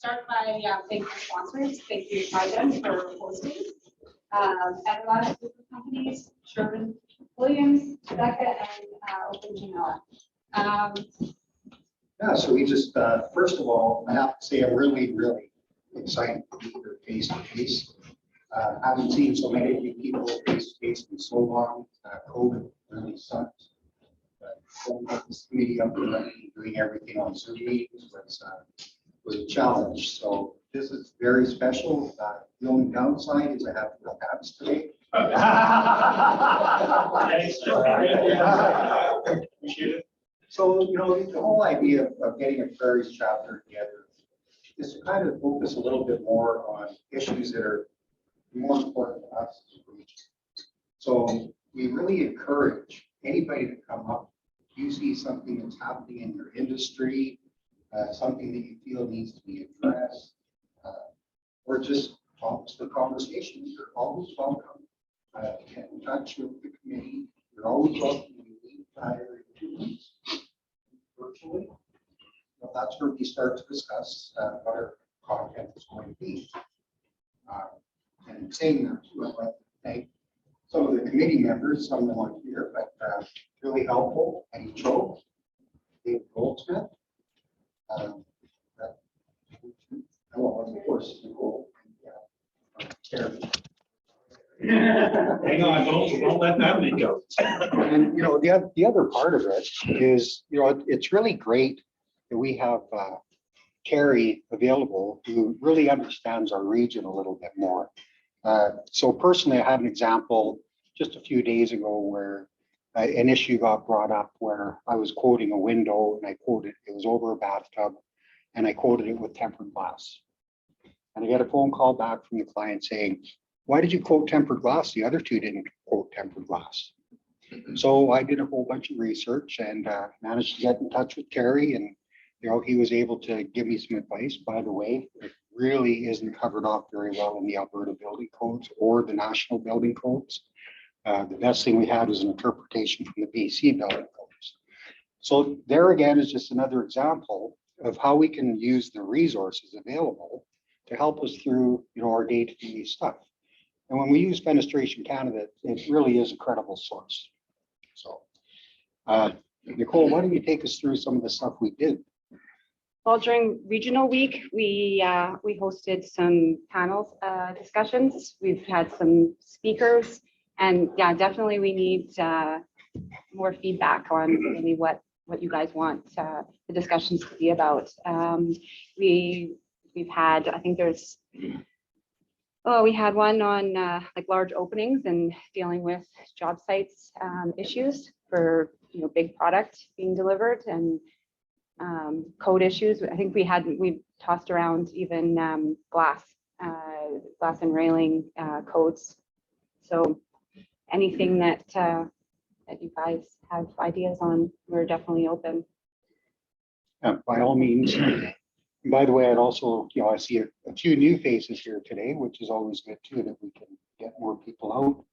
start by thanking our sponsors. Thank you, PlyGem, for hosting. Everlast group of companies, Sherwin-Williams, Rebecca, and Open Johal. Yeah, so we just, first of all, I have to say I'm really, really excited to be here face to face. I haven't seen so many of you people face to face in so long. COVID really sucked. But this committee up and running, doing everything on Zoom meetings was a challenge. So this is very special. The only downside is I have to wear hats today. So, you know, the whole idea of getting a Prairies chapter together is to kind of focus a little bit more on issues that are more important to us as a region. So we really encourage anybody to come up. If you see something that's happening in your industry, something that you feel needs to be addressed, or just topics for conversation, you're always welcome. Get in touch with the committee. You're always welcome to meet every 2 weeks virtually. Well, that's where we start to discuss what our content is going to be. And saying that too, I'd like to thank some of the committee members, some of them aren't here, but really helpful. And Joe, Dave Goldsmith, of course, Nicole, and Terry. Hang on, don't let that one go. And you know, the other part of it is, you know, it's really great that we have Terry available who really understands our region a little bit more. So personally, I had an example just a few days ago where an issue got brought up where I was quoting a window and I quoted, it was over a bathtub, and I quoted it with tempered glass. And I got a phone call back from the client saying, why did you quote tempered glass? The other two didn't quote tempered glass. So I did a whole bunch of research and managed to get in touch with Terry, and you know, he was able to give me some advice. By the way, it really isn't covered off very well in the Alberta building codes or the national building codes. The best thing we had was an interpretation from the BC building codes. So there again is just another example of how we can use the resources available to help us through, you know, our day-to-day stuff. And when we use Fenestration Canada, it really is a credible source. So, Nicole, why don't you take us through some of the stuff we did? Well, during regional week, we hosted some panel discussions. We've had some speakers, and yeah, definitely we need more feedback on really what you guys want the discussions to be about. We've had, I think there's. Oh, we had one on like large openings and dealing with job sites issues for, you know, big product being delivered, and code issues. I think we tossed around even glass and railing codes. So anything that you guys have ideas on, we're definitely open. By all means. By the way, I'd also, you know, I see a few new faces here today, which is always good too, that we can get more people out.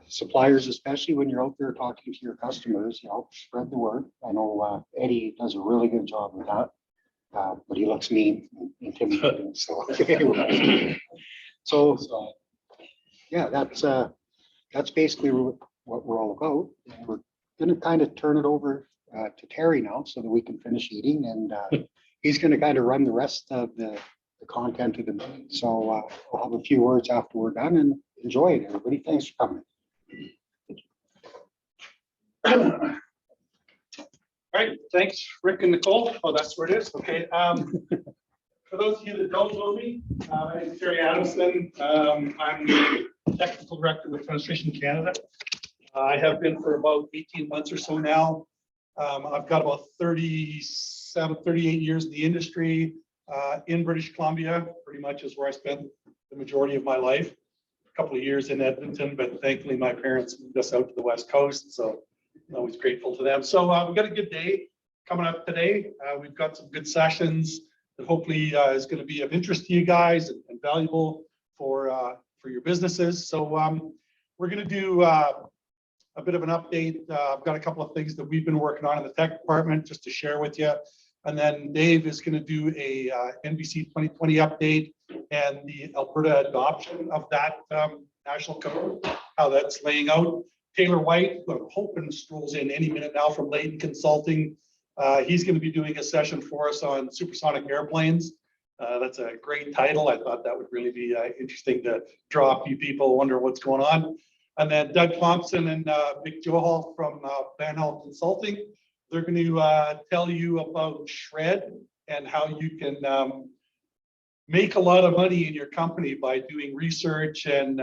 Suppliers, especially when you're out there talking to your customers, you know, spread the word. I know Eddie does a really good job with that, but he looks mean, intimidating. So, so yeah, that's basically what we're all about. And we're going to kind of turn it over to Terry now so that we can finish eating, and he's going to kind of run the rest of the content of the meeting. So we'll have a few words after we're done, and enjoy it, everybody. Thanks for coming. All right, thanks, Rick and Nicole. Oh, that's where it is. Okay. For those of you that don't know me, my name is Terry Adamson. I'm the technical director with Fenestration Canada. I have been for about 18 months or so now. I've got about 38 years in the industry. In British Columbia, pretty much is where I spent the majority of my life. A couple of years in Edmonton, but thankfully my parents moved us out to the West Coast, so I'm always grateful to them. So we've got a good day coming up today. We've got some good sessions that hopefully is going to be of interest to you guys and valuable for your businesses. So we're going to do a bit of an update. I've got a couple of things that we've been working on in the tech department just to share with you. And then Dave is going to do a NBC 2020 update and the Alberta adoption of that national code, how that's laying out. Taylor Wight, who I'm hoping strolls in any minute now from Layton Consulting. He's going to be doing a session for us on supersonic airplanes. That's a great title. I thought that would really be interesting to draw a few people, wonder what's going on. And then Doug Thompson and Big Johal from Banhall Consulting. They're going to tell you about SRED and how you can make a lot of money in your company by doing research and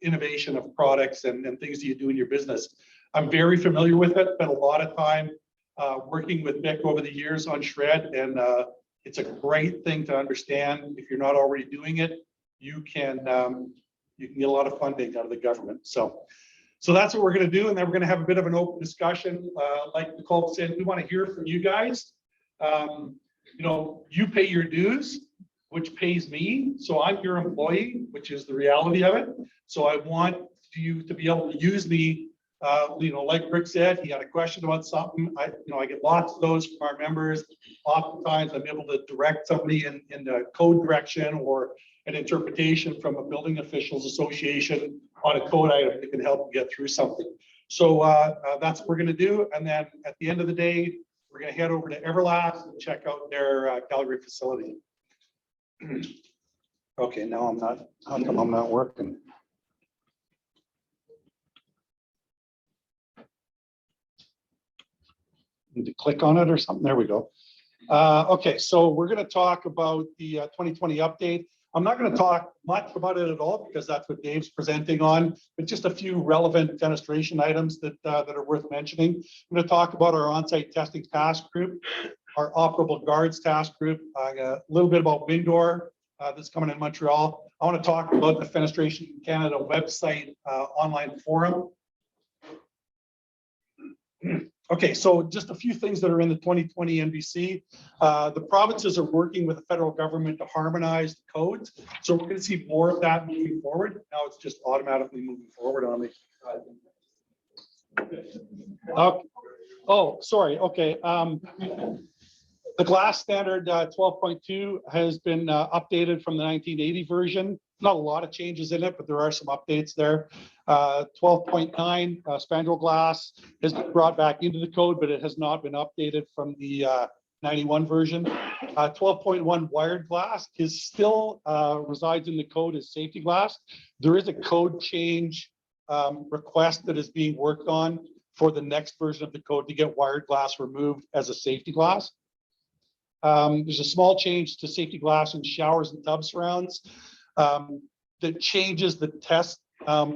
innovation of products and things that you do in your business. I'm very familiar with it, spent a lot of time working with Vic over the years on SRED, and it's a great thing to understand. If you're not already doing it, you can get a lot of funding out of the government. So that's what we're going to do, and then we're going to have a bit of an open discussion. Like Nicole said, we want to hear from you guys. You pay your dues, which pays me. So I'm your employee, which is the reality of it. So I want you to be able to use me. Like Rick said, he had a question about something. I get lots of those from our members. Oftentimes I'm able to direct somebody in the code direction or an interpretation from a building officials association on a code item that can help you get through something. So that's what we're going to do. And then at the end of the day, we're going to head over to Everlast and check out their Calgary facility. Okay, now I'm not, how come I'm not working? Need to click on it or something. There we go. Okay, so we're going to talk about the 2020 update. I'm not going to talk much about it at all because that's what Dave's presenting on, but just a few relevant demonstration items that are worth mentioning. I'm going to talk about our on-site testing task group, our operable guards task group, a little bit about Windor that's coming in Montreal. I want to talk about the Fenestration Canada website online forum. Okay, so just a few things that are in the 2020 NBC. The provinces are working with the federal government to harmonize the codes. So we're going to see more of that moving forward. Now it's just automatically moving forward on me. Oh, sorry. Okay. The glass standard 12.2 has been updated from the 1980 version. Not a lot of changes in it, but there are some updates there. 12.9 spandrel glass has been brought back into the code, but it has not been updated from the 91 version. 12.1 wired glass is still resides in the code as safety glass. There is a code change request that is being worked on for the next version of the code to get wired glass removed as a safety glass. There's a small change to safety glass in showers and tub surrounds that changes the test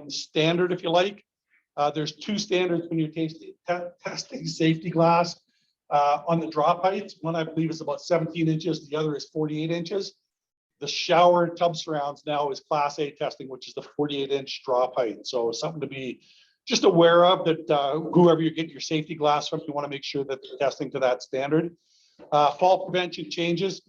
standard, if you like. There's two standards when you're testing safety glass on the drop heights. One, I believe, is about 17 inches. The other is 48 inches. The shower and tub surrounds now is Class A testing, which is the 48-inch drop height. So something to be just aware of, that whoever you get your safety glass from, you want to make sure that they're testing to that standard. Fall prevention changes.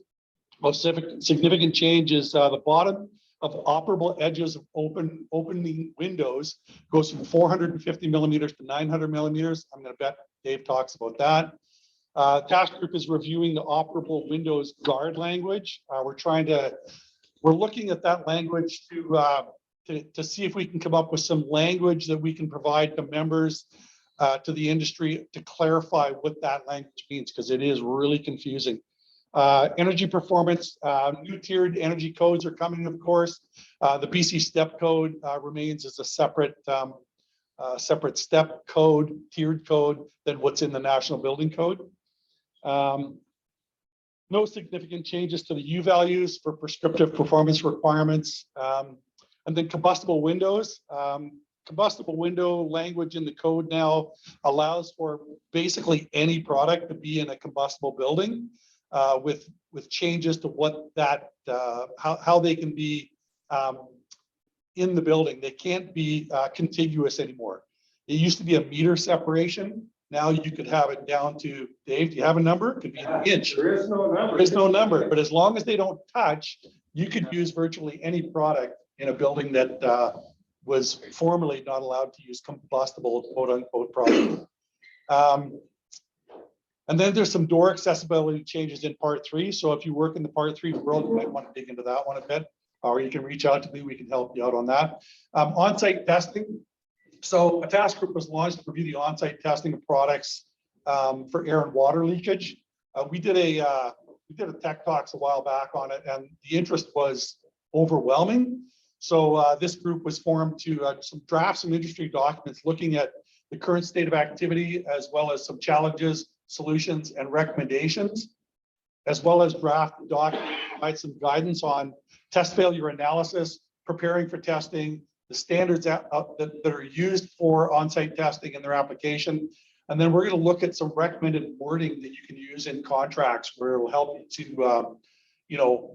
Most significant change is the bottom of operable edges of opening windows goes from 450 millimeters to 900 millimeters. I'm going to bet Dave talks about that. Task group is reviewing the operable windows guard language. We're looking at that language to see if we can come up with some language that we can provide to members to the industry to clarify what that language means, because it is really confusing. Energy performance, new tiered energy codes are coming, of course. The BC step code remains as a separate step code, tiered code than what's in the National Building Code. No significant changes to the U values for prescriptive performance requirements. And then combustible windows. Combustible window language in the code now allows for basically any product to be in a combustible building. With changes to what that how they can be in the building. They can't be contiguous anymore. It used to be a meter separation. Now you could have it down to, Dave, do you have a number? It could be an inch. There is no number. There is no number, but as long as they don't touch, you could use virtually any product in a building that was formerly not allowed to use combustible, quote unquote, product. And then there's some door accessibility changes in part 3. So if you work in the part 3 world, you might want to dig into that one a bit, or you can reach out to me. We can help you out on that. On-site testing. So a task group was launched to review the on-site testing of products for air and water leakage. We did a tech talks a while back on it, and the interest was overwhelming. So this group was formed to draft some industry documents looking at the current state of activity, as well as some challenges, solutions, and recommendations, as well as draft a document to provide some guidance on test failure analysis, preparing for testing, the standards that are used for on-site testing and their application. And then we're going to look at some recommended wording that you can use in contracts where it will help you to,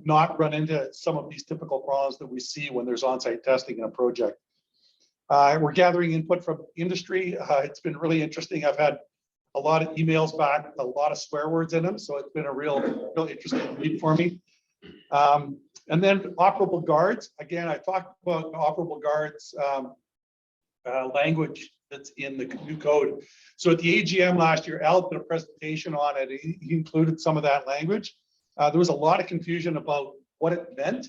not run into some of these typical problems that we see when there's on-site testing in a project. We're gathering input from industry. It's been really interesting. I've had a lot of emails back with a lot of swear words in them, so it's been a real interesting read for me. And then operable guards. Again, I talked about operable guards language that's in the new code. So at the AGM last year, Al did a presentation on it. He included some of that language. There was a lot of confusion about what it meant.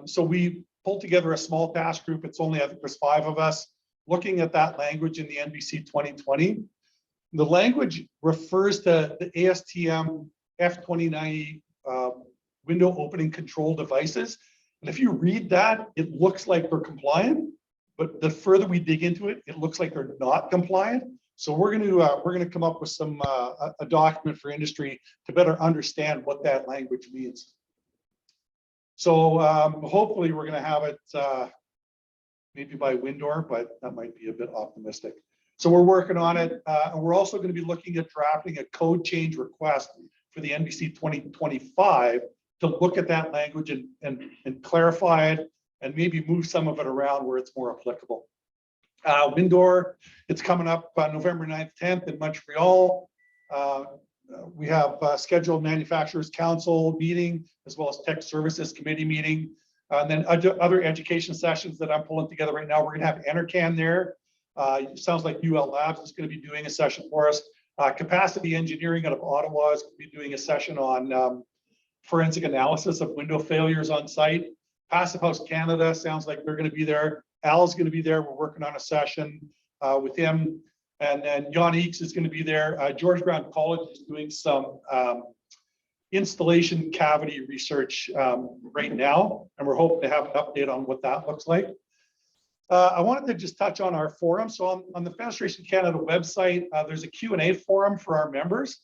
So we pulled together a small task group. It's only, I think there's 5 of us looking at that language in the NBC 2020. The language refers to the ASTM F2090 window opening control devices. And if you read that, it looks like they're compliant, but the further we dig into it, it looks like they're not compliant. So we're going to come up with some a document for industry to better understand what that language means. So hopefully we're going to have it maybe by Windor, but that might be a bit optimistic. So we're working on it. And we're also going to be looking at drafting a code change request for the NBC 2025 to look at that language and clarify it and maybe move some of it around where it's more applicable. Windor, it's coming up November 9th, 10th in Montreal. We have scheduled Manufacturers Council meeting, as well as Tech Services Committee meeting. And then other education sessions that I'm pulling together right now. We're going to have Enercan there. It sounds like UL Labs is going to be doing a session for us. Capacity Engineering out of Ottawa is going to be doing a session on forensic analysis of window failures on site. Passive House Canada sounds like they're going to be there. Al's going to be there. We're working on a session with him. And then Jan Eeks is going to be there. George Brown College is doing some installation cavity research right now. And we're hoping to have an update on what that looks like. I wanted to just touch on our forum. So on the Fenestration Canada website, there's a Q&A forum for our members.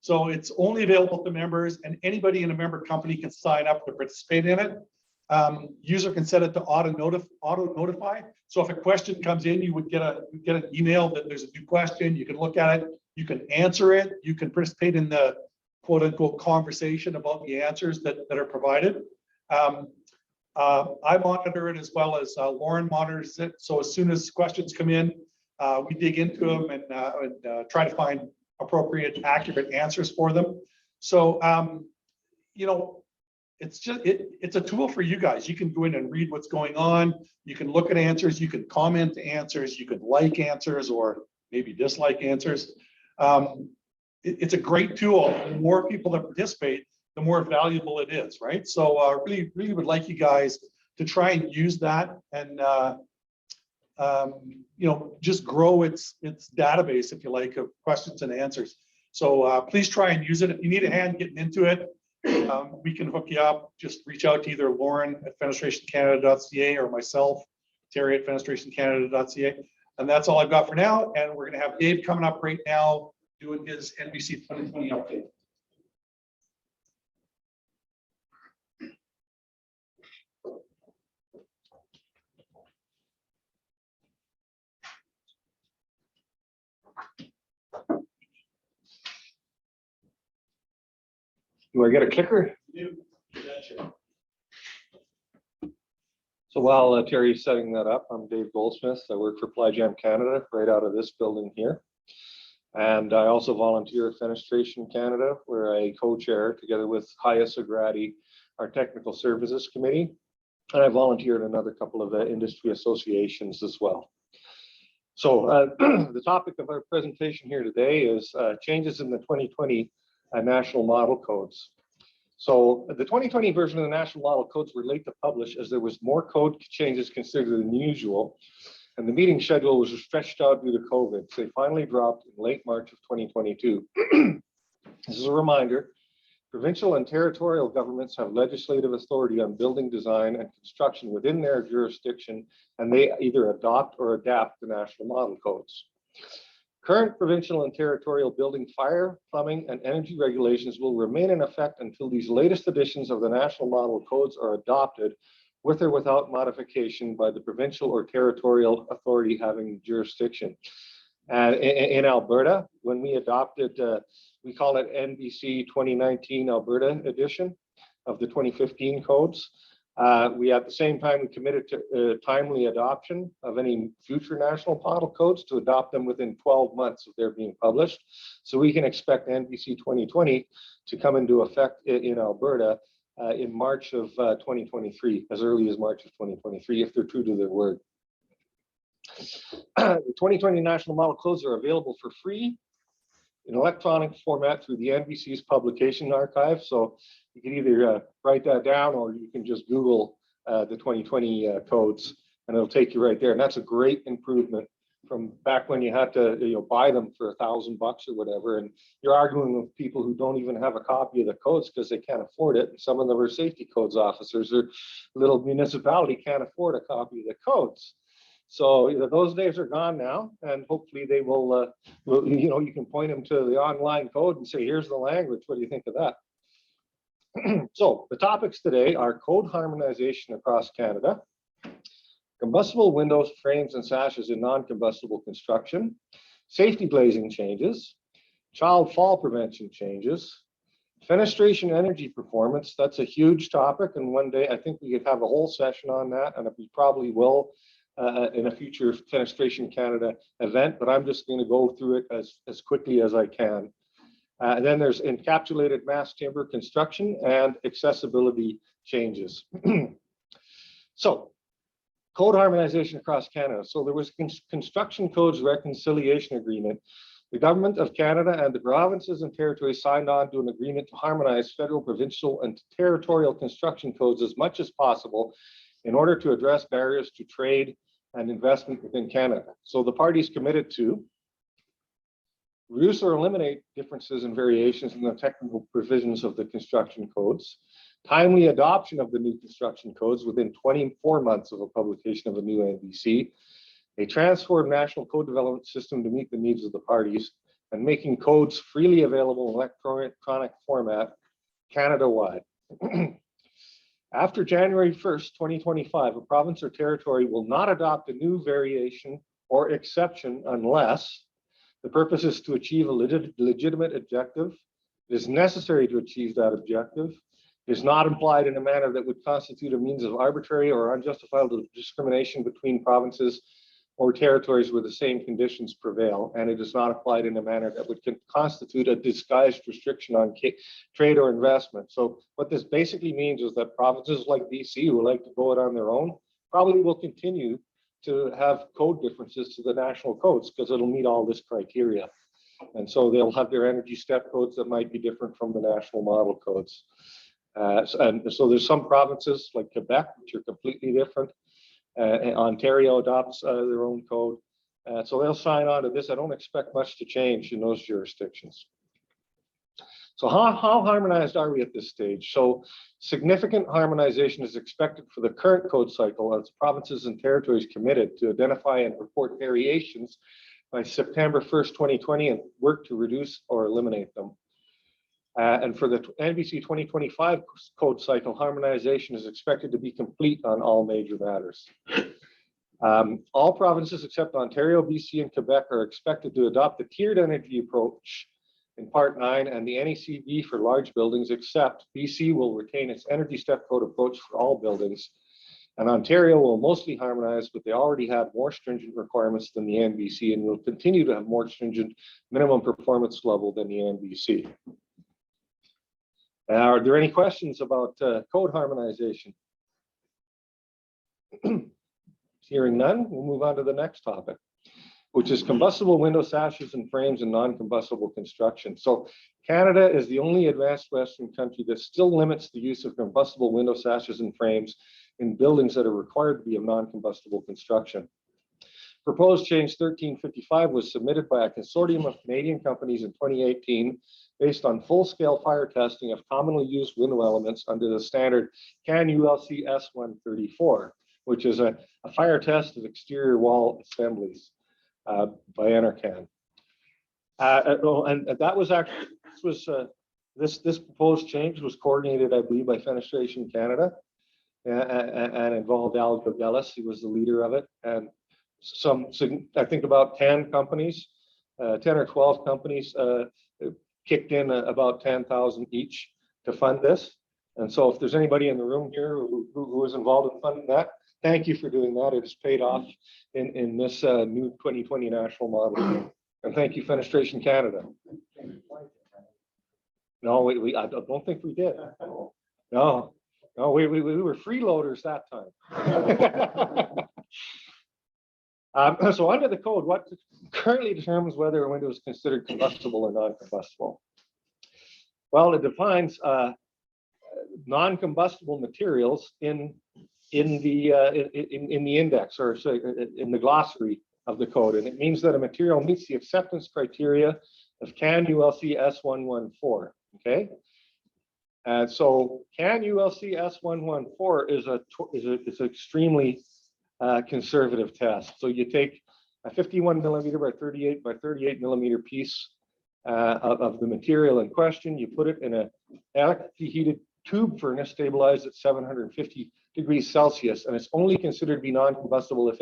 So it's only available to members, and anybody in a member company can sign up to participate in it. User can set it to auto notify. So if a question comes in, you would get an email that there's a new question. You can look at it, you can answer it, you can participate in the quote unquote conversation about the answers that are provided. I monitor it as well as Lauren monitors it. So as soon as questions come in, we dig into them and try to find appropriate, accurate answers for them. So, it's a tool for you guys. You can go in and read what's going on. You can look at answers. You can comment to answers. You can like answers or maybe dislike answers. It's a great tool. The more people that participate, the more valuable it is, right? So really would like you guys to try and use that and just grow its database, if you like, of questions and answers. So please try and use it. If you need a hand getting into it, we can hook you up. Just reach out to either Lauren at fenestrationcanada.ca or myself, Terry at fenestrationcanada.ca. And that's all I've got for now. And we're going to have Dave coming up right now doing his NBC 2020 update. Do I get a clicker? So while Terry's setting that up, I'm Dave Goldsmith. I work for PlyGem Canada right out of this building here. And I also volunteer at Fenestration Canada, where I co-chair together with Haya Sagradi, our technical services committee. And I volunteer at another couple of industry associations as well. So the topic of our presentation here today is changes in the 2020 national model codes. So the 2020 version of the national model codes were late to publish as there was more code changes considered than usual. And the meeting schedule was stretched out due to COVID. So they finally dropped in late March of 2022. This is a reminder, provincial and territorial governments have legislative authority on building design and construction within their jurisdiction, and they either adopt or adapt the national model codes. Current provincial and territorial building, fire, plumbing, and energy regulations will remain in effect until these latest editions of the national model codes are adopted with or without modification by the provincial or territorial authority having jurisdiction. And in Alberta, when we adopted, we call it NBC 2019 Alberta edition of the 2015 codes. We at the same time, we committed to timely adoption of any future national model codes to adopt them within 12 months of their being published. So we can expect NBC 2020 to come into effect in Alberta in March of 2023, as early as March of 2023, if they're true to their word. The 2020 national model codes are available for free in electronic format through the NBC's publication archive. So you can either write that down or you can just Google the 2020 codes and it'll take you right there. And that's a great improvement from back when you had to buy them for $1,000 or whatever. And you're arguing with people who don't even have a copy of the codes because they can't afford it. And some of them are safety codes officers or little municipality can't afford a copy of the codes. So those days are gone now, and hopefully they will, you can point them to the online code and say, here's the language. What do you think of that? So the topics today are code harmonization across Canada, combustible windows, frames, and sashes in non-combustible construction, safety glazing changes, child fall prevention changes, fenestration energy performance. That's a huge topic, and one day I think we could have a whole session on that, and we probably will in a future Fenestration Canada event, but I'm just going to go through it as quickly as I can. And then there's encapsulated mass timber construction and accessibility changes. So, code harmonization across Canada. So there was construction codes reconciliation agreement. The government of Canada and the provinces and territories signed on to an agreement to harmonize federal, provincial, and territorial construction codes as much as possible in order to address barriers to trade and investment within Canada. So the parties committed to reduce or eliminate differences and variations in the technical provisions of the construction codes, timely adoption of the new construction codes within 24 months of a publication of a new NBC, a transformed national code development system to meet the needs of the parties, and making codes freely available in electronic format Canada-wide. After January 1st, 2025, a province or territory will not adopt a new variation or exception unless the purpose is to achieve a legitimate objective, it is necessary to achieve that objective, is not implied in a manner that would constitute a means of arbitrary or unjustifiable discrimination between provinces or territories where the same conditions prevail, and it is not applied in a manner that would constitute a disguised restriction on trade or investment. So what this basically means is that provinces like BC who like to go it on their own probably will continue to have code differences to the national codes because it'll meet all this criteria. And so they'll have their energy step codes that might be different from the national model codes. And so there's some provinces like Quebec, which are completely different. Ontario adopts their own code. So they'll sign on to this. I don't expect much to change in those jurisdictions. So how harmonized are we at this stage? So significant harmonization is expected for the current code cycle as provinces and territories committed to identify and report variations by September 1st, 2020 and work to reduce or eliminate them. And for the NBC 2025 code cycle, harmonization is expected to be complete on all major matters. All provinces except Ontario, BC, and Quebec are expected to adopt the tiered energy approach in Part 9 and the NECB for large buildings, except BC will retain its energy step code approach for all buildings. And Ontario will mostly harmonize, but they already had more stringent requirements than the NBC and will continue to have more stringent minimum performance level than the NBC. Are there any questions about code harmonization? Hearing none, we'll move on to the next topic. which is combustible window sashes and frames and non-combustible construction. So Canada is the only advanced Western country that still limits the use of combustible window sashes and frames in buildings that are required to be of non-combustible construction. Proposed change 1355 was submitted by a consortium of Canadian companies in 2018 based on full-scale fire testing of commonly used window elements under the standard CAN ULC S134, which is a fire test of exterior wall assemblies by NRCan. And that was actually, this proposed change was coordinated, I believe, by Fenestration Canada and involved Al Gogelis, who was the leader of it. And I think about 10 companies, 10 or 12 companies kicked in about 10,000 each to fund this. And so if there's anybody in the room here who was involved in funding that, thank you for doing that. It has paid off in this new 2020 national model. And thank you, Fenestration Canada. No, I don't think we did. No, we were freeloaders that time. So under the code, what currently determines whether a window is considered combustible or non-combustible? Well, it defines non-combustible materials in the index, or say in the glossary of the code, and it means that a material meets the acceptance criteria of CAN ULC S114. Okay, and so CAN ULC S114 is an extremely conservative test. So you take a 51 millimeter by 38 millimeter piece of the material in question, you put it in a electrically heated tube furnace stabilized at 750 degrees Celsius, and it's only considered to be non-combustible if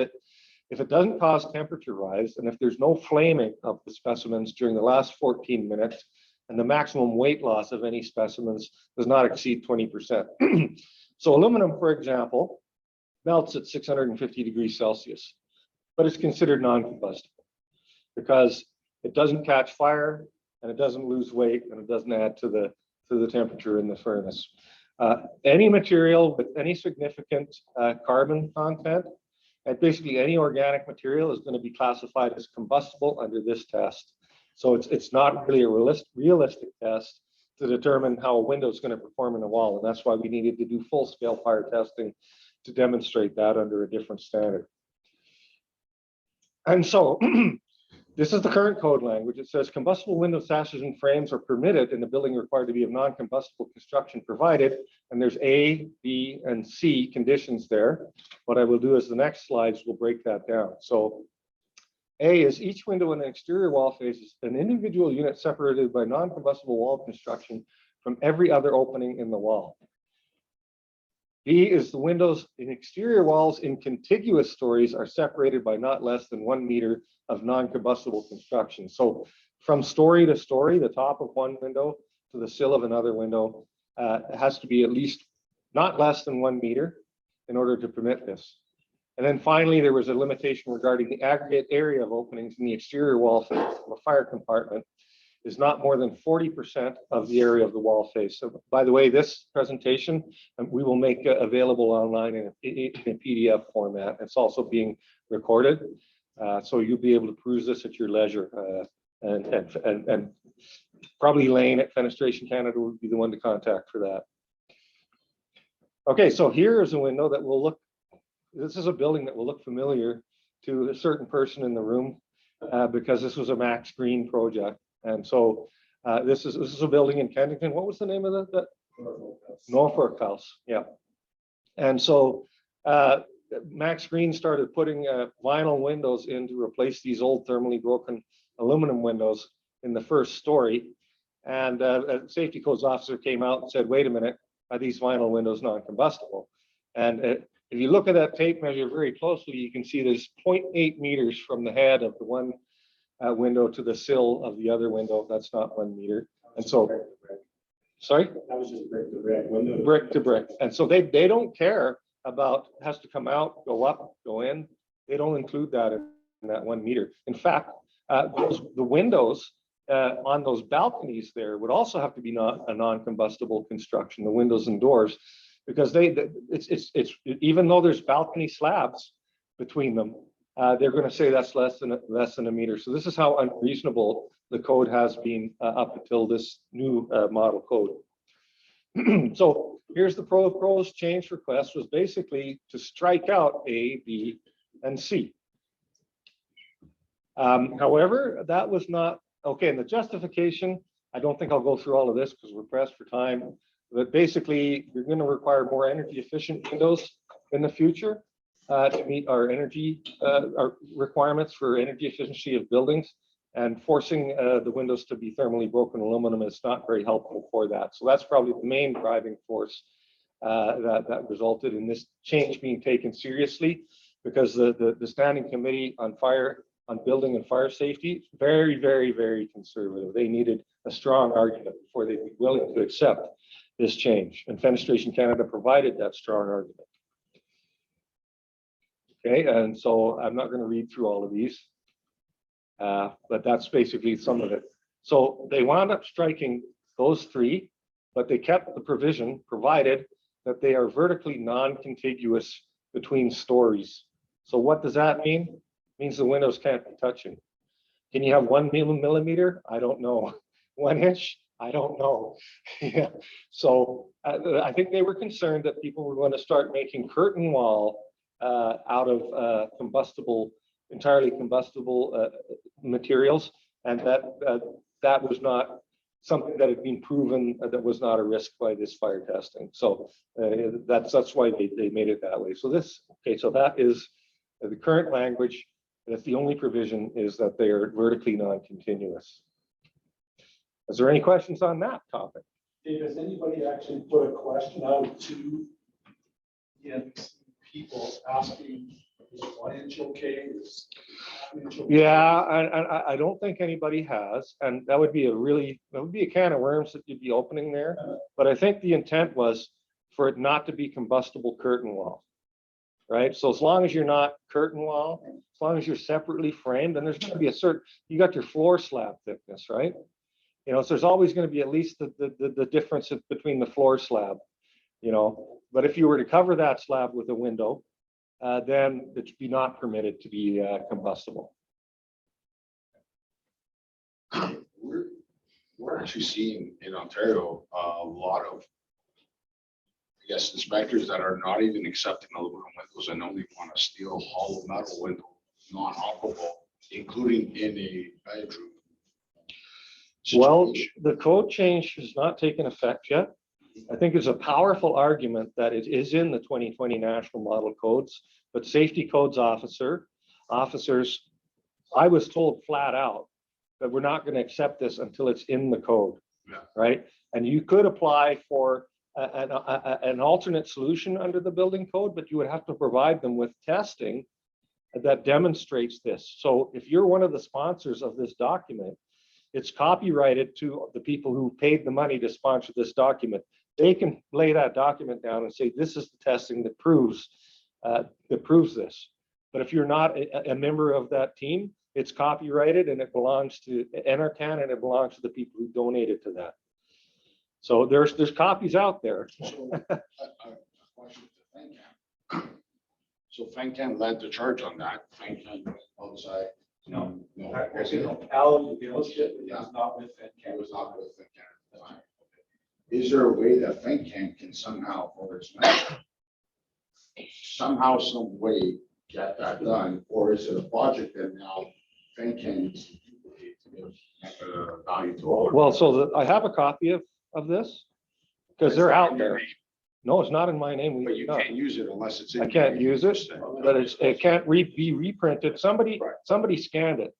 it doesn't cause temperature rise, and if there's no flaming of the specimens during the last 14 minutes, and the maximum weight loss of any specimens does not exceed 20%. So aluminum, for example, melts at 650 degrees Celsius, but it's considered non-combustible because it doesn't catch fire and it doesn't lose weight and it doesn't add to the temperature in the furnace. Any material with any significant carbon content, and basically any organic material, is going to be classified as combustible under this test. So it's not really a realistic test to determine how a window is going to perform in a wall, and that's why we needed to do full-scale fire testing to demonstrate that under a different standard. And so this is the current code language. It says combustible window sashes and frames are permitted in the building required to be of non-combustible construction provided, and there's A, B, and C conditions there. What I will do is the next slides will break that down. So A is each window in an exterior wall face is an individual unit separated by non-combustible wall construction from every other opening in the wall. B is the windows in exterior walls in contiguous stories are separated by not less than 1 meter of non-combustible construction. So from story to story, the top of one window to the sill of another window has to be at least not less than 1 meter in order to permit this. And then finally, there was a limitation regarding the aggregate area of openings in the exterior wall face of a fire compartment is not more than 40% of the area of the wall face. So by the way, this presentation we will make available online in a PDF format. It's also being recorded. So you'll be able to peruse this at your leisure. And probably Layton at Fenestration Canada would be the one to contact for that. Okay, so here is a window that will look, this is a building that will look familiar to a certain person in the room because this was a Max Green project. And so this is a building in Kennington. What was the name of that? Norfolk House. Yeah. And so Max Green started putting vinyl windows in to replace these old thermally broken aluminum windows in the first story. And a safety codes officer came out and said, wait a minute, are these vinyl windows non-combustible? And if you look at that tape measure very closely, you can see there's 0.8 meters from the head of the one window to the sill of the other window. That's not 1 meter. And so, sorry? That was just brick to brick. Window brick to brick. And so they don't care about, has to come out, go up, go in. They don't include that in that 1 meter. In fact, the windows on those balconies there would also have to be not a non-combustible construction, the windows and doors, because it's even though there's balcony slabs between them, they're going to say that's less than a meter. So this is how unreasonable the code has been up until this new model code. So here's the proposed change request was basically to strike out A, B, and C. However, that was not okay. And the justification, I don't think I'll go through all of this because we're pressed for time. But basically, you're going to require more energy efficient windows in the future to meet our energy our requirements for energy efficiency of buildings. And forcing the windows to be thermally broken aluminum is not very helpful for that. So that's probably the main driving force that resulted in this change being taken seriously, because the Standing Committee on Building and Fire Safety, very, very, very conservative. They needed a strong argument before they'd be willing to accept this change. And Fenestration Canada provided that strong argument. Okay, and so I'm not going to read through all of these. But that's basically some of it. So they wound up striking those three, but they kept the provision provided that they are vertically non-contiguous between stories. So what does that mean? It means the windows can't be touching. Can you have 1 millimeter? I don't know. 1 inch? I don't know. Yeah. So I think they were concerned that people were going to start making curtain wall out of entirely combustible materials, and that was not something that had been proven that was not a risk by this fire testing. So that's why they made it that way. So so that is the current language. That's the only provision, is that they are vertically non-continuous. Is there any questions on that topic? Dave, has anybody actually put a question out to people asking, is 1 inch okay? Is 1 inch okay? Yeah, and I don't think anybody has, and that would be a can of worms that you'd be opening there. But I think the intent was for it not to be combustible curtain wall, right? So as long as you're not curtain wall, as long as you're separately framed, and there's going to be you got your floor slab thickness, right? So there's always going to be at least the difference between the floor slab, But if you were to cover that slab with a window, then it should be not permitted to be combustible. We're actually seeing in Ontario a lot of, I guess, inspectors that are not even accepting aluminum windows and only want a steel hollow metal window, non-operable, including in a bedroom. Well, situation. the code change has not taken effect yet. I think it's a powerful argument that it is in the 2020 National Model Codes, but safety codes officers, I was told flat out that we're not going to accept this until it's in the code, right? And you could apply for an alternate solution under the building code, but you would have to provide them with testing that demonstrates this. So if you're one of the sponsors of this document, it's copyrighted to the people who paid the money to sponsor this document. They can lay that document down and say, this is the testing that proves this. But if you're not a member of that team, it's copyrighted and it belongs to NRCan and it belongs to the people who donated to that. So there's copies out there. So, a question to FENCAM. So FENCAM led the charge on that. FENCAM outside. No. Al, the dealership is not with It was not with FENCAM at the time. Is there a way that FENCAM can somehow, or it's somehow, some way get that done? Or is it a project that now FENCAM needs to duplicate to give value to all? Well, so I have a copy of this because they're out there. No, it's not in my name. But you can't use it unless it's in. I can't use it, but it can't be reprinted. Somebody scanned it,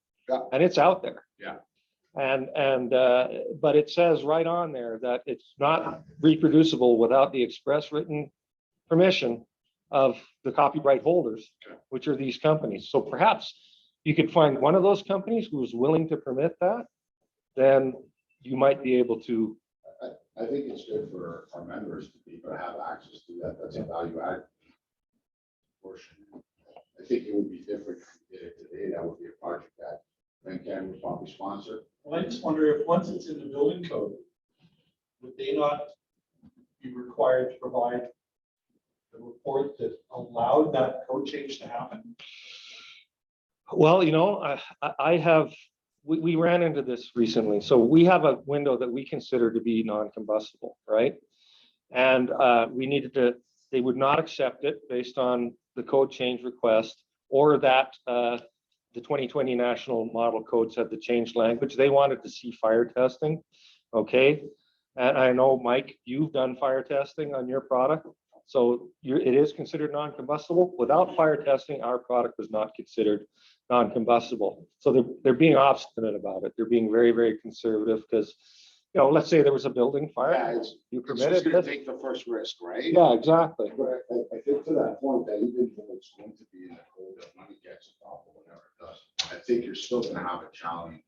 and it's out there. Yeah. But it says right on there that it's not reproducible without the express written permission of the copyright holders, which are these companies. So perhaps you could find one of those companies who is willing to permit that, then you might be able to. I think it's good for our members to be able to have access to that. That's a value add portion. I think it would be different if we did it today. That would be a project that FENCAM would probably sponsor. Well, I just wonder if once it's in the building code, would they not be required to provide the report that allowed that code change to happen? Well, I have, we ran into this recently. So we have a window that we consider to be non-combustible, right? And they would not accept it based on the code change request or that the 2020 National Model Code said to change language. They wanted to see fire testing, okay? And I know, Mike, you've done fire testing on your product. So it is considered non-combustible. Without fire testing, our product was not considered non-combustible. So they're being obstinate about it. They're being very, very conservative because, let's say there was a building fire. Yeah, You It's permit just it. gonna take the first risk, right? Yeah, exactly. But I think to that point, that even though it's going to be in the code that money gets involved, whatever it does, I think you're still gonna have a challenge.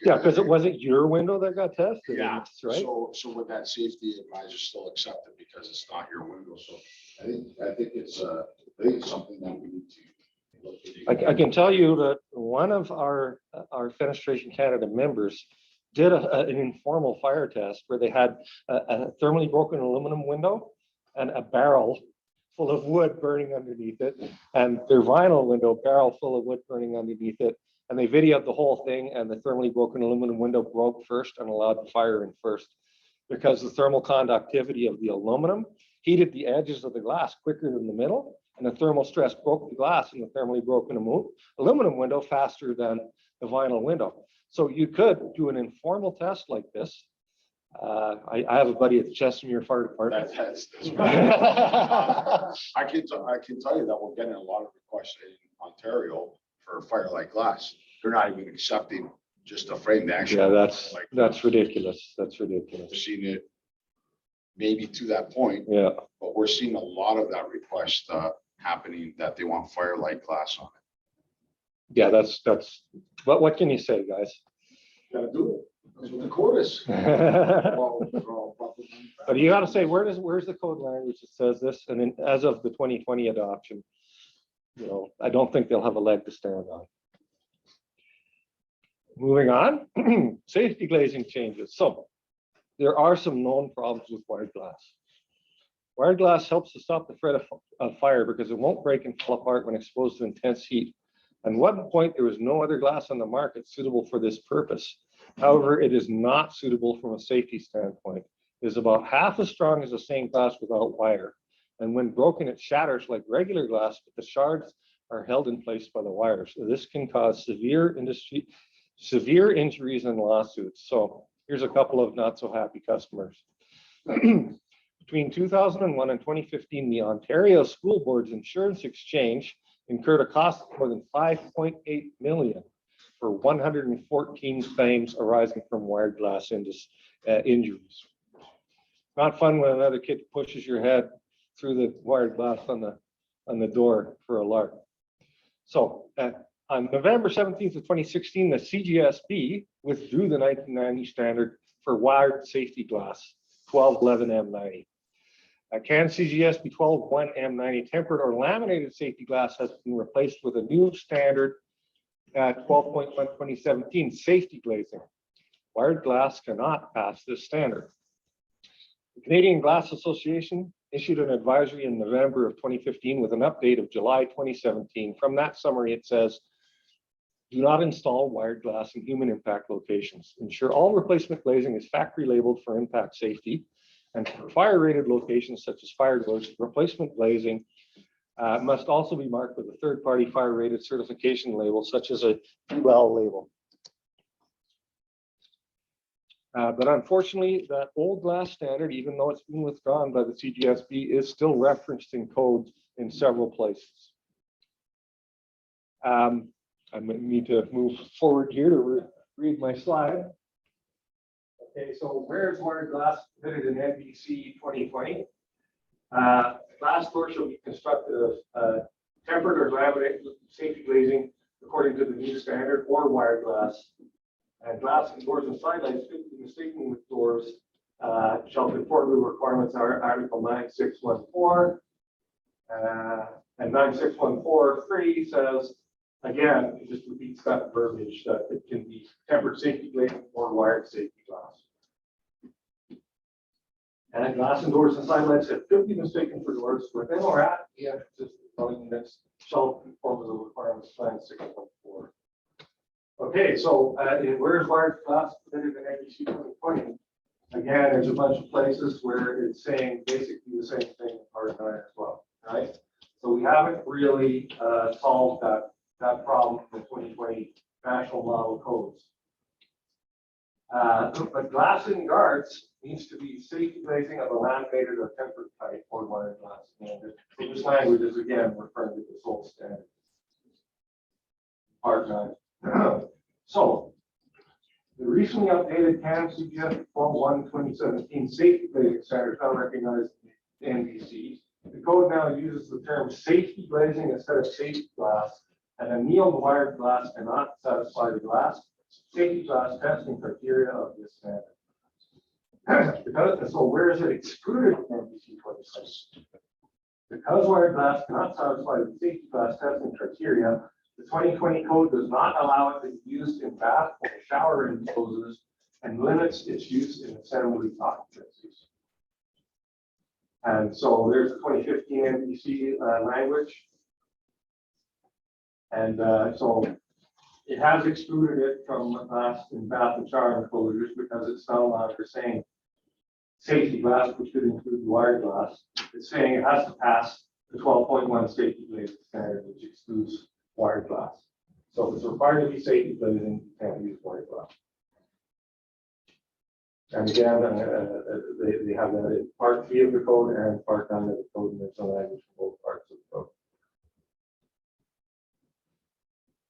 Yeah, because it wasn't your window that got tested. Yeah, Right? so with that safety advisor still accept it because it's not your window, so I think it's something that we need to look into. I can tell you that one of our Fenestration Canada members did an informal fire test where they had a thermally broken aluminum window and a barrel full of wood burning underneath it, and their vinyl window barrel full of wood burning underneath it. And they videoed the whole thing, and the thermally broken aluminum window broke first and allowed the fire in first because the thermal conductivity of the aluminum heated the edges of the glass quicker than the middle, and the thermal stress broke the glass in the thermally broken aluminum window faster than the vinyl window. So you could do an informal test like this. I have a buddy at the Chestermere Fire Department. That's I can tell you that we're getting a lot of requests in Ontario for firelight glass. They're not even accepting just a frame. They actually. Yeah, that's ridiculous. That's ridiculous. We've seen it maybe to that point, Yeah. but we're seeing a lot of that request happening that they want firelight glass on it. Yeah, that's, what can you say, guys? Gotta do it. That's what the code is. But you gotta say, where's the code language that says this? And then as of the 2020 adoption, I don't think they'll have a leg to stand on. Moving on, safety glazing changes. So there are some known problems with wired glass. Wired glass helps to stop the threat of fire because it won't break and fall apart when exposed to intense heat. At one point, there was no other glass on the market suitable for this purpose. However, it is not suitable from a safety standpoint. It is about half as strong as the same glass without wire. And when broken, it shatters like regular glass, but the shards are held in place by the wires. So this can cause severe injuries and lawsuits. So here's a couple of not so happy customers. Between 2001 and 2015, the Ontario School Board's Insurance Exchange incurred a cost of more than $5.8 million for 114 claims arising from wired glass injuries. Not fun when another kid pushes your head through the wired glass on the door for a lark. So on November 17th of 2016, the CGSB withdrew the 1990 standard for wired safety glass, 1211 M90. Can CGSB 1211 M90 tempered or laminated safety glass has been replaced with a new standard at 12.1 2017 safety glazing. Wired glass cannot pass this standard. The Canadian Glass Association issued an advisory in November of 2015 with an update of July 2017. From that summary, it says, do not install wired glass in human impact locations. Ensure all replacement glazing is factory labeled for impact safety. And for fire-rated locations such as fire doors, replacement glazing must also be marked with a third-party fire-rated certification label, such as a UL label. But unfortunately, that old glass standard, even though it's been withdrawn by the CGSB, is still referenced in codes in several places. I need to move forward here to read my slide. Okay, so where's wired glass fitted in NBC 2020? Glass door shall be constructed of tempered or laminated safety glazing according to the new standard or wired glass. And glass and doors and sidelights fitted mistakenly with doors shall conform to the requirements of Article 9614. And 9614.3 says, again, it just repeats that verbiage that it can be tempered safety glazing or wired safety glass. And glass and doors and sidelights that could be mistaken for doors within or at the entrances to the dwelling units shall conform to the requirements plan 6.4. Okay, so where's wired glass permitted in NBC 2020? Again, there's a bunch of places where it's saying basically the same thing in part 9 as well, right? So we haven't really solved that problem in the 2020 national model codes. But glass in yards needs to be safety glazing of a laminated or tempered type or wired glass standard. So this language is again referring to this old standard. Part 9. So the recently updated CAN CGF 12.1/2017 safety glazing standard now recognized in NBC. The code now uses the term safety glazing instead of safety glass, and annealed wired glass cannot satisfy the glass safety glass testing criteria of this standard. So where is it excluded from NBC 26? Because wired glass cannot satisfy the safety glass testing criteria, the 2020 code does not allow it to be used in bath or shower enclosures and limits its use in assembly occupancies. And so there's the 2015 NBC language. And so it has excluded it from glass in bath and shower enclosures because it's no longer saying safety glass, which could include wired glass. It's saying it has to pass the 12.1 safety glazing standard, which excludes wired glass. So if it's required to be safety glazing, you can't use wired glass. And again, they have that in part 3 of the code and part 9 of the code, and there's a language for both parts of the code.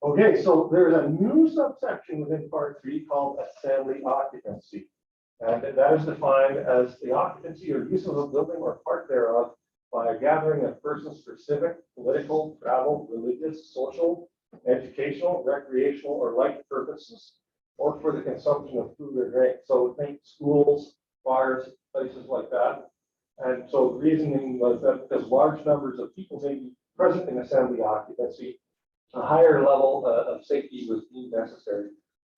Okay, so there's a new subsection within part 3 called assembly occupancy. And that is defined as the occupancy or use of a building or part thereof by a gathering of persons for civic, political, travel, religious, social, educational, recreational, or like purposes, or for the consumption of food or drink. So think schools, bars, places like that. And so the reasoning was that because large numbers of people may be present in assembly occupancy, a higher level of safety was deemed necessary.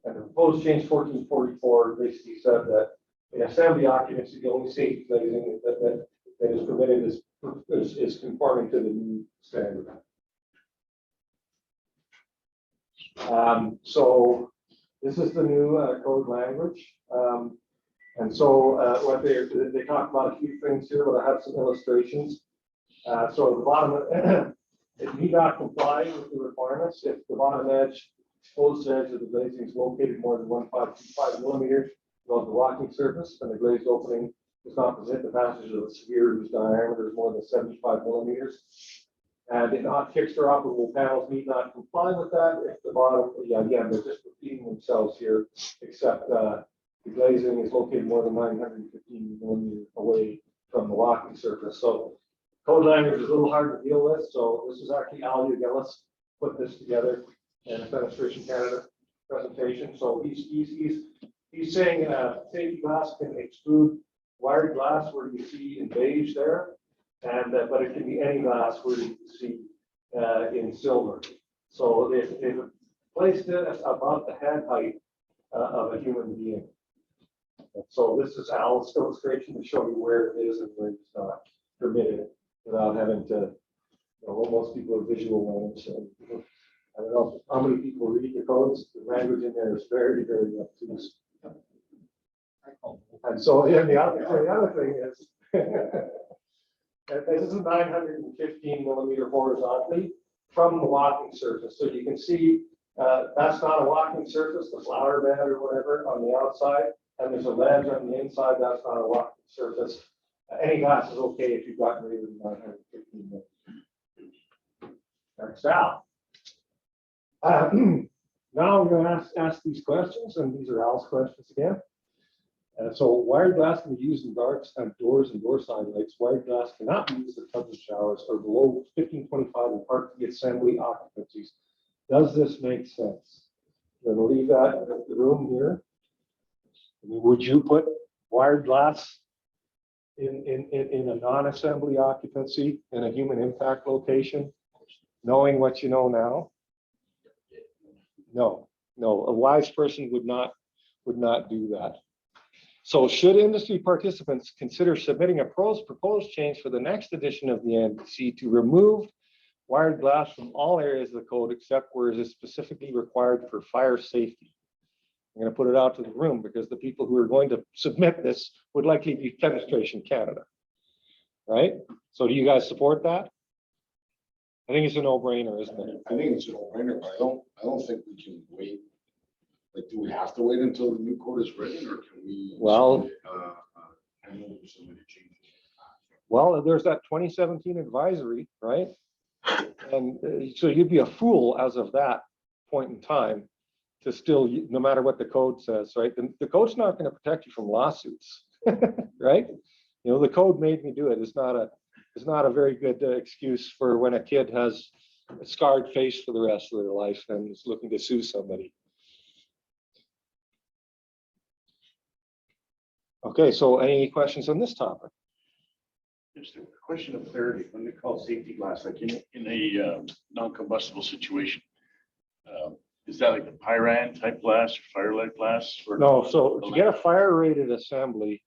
And the proposed change 1444 basically said that in assembly occupancy, the only safety glazing that is permitted is conforming to the new standard. So this is the new code language. And so what they talk about a few things here, but I have some illustrations. So at the bottom, it need not comply with the requirements if the bottom edge, exposed edge of the glazing is located more than 1.525 millimeters above the walking surface, and the glazed opening does not permit the passage of a sphere whose diameter is more than 75 millimeters. And the not fixed or operable panels need not comply with that if the bottom, again, they're just repeating themselves here, except the glazing is located more than 915 millimeters away from the walking surface. So code language is a little hard to deal with. So this is actually Al Ugelis put this together in a Fenestration Canada presentation. So he's saying safety glass can exclude wired glass where you see in beige there, and but it can be any glass where you see in silver. So they've placed it above the head height of a human being. So this is Al's illustration to show you where it is and where it's not permitted without having to, what most people are visual ones. I don't know how many people read the codes. The language in there is very, very obtuse. And so yeah, the other thing is, this is a 915 millimeter horizontally from the walking surface. So you can see that's not a walking surface, the flower bed or whatever on the outside, and there's a ledge on the inside. That's not a walking surface. Any glass is okay if you've got greater than 915 millimeters. Next out. Now we're going to ask these questions, and these are Al's questions again. So wired glass can be used in darks and doors and door side lights. Wired glass cannot be used in tubs and showers or below 1525 in part the assembly occupancies. Does this make sense? I'm going to leave that in the room here. Would you put wired glass in a non-assembly occupancy in a human impact location, knowing what you know now? No, a wise person would not do that. So should industry participants consider submitting a proposed change for the next edition of the NDC to remove wired glass from all areas of the code except where it is specifically required for fire safety? I'm going to put it out to the room because the people who are going to submit this would likely be Fenestration Canada, right? So do you guys support that? I think it's a no-brainer, isn't it? I think it's a no-brainer, but I don't think we can wait. Like, do we have to wait until the new code is written, or can we? Well- handle some of the changes? Well, there's that 2017 advisory, right? And so you'd be a fool as of that point in time to still, no matter what the code says, right? The code's not going to protect you from lawsuits, right? You know, the code made me do it. It's not a very good excuse for when a kid has a scarred face for the rest of their life and is looking to sue somebody. Okay, so any questions on this topic? Just a question of clarity, when they call safety glass, like in a non-combustible situation, is that like the Pyran type glass or fire-lit glass? Or No, so to get a fire rated assembly,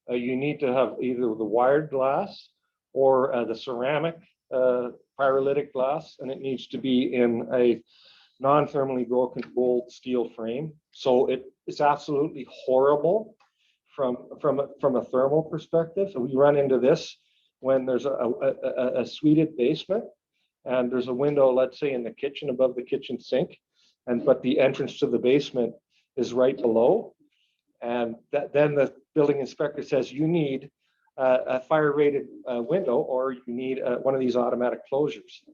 you need to have either the wired glass or the ceramic pyrolytic glass, and it needs to be in a non-thermally broken gold steel frame. So it's absolutely horrible from a thermal perspective. So we run into this when there's a suited basement and there's a window, let's say in the kitchen above the kitchen sink, but the entrance to the basement is right below. And then the building inspector says you need a fire rated window, or you need one of these automatic closures.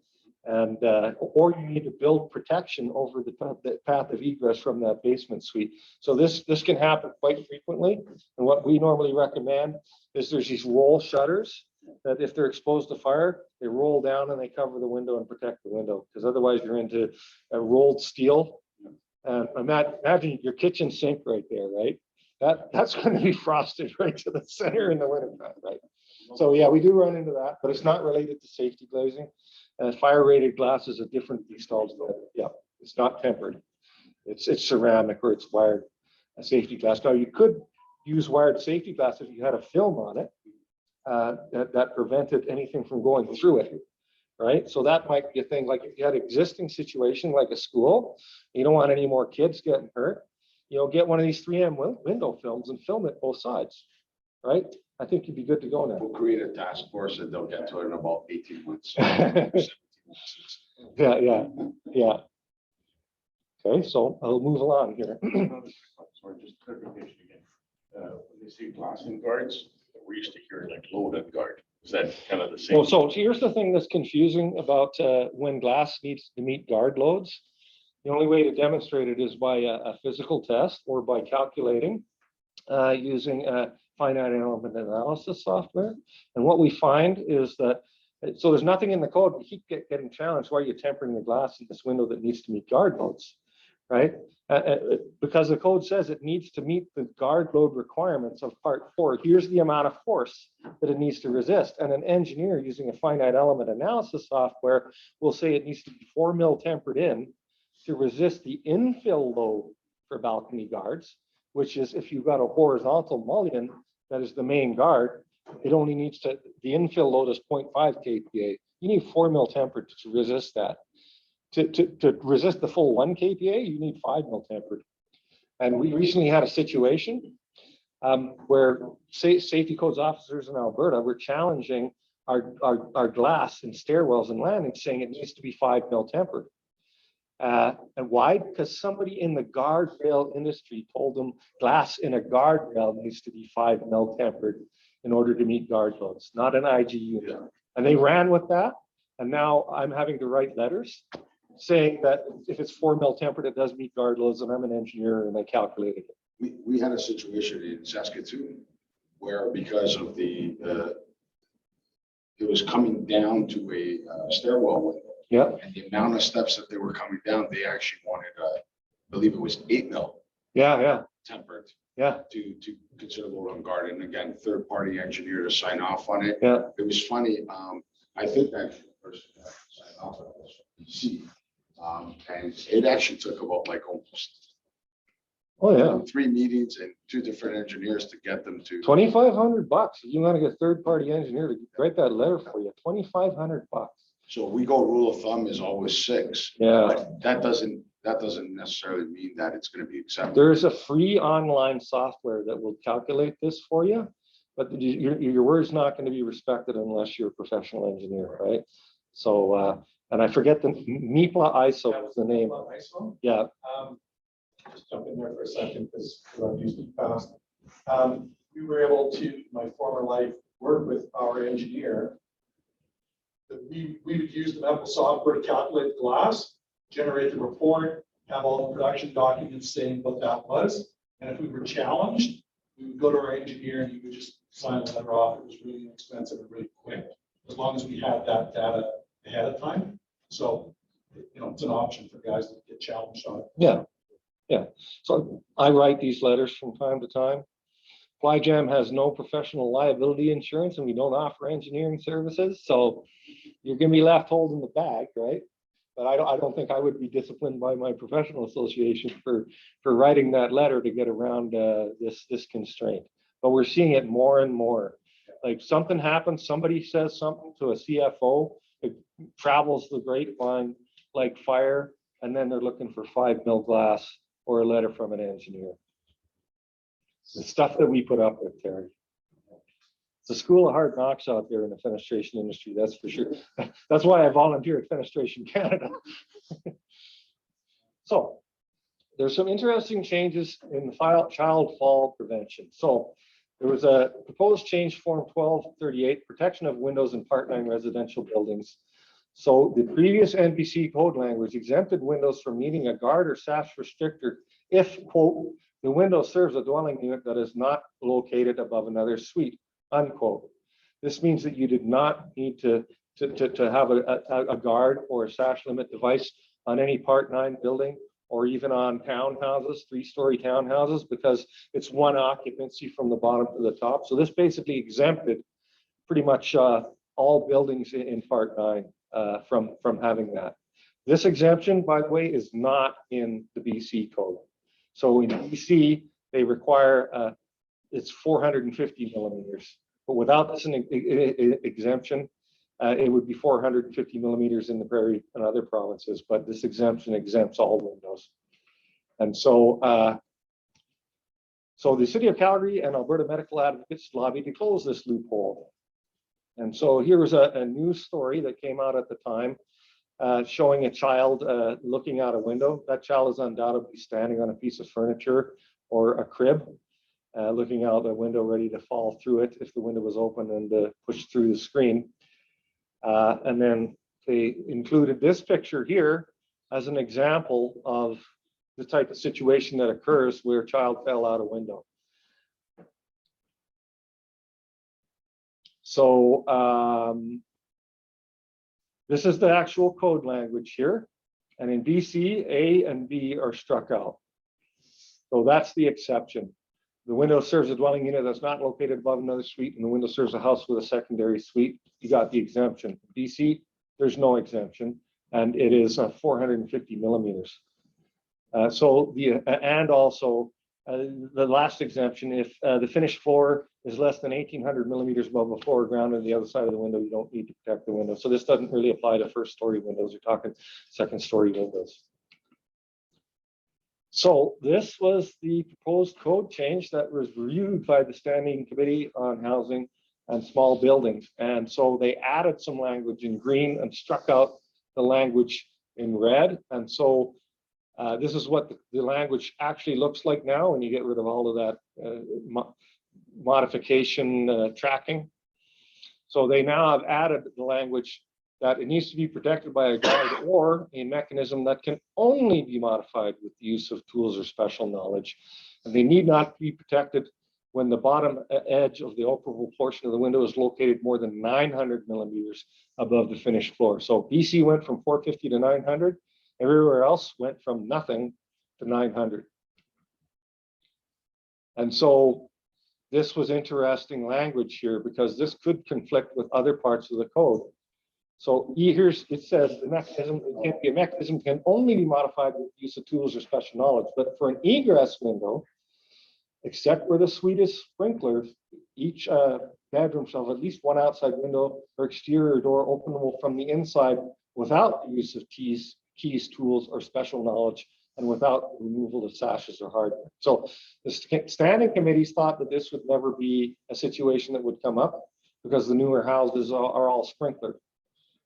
And or you need to build protection over the path of egress from that basement suite. So this can happen quite frequently. And what we normally recommend is there's these roll shutters that if they're exposed to fire, they roll down and they cover the window and protect the window, because otherwise you're into a rolled steel. And imagine your kitchen sink right there, right? That's going to be frosted right to the center in the wintertime, right? So yeah, we do run into that, but it's not related to safety glazing. Fire rated glass is a different beast altogether. Yeah, it's not tempered. It's ceramic or it's wired safety glass. Now you could use wired safety glass if you had a film on it that prevented anything from going through it, right? So that might be a thing. Like if you had an existing situation like a school, you don't want any more kids getting hurt, you know, get one of these 3M window films and film it both sides, right? I think you'd be good to go now. We'll create a task force and they'll get to it in about 18 months. Yeah. Okay, so I'll move along here. Sorry, just clarification again. When they say glassing guards, we used to hear like load and guard. Is that kind of the same? Well, so here's the thing that's confusing about when glass needs to meet guard loads. The only way to demonstrate it is by a physical test or by calculating using a finite element analysis software. And what we find is that, so there's nothing in the code. We keep getting challenged. Why are you tempering the glass in this window that needs to meet guard loads, right? Because the code says it needs to meet the guard load requirements of part 4. Here's the amount of force that it needs to resist. And an engineer using a finite element analysis software will say it needs to be 4 mil tempered in to resist the infill load for balcony guards, which is if you've got a horizontal mullion that is the main guard, it only needs to, the infill load is 0.5 kPa. You need 4 mil tempered to resist that. To resist the full 1 kPa, you need 5 mil tempered. And we recently had a situation where safety codes officers in Alberta were challenging our glass in stairwells and landings, saying it needs to be 5 mil tempered. And why? Because somebody in the guardrail industry told them glass in a guardrail needs to be 5 mil tempered in order to meet guard loads, not an IG unit. And they ran with that. And now I'm having to write letters saying that if it's 4 mil tempered, it does meet guard loads, and I'm an engineer and I calculated it. We had a situation in Saskatoon where because of it was coming down to a stairwell window. Yeah. And the amount of steps that they were coming down, they actually wanted, I believe it was 8 mil Yeah. tempered Yeah. to consider load on guard. And again, third-party engineer to sign off on it. Yeah. It was funny. I think that person that signed off on it was BC. And it actually took about like almost Oh, yeah. 3 meetings and 2 different engineers to get them to. $2,500. If you want to get a third-party engineer to write that letter for you, $2,500. So we go rule of thumb is always 6. Yeah. But that doesn't necessarily mean that it's going to be accepted. There's a free online software that will calculate this for you, but your word's not going to be respected unless you're a professional engineer, right? So, and I forget the NEPA ISO is the name. ISO. Yeah. Just jump in there for a second because I've used it fast. We were able to, in my former life, work with our engineer. We would use the medical software to calculate the glass, generate the report, have all the production documents saying what that was. And if we were challenged, we would go to our engineer and he would just sign the letter off. It was really inexpensive and really quick, as long as we had that data ahead of time. So, you know, it's an option for guys that get challenged on it. Yeah. Yeah. So I write these letters from time to time. PlyGem has no professional liability insurance and we don't offer engineering services. So you're going to be left holding the bag, right? But I don't think I would be disciplined by my professional association for writing that letter to get around this constraint. But we're seeing it more and more. Like something happens, somebody says something to a CFO, it travels the grapevine like fire, and then they're looking for 5 mil glass or a letter from an engineer. The stuff that we put up with, Terry. It's a school of hard knocks out there in the fenestration industry, that's for sure. That's why I volunteer at Fenestration Canada. So there's some interesting changes in the child fall prevention. So there was a proposed change form 1238, protection of windows in Part 9 residential buildings. So the previous NBC code language exempted windows from needing a guard or sash restrictor if, quote, the window serves a dwelling unit that is not located above another suite, unquote. This means that you did not need to have a guard or a sash limit device on any Part 9 building or even on townhouses, 3-story townhouses, because it's one occupancy from the bottom to the top. So this basically exempted pretty much all buildings in Part 9 from having that. This exemption, by the way, is not in the BC code. So in BC, they require it's 450 millimeters, but without this exemption, it would be 450 millimeters in the Prairie and other provinces, but this exemption exempts all windows. And so, so the City of Calgary and Alberta Medical Advocates lobbied to close this loophole. And so here was a news story that came out at the time showing a child looking out a window. That child is undoubtedly standing on a piece of furniture or a crib, looking out the window ready to fall through it if the window was open and push through the screen. And then they included this picture here as an example of the type of situation that occurs where a child fell out a window. So this is the actual code language here. And in BC, A and B are struck out. So that's the exception. The window serves a dwelling unit that's not located above another suite, and the window serves a house with a secondary suite. You got the exemption. BC, there's no exemption, and it is 450 millimeters. And also the last exemption, if the finished floor is less than 1,800 millimeters above the floor or ground on the other side of the window, you don't need to protect the window. So this doesn't really apply to first-story windows. You're talking second-story windows. So this was the proposed code change that was reviewed by the Standing Committee on Housing and Small Buildings. And so they added some language in green and struck out the language in red. And so this is what the language actually looks like now when you get rid of all of that modification tracking. So they now have added the language that it needs to be protected by a guard or a mechanism that can only be modified with the use of tools or special knowledge. And they need not be protected when the bottom edge of the operable portion of the window is located more than 900 millimeters above the finished floor. So BC went from 450 to 900. Everywhere else went from nothing to 900. And so this was interesting language here because this could conflict with other parts of the code. So here's, it says the mechanism, it can't be a mechanism, can only be modified with use of tools or special knowledge. But for an egress window, except where the suite is sprinklers, each bedroom shall have at least one outside window or exterior door openable from the inside without the use of keys, tools, or special knowledge, and without removal of sashes or hardware. So the standing committees thought that this would never be a situation that would come up because the newer houses are all sprinklered,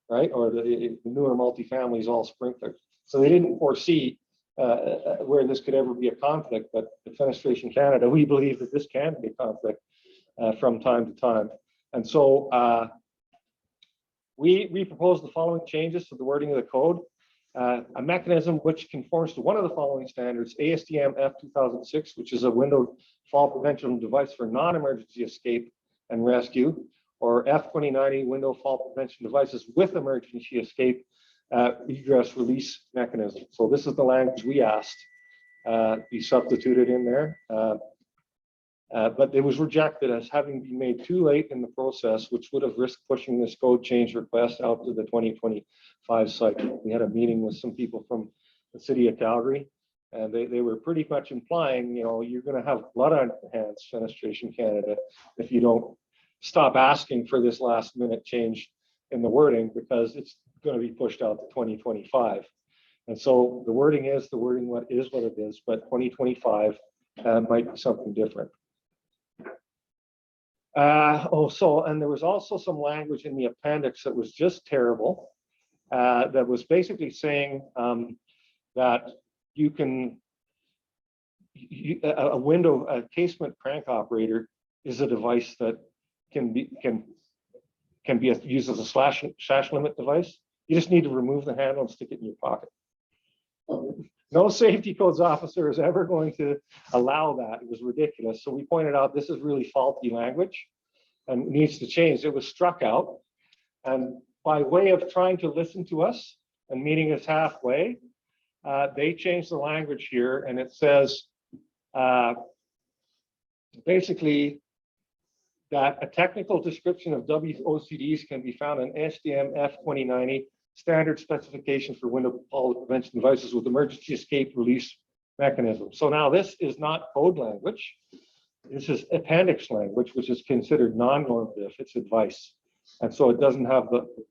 right? Or the newer multifamily is all sprinklered. So they didn't foresee where this could ever be a conflict, but the Fenestration Canada, we believe that this can be a conflict from time to time. And so we propose the following changes to the wording of the code. A mechanism which conforms to one of the following standards, ASTM F2006, which is a window fall prevention device for non-emergency escape and rescue, or F2090 window fall prevention devices with emergency escape egress release mechanism. So this is the language we asked be substituted in there. But it was rejected as having been made too late in the process, which would have risked pushing this code change request out to the 2025 cycle. We had a meeting with some people from the city of Calgary, and they were pretty much implying, you know, you're going to have blood on your hands, Fenestration Canada, if you don't stop asking for this last minute change in the wording, because it's going to be pushed out to 2025. And so the wording is the wording, what it is, but 2025 might be something different. And there was also some language in the appendix that was just terrible, that was basically saying that you can, a casement crank operator is a device that can be used as a slash limit device. You just need to remove the handle and stick it in your pocket. No safety codes officer is ever going to allow that. It was ridiculous. So we pointed out this is really faulty language and needs to change. It was struck out. And by way of trying to listen to us and meeting us halfway, they changed the language here, and it says basically that a technical description of WOCDs can be found in SDM F2090 standard specification for window fall prevention devices with emergency escape release mechanism. So now this is not code language. This is appendix language, which is considered non-normative. It's advice. And so it doesn't have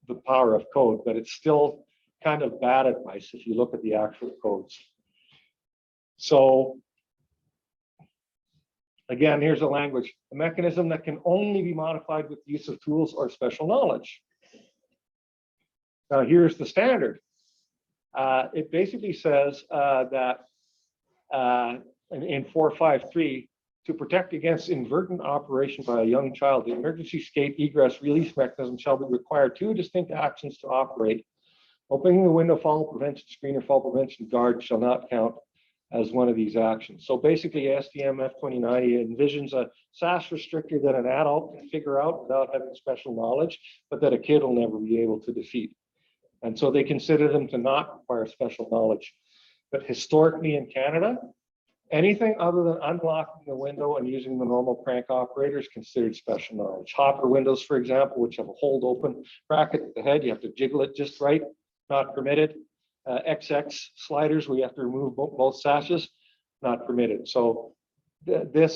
the power of code, but it's still kind of bad advice if you look at the actual codes. So again, here's a language, a mechanism that can only be modified with the use of tools or special knowledge. Now, here's the standard. It basically says that in 453, to protect against inadvertent operation by a young child, the emergency escape egress release mechanism shall be required 2 distinct actions to operate. Opening the window fall prevention screen or fall prevention guard shall not count as one of these actions. So basically, SDM F2090 envisions a sash restrictor that an adult can figure out without having special knowledge, but that a kid will never be able to defeat. And so they consider them to not require special knowledge. But historically in Canada, anything other than unlocking the window and using the normal crank operator is considered special knowledge. Hopper windows, for example, which have a hold open bracket at the head, you have to jiggle it just right, not permitted. XX sliders, where you have to remove both sashes, not permitted. So the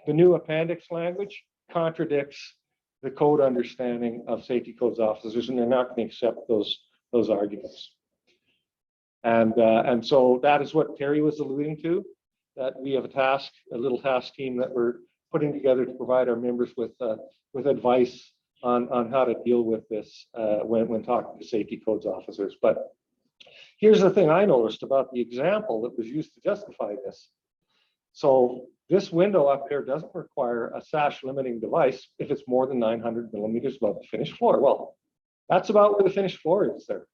new appendix language contradicts the code understanding of safety codes officers, and they're not going to accept those arguments. And so that is what Terry was alluding to, that we have a little task team that we're putting together to provide our members with advice on how to deal with this when talking to safety codes officers. But here's the thing I noticed about the example that was used to justify this. So this window up there doesn't require a sash limiting device if it's more than 900 millimeters above the finished floor. Well, that's about where the finished floor is there.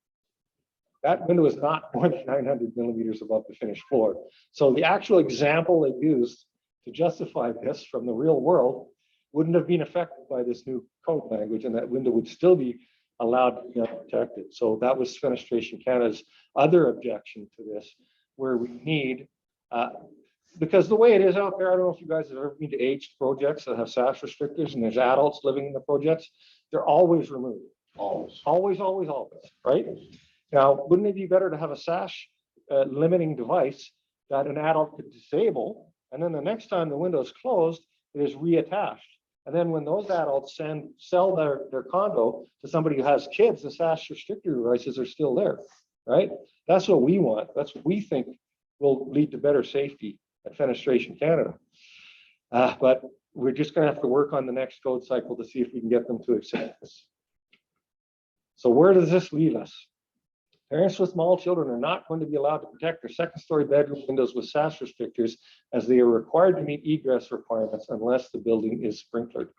That window is not more than 900 millimeters above the finished floor. So the actual example they used to justify this from the real world wouldn't have been affected by this new code language, and that window would still be allowed to be unprotected. So that was Fenestration Canada's other objection to this, where we need, because the way it is out there, I don't know if you guys have ever been to aged projects that have sash restrictors and there's adults living in the projects, they're always removed. Always. Always, always, always, right? Now, wouldn't it be better to have a sash limiting device that an adult could disable, and then the next time the window is closed, it is reattached. And then when those adults sell their condo to somebody who has kids, the sash restrictor devices are still there, right? That's what we want. That's what we think will lead to better safety at Fenestration Canada. But we're just going to have to work on the next code cycle to see if we can get them to accept this. So where does this leave us? Parents with small children are not going to be allowed to protect their second-story bedroom windows with sash restrictors, as they are required to meet egress requirements unless the building is sprinklered.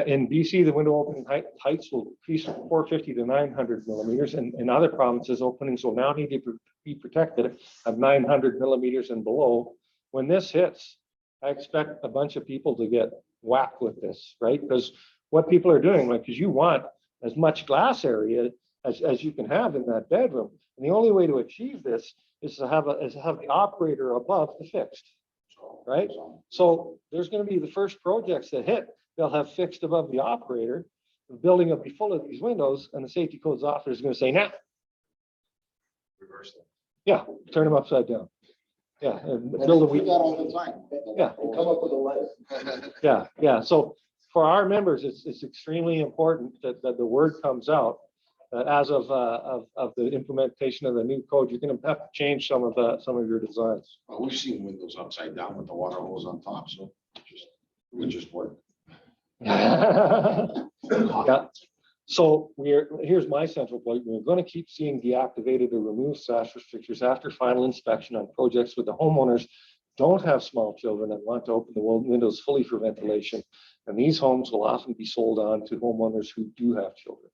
In BC, the window opening heights will increase from 450 to 900 millimeters. And in other provinces, openings will now need to be protected at 900 millimeters and below. When this hits, I expect a bunch of people to get whacked with this, right? Because what people are doing, like, because you want as much glass area as you can have in that bedroom. And the only way to achieve this is to have the operator above the fixed, right? So there's going to be the first projects that hit, they'll have fixed above the operator. The building will be full of these windows, and the safety codes officer is going to say, nah. Reverse it. Yeah, turn them upside down. Yeah, and Well, build a we do week. that all the time. Yeah. Come up with a list. Yeah. So for our members, it's extremely important that the word comes out. As of the implementation of the new code, you're going to have to change some of your designs. Well, we've seen windows upside down with the water hose on top, so we just work. Yeah. So here's my central point. We're going to keep seeing deactivated or removed sash restrictors after final inspection on projects with the homeowners don't have small children and want to open the windows fully for ventilation. And these homes will often be sold on to homeowners who do have children.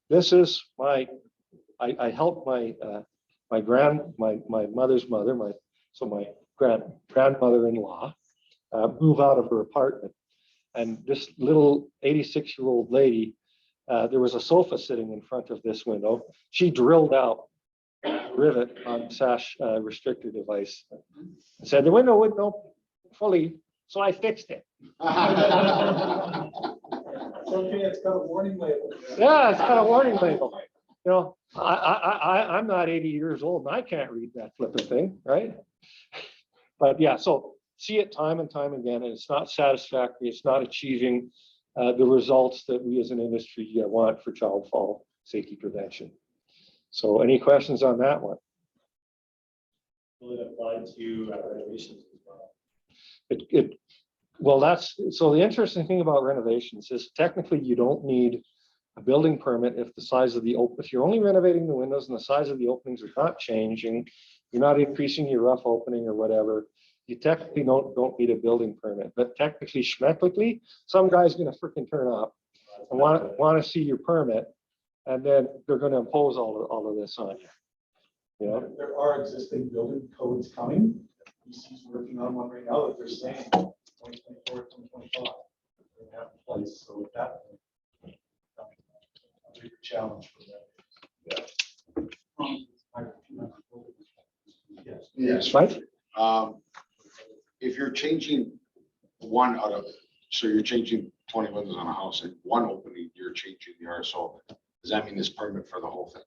This is I helped my mother's mother, my grandmother-in-law move out of her apartment. And this little 86-year-old lady, there was a sofa sitting in front of this window. She drilled out a rivet on the sash restrictor device and said the window wouldn't open fully, so I fixed it. Okay, it's got a warning label. Yeah, it's got a warning label. You know, I'm not 80 years old and I can't read that flipping thing, right? But yeah, so see it time and time again, and it's not satisfactory. It's not achieving the results that we as an industry want for child fall safety prevention. So any questions on that one? Will it apply to renovations as well? Well, so the interesting thing about renovations is technically you don't need a building permit if the size of if you're only renovating the windows and the size of the openings are not changing, you're not increasing your rough opening or whatever, you technically don't need a building permit. But technically, schmecklically, some guy's going to freaking turn up and want to see your permit, and then they're going to impose all of this on you. You know? There are existing building codes coming. BC's working on one right now that they're saying 2024, 2025. They have in place, so with that, a bigger challenge for them. Yes. Yes. Right? If you're changing one out of, so you're changing 20 windows on a house and one opening, you're changing the RSO. Does that mean this permit for the whole thing?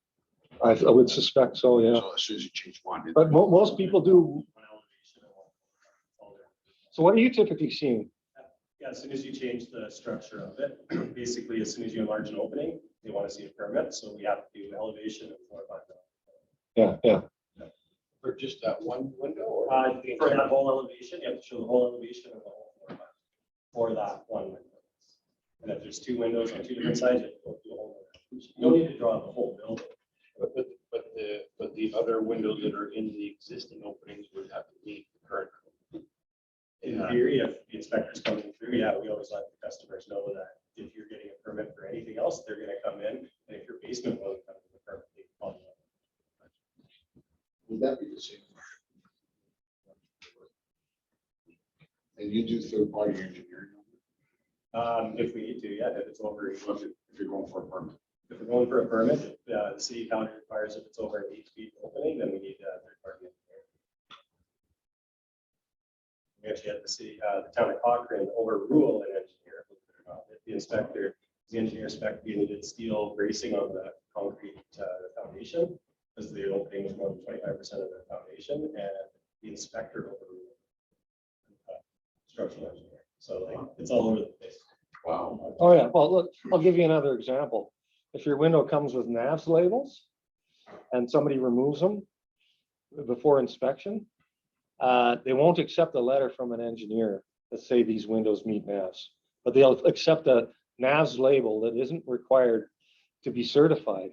I would suspect so, yeah. So as soon as you change one. But most people do. So what are you typically seeing? Yeah, as soon as you change the structure of it, basically, as soon as you enlarge an opening, they want to see a permit. So we have to do elevation and floor plan. Yeah. For just that one window? Or? For that whole elevation, you have to show the whole elevation of the whole floor plan for that one window. And if there's two windows on two different sides, you have to go through the whole window. You don't need to draw the whole building. But the other windows that are in the existing openings would have to meet the current code. In theory, if the inspector's coming through, yeah, we always let the customers know that if you're getting a permit for anything else, they're going to come in. And if your basement will come to the permit, they can call you. Would that be the same? And you do third-party engineering? If we need to, yeah, if it's over, If you're going for a permit? if we're going for a permit, the city county requires if it's over an 8 feet opening, then we need a third party engineer. We actually had the town of Cochrane overrule an engineer, believe it or not. The inspector The engineer spec needed steel bracing on the concrete foundation, because the opening was more than 25% of the foundation, and the inspector overruled structural engineer. So like, it's all over the place. Wow. Oh, yeah. Well, look, I'll give you another example. If your window comes with NAVS labels and somebody removes them before inspection, they won't accept a letter from an engineer that say these windows meet NAVS, but they'll accept a NAVS label that isn't required to be certified,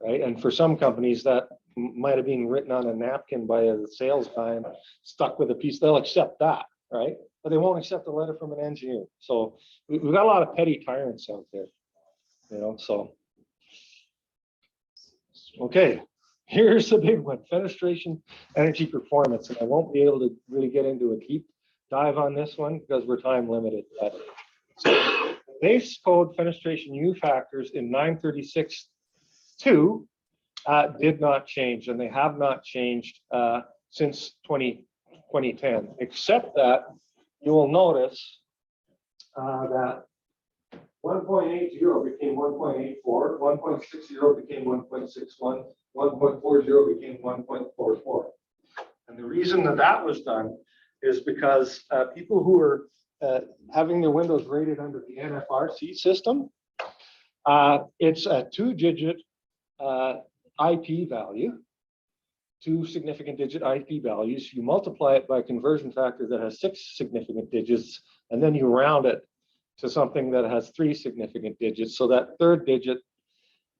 right? And for some companies that might have been written on a napkin by a sales guy and stuck with a piece, they'll accept that, right? But they won't accept a letter from an engineer. So we've got a lot of petty tyrants out there, you know, so. Okay, here's the big one, fenestration energy performance. And I won't be able to really get into a deep dive on this one because we're time limited. But so base code fenestration U factors in 936.2 did not change, and they have not changed since 2010, except that you will notice that 1.80 became 1.84, 1.60 became 1.61, 1.40 became 1.44. And the reason that that was done is because people who are having their windows rated under the NFRC system, it's a 2-digit IP value, 2 significant digit IP values. You multiply it by a conversion factor that has 6 significant digits, and then you round it to something that has 3 significant digits. So that 3rd digit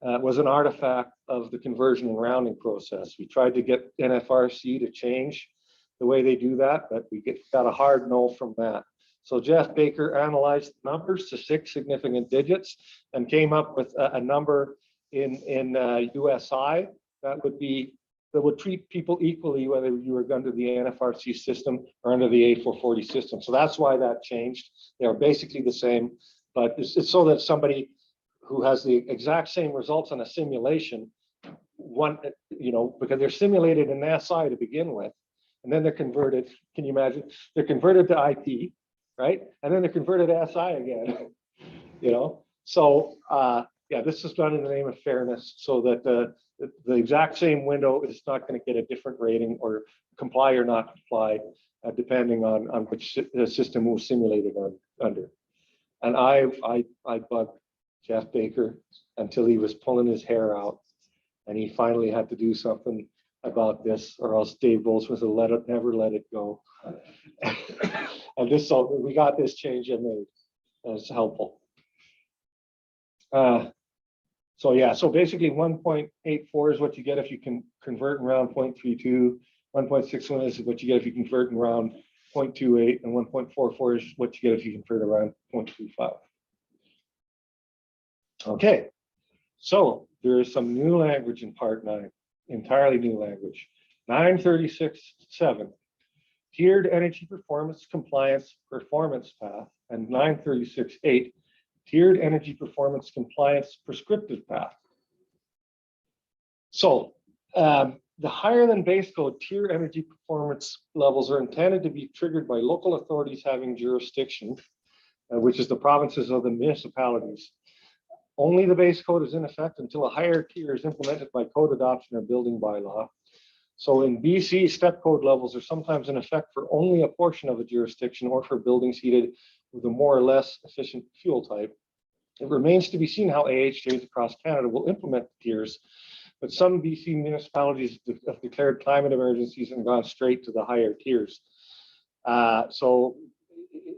was an artifact of the conversion and rounding process. We tried to get NFRC to change the way they do that, but we got a hard no from that. So Jeff Baker analyzed numbers to 6 significant digits and came up with a number in USI that would treat people equally, whether you were under the NFRC system or under the A440 system. So that's why that changed. They are basically the same, but it's so that somebody who has the exact same results on a simulation, because they're simulated in SI to begin with, and then they're converted. Can you imagine? They're converted to IP, right? And then they're converted to SI again, So yeah, this is done in the name of fairness, so that the exact same window is not going to get a different rating or comply or not comply, depending on which system it was simulated under. And I bugged Jeff Baker until he was pulling his hair out, and he finally had to do something about this, or else Dave Goldsmith will never let it go. And so we got this change made, and it's helpful. So yeah, so basically 1.84 is what you get if you can convert and round 0.32. 1.61 is what you get if you convert and round 0.28, and 1.44 is what you get if you convert around 0.35. Okay, so there is some new language in Part 9, entirely new language. 936.7, tiered energy performance compliance performance path, and 936.8, tiered energy performance compliance prescriptive path. So the higher than base code tier energy performance levels are intended to be triggered by local authorities having jurisdiction, which is the provinces of the municipalities. Only the base code is in effect until a higher tier is implemented by code adoption or building bylaw. So in BC, step code levels are sometimes in effect for only a portion of a jurisdiction or for buildings heated with a more or less efficient fuel type. It remains to be seen how AHJs across Canada will implement the tiers, but some BC municipalities have declared climate emergencies and gone straight to the higher tiers. So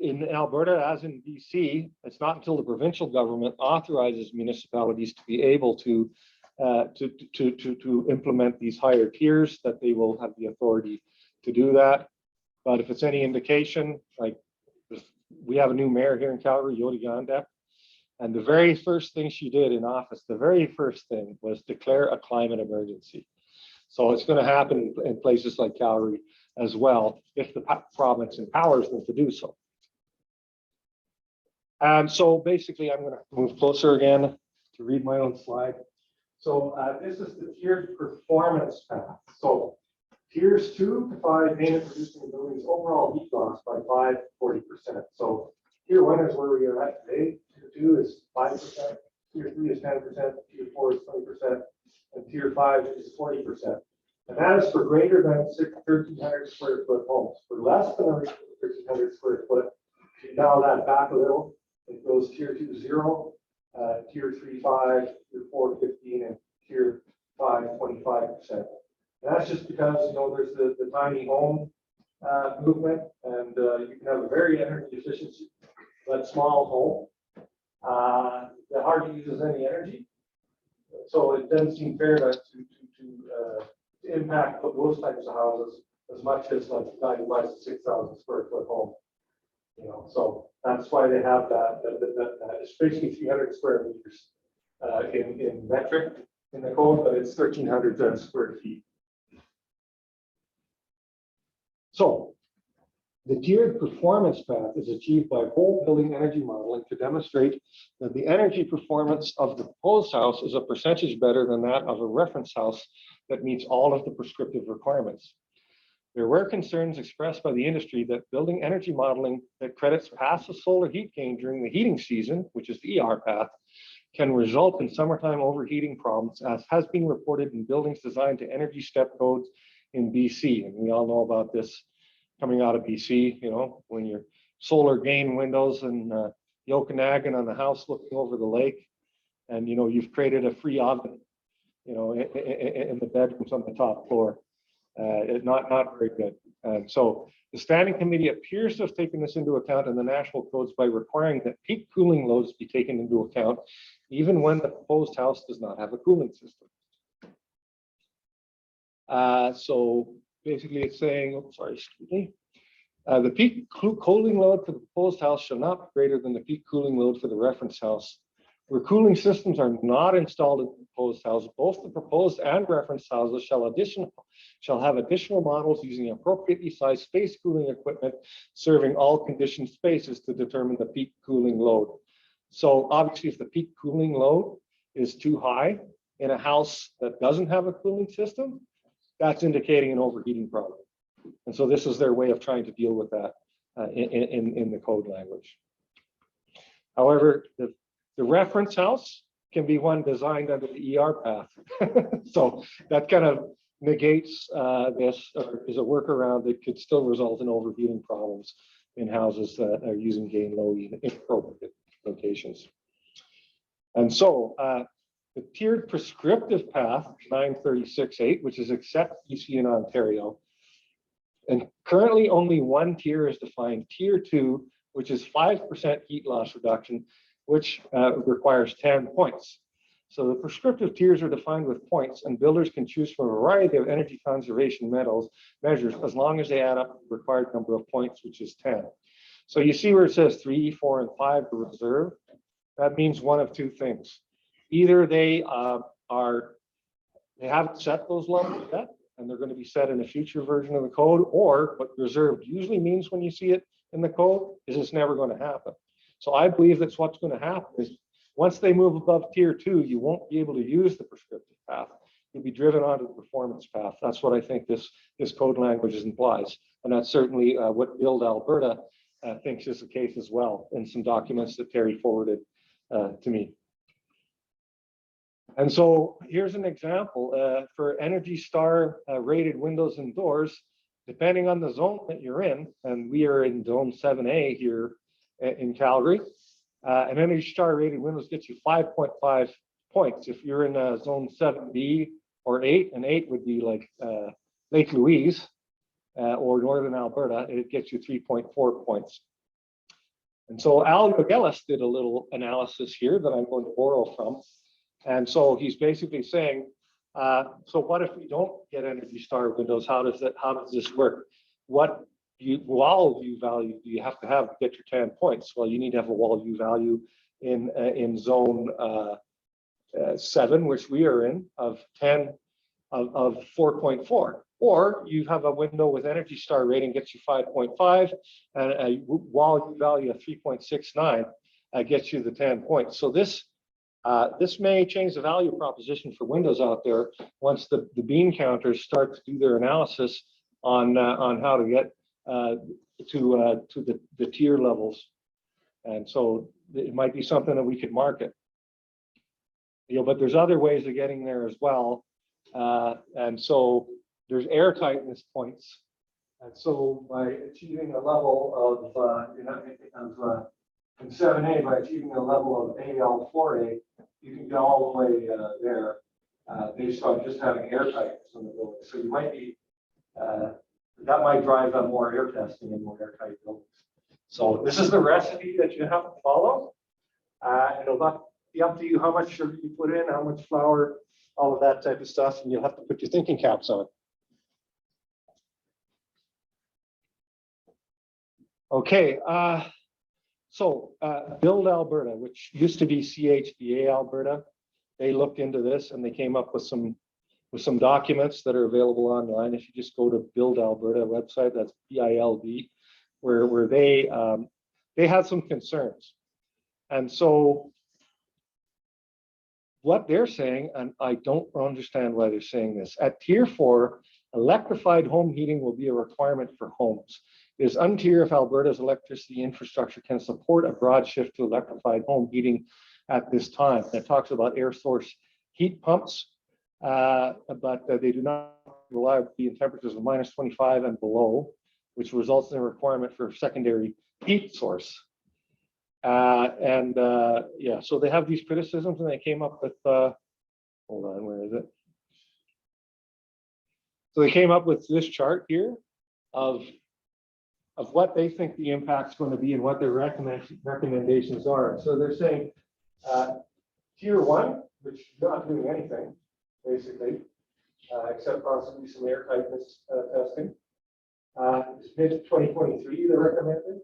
in Alberta, as in BC, it's not until the provincial government authorizes municipalities to be able to implement these higher tiers that they will have the authority to do that. But if it's any indication, like we have a new mayor here in Calgary, Yodi Yandep, and the very first thing she did in office, the very first thing was declare a climate emergency. So it's going to happen in places like Calgary as well, if the province empowers them to do so. And so basically, I'm going to move closer again to read my own slide. So this is the tiered performance path. So tiers 2 to 5 aim at reducing buildings' overall heat loss by 40%. So tier 1 is where we are at today. 2 2 is 5%, tier 3 is 10%, tier 4 is 20%, and tier 5 is 40%. And that is for greater than 1,300 square foot homes. For less than 1,300 square foot, you dial that back a little, it goes tier 2, 0, tier 3, 5, tier 4, 15, and tier 5, 25%. And that's just because, you know, there's the tiny home movement, and you can have a very energy efficient but small home that hardly uses any energy. So it doesn't seem fair to impact those types of houses as much as like 6,000 square foot home. You know, so that's why they have that. It's basically 300 square meters in metric in the code, but it's 1,300 square feet. So the tiered performance path is achieved by whole building energy modeling to demonstrate that the energy performance of the proposed house is a percentage better than that of a reference house that meets all of the prescriptive requirements. There were concerns expressed by the industry that building energy modeling that credits passive solar heat gain during the heating season, which is the ER path, can result in summertime overheating problems, as has been reported in buildings designed to energy step codes in BC. And we all know about this coming out of BC, you know, when your solar gain windows and the Okanagan on the house looking over the lake, and, you know, you've created a free oven, you know, in the bedrooms on the top floor. Not very good. So the standing committee appears to have taken this into account in the national codes by requiring that peak cooling loads be taken into account, even when the proposed house does not have a cooling system. So basically it's saying, oh, sorry, excuse me. The peak cooling load for the proposed house shall not be greater than the peak cooling load for the reference house. Where cooling systems are not installed in the proposed house, both the proposed and reference houses shall have additional models using appropriately sized space cooling equipment serving all conditioned spaces to determine the peak cooling load. So obviously, if the peak cooling load is too high in a house that doesn't have a cooling system, that's indicating an overheating problem. And so this is their way of trying to deal with that in the code language. However, the reference house can be one designed under the ER path. So that kind of negates this, or is a workaround that could still result in overheating problems in houses that are using gain low in inappropriate locations. And so the tiered prescriptive path, 936.8, which is except BC and Ontario. And currently only one tier is defined, tier 2, which is 5% heat loss reduction, which requires 10 points. So the prescriptive tiers are defined with points, and builders can choose from a variety of energy conservation measures as long as they add up the required number of points, which is 10. So you see where it says 3, 4, and 5 are reserved. That means one of two things. Either they haven't set those levels yet, and they're going to be set in a future version of the code, or what reserved usually means when you see it in the code is it's never going to happen. So I believe that's what's going to happen is once they move above tier 2, you won't be able to use the prescriptive path. You'll be driven onto the performance path. That's what I think this code language implies. And that's certainly what Build Alberta thinks is the case as well in some documents that Terry forwarded to me. And so here's an example for Energy Star rated windows and doors, depending on the zone that you're in. And we are in zone 7A here in Calgary. An Energy Star rated windows gets you 5.5 points. If you're in zone 7B or 8, and 8 would be like Lake Louise or Northern Alberta, it gets you 3.4 points. And so Al Yogelis did a little analysis here that I'm going to borrow from. And so he's basically saying, so what if we don't get Energy Star windows? How does this work? What wall view value do you have to get your 10 points? Well, you need to have a wall view value in zone 7, which we are in, of 4.4. Or you have a window with Energy Star rating gets you 5.5, and a wall view value of 3.69 gets you the 10 points. So this may change the value proposition for windows out there once the bean counters start to do their analysis on how to get to the tier levels. And so it might be something that we could market. But there's other ways of getting there as well. And so there's air tightness points. And so by achieving a level of, in 7A, by achieving a level of AL4A, you can get all the way there based on just having air tightness in the building. So you might be, that might drive up more air testing and more airtight buildings. So this is the recipe that you have to follow. It'll be up to you how much sugar you put in, how much flour, all of that type of stuff, and you'll have to put your thinking caps on. Okay, so Build Alberta, which used to be CHDA Alberta, they looked into this and they came up with some documents that are available online. If you just go to Build Alberta website, that's BILD, where they had some concerns. And so what they're saying, and I don't understand why they're saying this, at Tier 4, electrified home heating will be a requirement for homes. It is unclear if Alberta's electricity infrastructure can support a broad shift to electrified home heating at this time. It talks about air source heat pumps, but they do not reliably in temperatures of -25 and below, which results in a requirement for a secondary heat source. Yeah, so they have these criticisms and they came up with, hold on, where is it? So they came up with this chart here of what they think the impact's going to be and what their recommendations are. So they're saying Tier 1, which is not doing anything, basically, except possibly some air tightness testing. Mid-2023, they're recommended.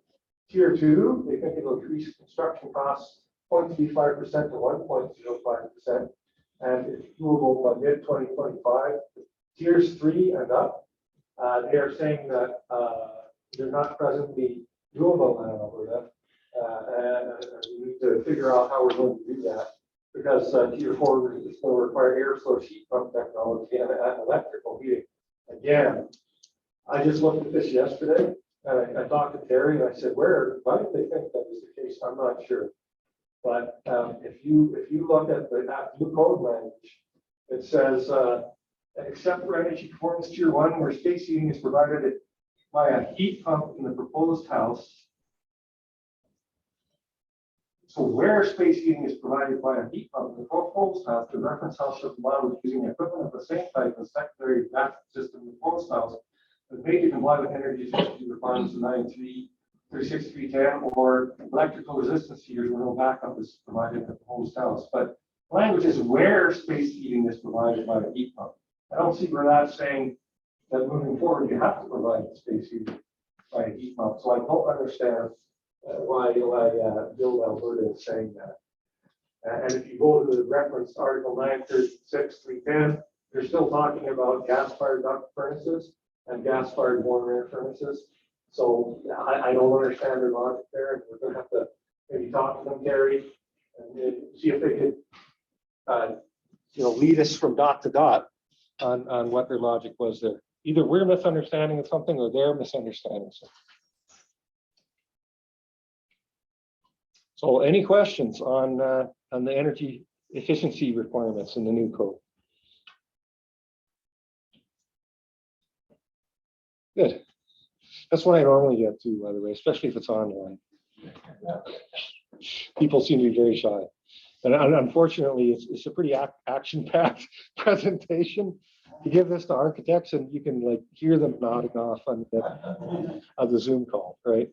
Tier 2, they think it'll increase construction costs 0.35% to 1.05%, and it's doable by mid-2025. Tiers 3 and up, they are saying that they're not presently doable in Alberta, and we need to figure out how we're going to do that, because Tier 4 is going to require air source heat pump technology and electrical heating. Again, I just looked at this yesterday. I talked to Terry and I said, why do they think that is the case? I'm not sure. But if you look at the new code language, it says, except for energy performance Tier 1, where space heating is provided by a heat pump in the proposed house. So where space heating is provided by a heat pump in the proposed house, the reference house should be modeled using equipment of the same type as secondary backup system in the proposed house, but made to comply with energy efficiency requirements of 9.3/36.310 or electrical resistance heaters where no backup is provided in the proposed house. But language is where space heating is provided by a heat pump. I don't see where that's saying that moving forward you have to provide space heating by a heat pump. So I don't understand why Build Alberta is saying that. And if you go to the reference article 9.36.310, they're still talking about gas-fired duct furnaces and gas-fired warm air furnaces. So I don't understand their logic there. And we're going to have to maybe talk to them, Gary, and see if they could, lead us from dot to dot on what their logic was there. Either we're misunderstanding something or they're misunderstanding something. So any questions on the energy efficiency requirements in the new code? Good. That's what I normally get to, by the way, especially if it's online. People seem to be very shy. And unfortunately, it's a pretty action-packed presentation. You give this to architects and you can hear them nodding off on the Zoom call, right?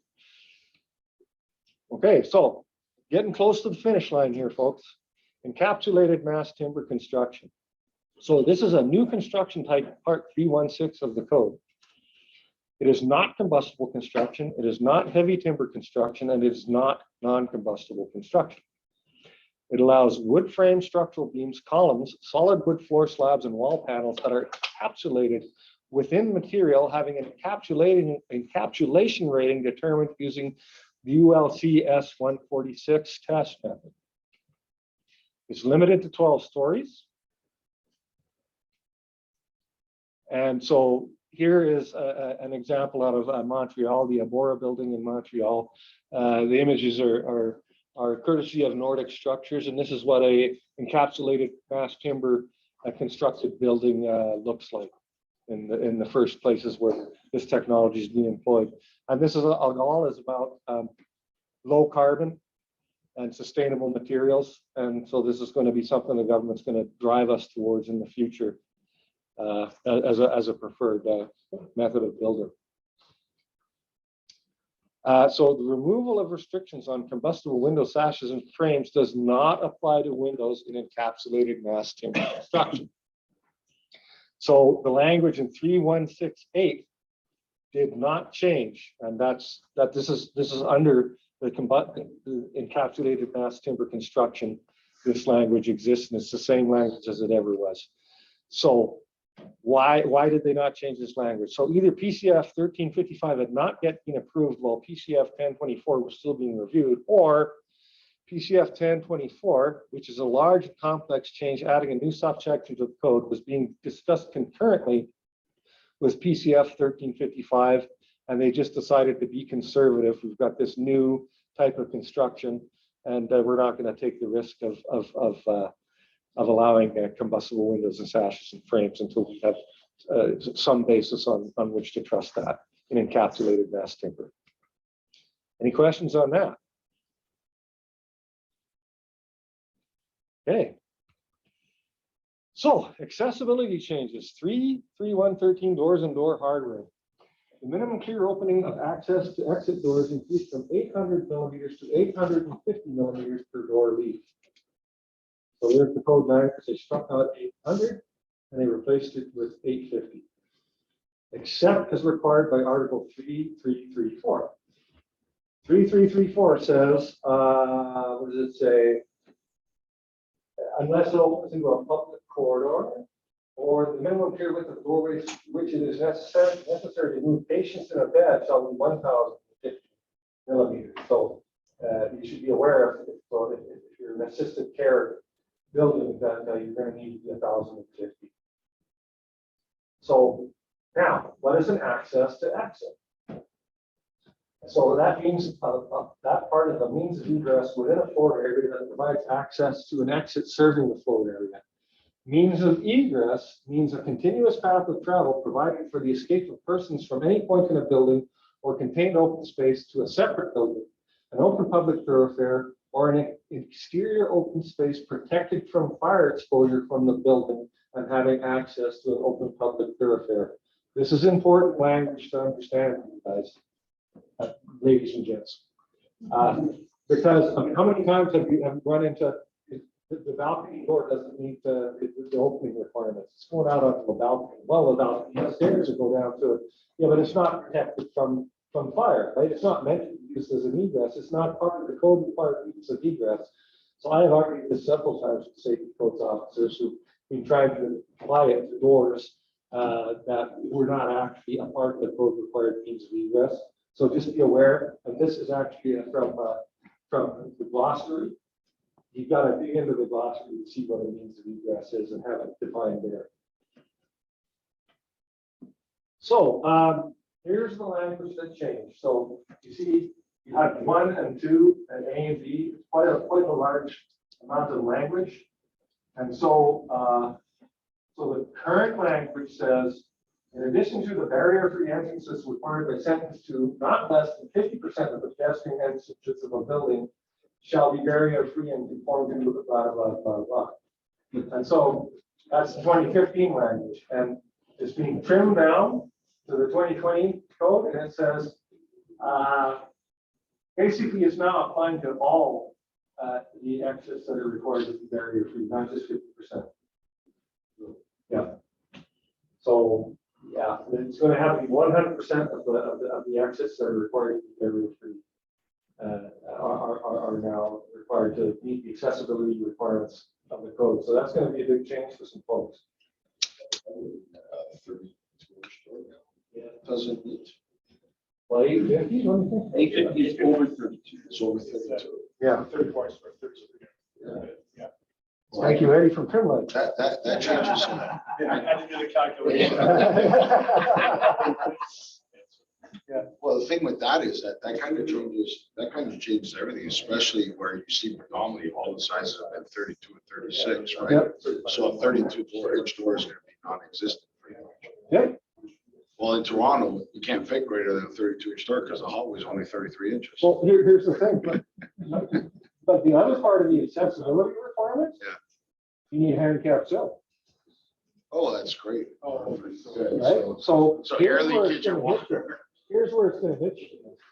Okay, so getting close to the finish line here, folks. Encapsulated mass timber construction. So this is a new construction type, part 316 of the code. It is not combustible construction, it is not heavy timber construction, and it is not non-combustible construction. It allows wood frame structural beams, columns, solid wood floor slabs, and wall panels that are encapsulated within material having an encapsulation rating determined using the ULC S146 test method. It's limited to 12 stories. And so here is an example out of Montreal, the Abora building in Montreal. The images are courtesy of Nordic Structures, and this is what a encapsulated mass timber constructed building looks like in the first places where this technology is being employed. And this is all is about low carbon and sustainable materials. And so this is going to be something the government's going to drive us towards in the future as a preferred method of building. So the removal of restrictions on combustible window sashes and frames does not apply to windows in encapsulated mass timber construction. So the language in 3168 did not change, and this is under the encapsulated mass timber construction. This language exists, and it's the same language as it ever was. So why did they not change this language? So either PCF 1355 had not yet been approved while PCF 1024 was still being reviewed, or PCF 1024, which is a large and complex change adding a new subsection to the code, was being discussed concurrently with PCF 1355, and they just decided to be conservative. We've got this new type of construction, and we're not going to take the risk of allowing combustible windows and sashes and frames until we have some basis on which to trust that in encapsulated mass timber. Any questions on that? Okay. So accessibility changes, 33113 doors and door hardware. The minimum clear opening of access to exit doors increased from 800 millimeters to 850 millimeters per door leaf. So there's the code language. They struck out 800 and they replaced it with 850, except as required by Article 3334. 3334 says, what does it say? Unless it opens into a public corridor, or the minimum clear width of doorways which it is necessary to move patients in a bed shall be 1,050 millimeters. So you should be aware of it. So if you're an assisted care building, that you're going to need 1,050. So now, what is an access to exit? So that means that part of the means of egress within a floor area that provides access to an exit serving the floor area. Means of egress means a continuous path of travel provided for the escape of persons from any point in a building or contained open space to a separate building, an open public thoroughfare, or an exterior open space protected from fire exposure from the building and having access to an open public thoroughfare. This is important language to understand, guys. Ladies and gents, because how many times have you run into the balcony door doesn't meet the opening requirements? It's going out onto the balcony. Well, the balcony has stairs that go down to it. Yeah, but it's not protected from fire, right? It's not meant to be used as an egress. It's not part of the code required use of egress. So I have argued this several times with safety codes officers who've been trying to apply it to doors that were not actually a part of the code required means of egress. So just be aware, and this is actually from the glossary. You've got to dig into the glossary to see what a means of egress is and have it defined there. So here's the language that changed. So you see, you have 1 and 2 and A and B. It's quite a large amount of language, and so so the current language says, in addition to the barrier-free entrances required by sentence 2, not less than 50% of the pedestrian entrances of a building shall be barrier-free and conform to the blah, blah, blah, blah. And so that's the 2015 language, and it's being trimmed down to the 2020 code, and it says, basically it's now applying to all the exits that are required to be barrier-free, not just 50%. Yeah. So yeah, it's going to have to be 100% of the exits that are required to be barrier-free are now required to meet the accessibility requirements of the code. So that's going to be a big change for some folks. 32 yeah, doesn't it? Well, 850, what do you think? 850 is over 32. It's over 32. Yeah. 34 is for 32. Yeah. Yeah. So Thank you, Eddie from Trimline. That changes. I had to do the calculation. Well, the thing with that is that kind of changes everything, especially where you see predominantly all the sizes have been 32 and 36, right? Yep. So a 32-inch door is going to be non-existent pretty much. Yep. Well, in Toronto, you can't fit greater than a 32-inch door because the hallway is only 33 inches. Well, here's the thing, but the other part of the accessibility requirements. Yeah. You need handicap sill, Oh, that's great. Oh, right? So So here's air where leakage it's gonna and hit you. water. Here's where it's gonna hit you.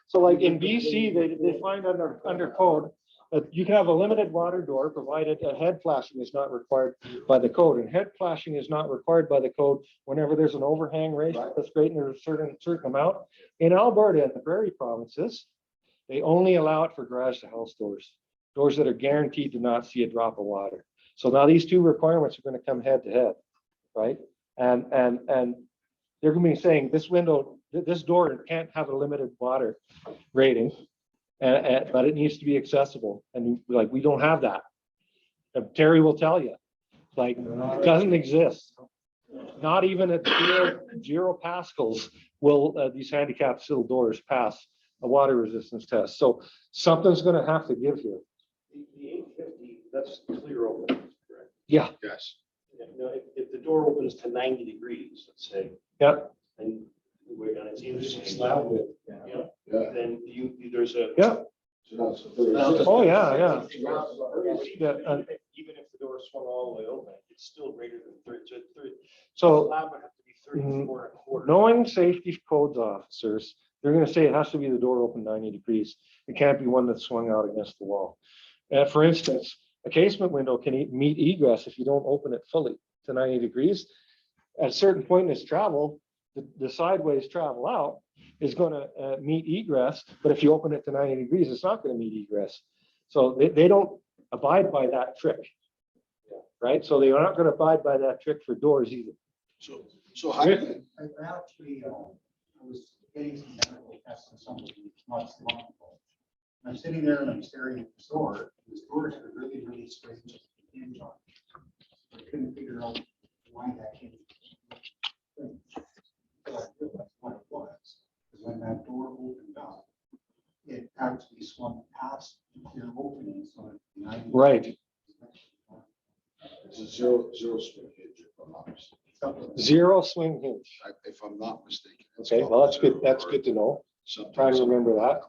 So like in BC, they find under code that you can have a limited water door provided a head flashing is not required by the code. And head flashing is not required by the code whenever there's an overhang raised that's greater than a certain amount. In Alberta and the Prairie provinces, they only allow it for garage to house doors, doors that are guaranteed to not see a drop of water. So now these two requirements are going to come head to head, right? And they're going to be saying this window, this door can't have a limited water rating, but it needs to be accessible. And like, we don't have that. And Terry will tell you, like, it doesn't exist. Not even at 0 pascals will these handicap sill doors pass a water resistance test. So something's going to have to give here. The 850, that's clear open, correct? Yeah. Yes. You know, if the door opens to 90 degrees, let's say. Yeah. And it's either slab width, then there's a. Yeah. Oh, yeah. Yeah, Even if the door swung all the way open, it's still greater than 30. So Slab would have to be 34 and a quarter. knowing safety codes officers, they're going to say it has to be the door open 90 degrees. It can't be one that's swung out against the wall. For instance, a casement window can meet egress if you don't open it fully to 90 degrees. At a certain point in its travel, the sideways travel out is going to meet egress, but if you open it to 90 degrees, it's not going to meet egress. So they don't abide by that trick, right? So they are not going to abide by that trick for doors either. So how? I actually, I was getting some medical tests on somebody not so long ago. And I'm sitting there and I'm staring at the door. This doors are really, really strange to hinge on. I couldn't figure out why that came. So I realized what it was. Because when that door opened up, it actually swung past the clear opening. So Right. It's a zero swing hinge, if I'm not mistaken. 0 swing hinge. If I'm not mistaken. It's Okay, called well, that's good. zero That's or good to know. something- Try to remember that.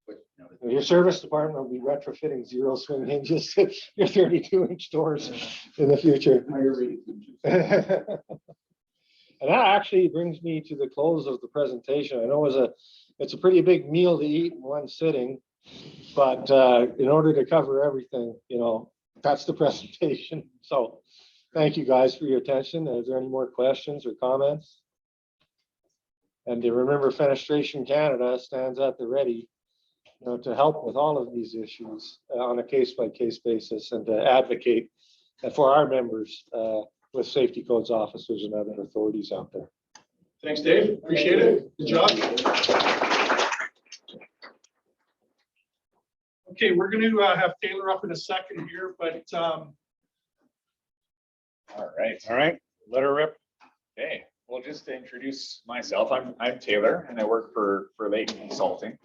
But Your service department will be retrofitting 0 swing hinges to your 32-inch doors in the future. And that actually brings me to the close of the presentation. I know it's a pretty big meal to eat in one sitting, but in order to cover everything, that's the presentation. So thank you guys for your attention. Is there any more questions or comments? And to remember, Fenestration Canada stands at the ready, to help with all of these issues on a case-by-case basis and to advocate for our members with safety codes officers and other authorities out there. Thanks, Dave. Appreciate it. Good job. Okay, we're going to have Taylor up in a second here, but All right, let her rip. Okay, well, just to introduce myself, I'm Taylor and I work for Layton Consulting.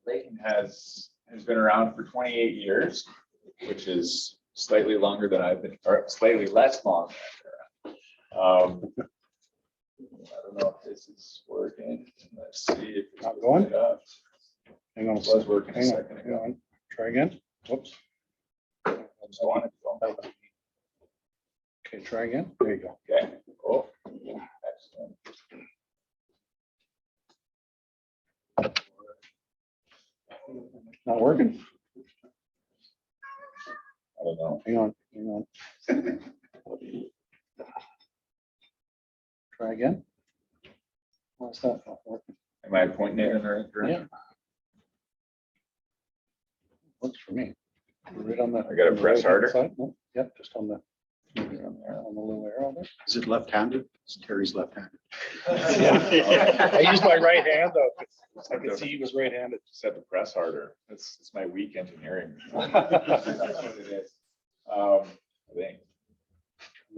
Layton has been around for 28 years, which is slightly longer than I've been, or slightly less long. I don't know if this is working. Let's see if it's Not going? it up. Hang on. It was working a Hang on, second hang ago. on. Try again. Whoops. So on it. Okay, try again. There you go. Okay. Oh, excellent. Not working. I don't know. Hang on. Try again. Why's that not working? Am I pointing it in the right direction? Works for me. Right on the. I gotta press harder? side? No, Yep, just on the. On the little arrow there. Is it left-handed? Terry's left-handed. I used my right hand though. I could see he was right-handed. Just have to press harder. It's my weak engineering. That's what it is. I think.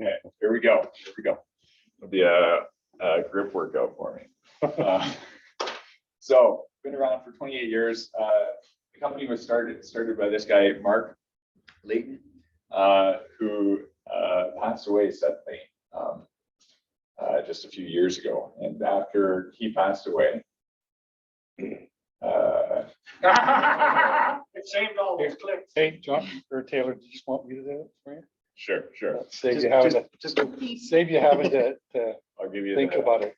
Okay, here we go. Here we go. It'll be a grip workout for me. So been around for 28 years. The company was started by this guy, Layton, who passed away suddenly just a few years ago. And after he passed away, It saved all those clicks. Hey, John or Taylor, do you just want me to do it for you? sure. Save you having to, save you having to I'll give you think the- about it.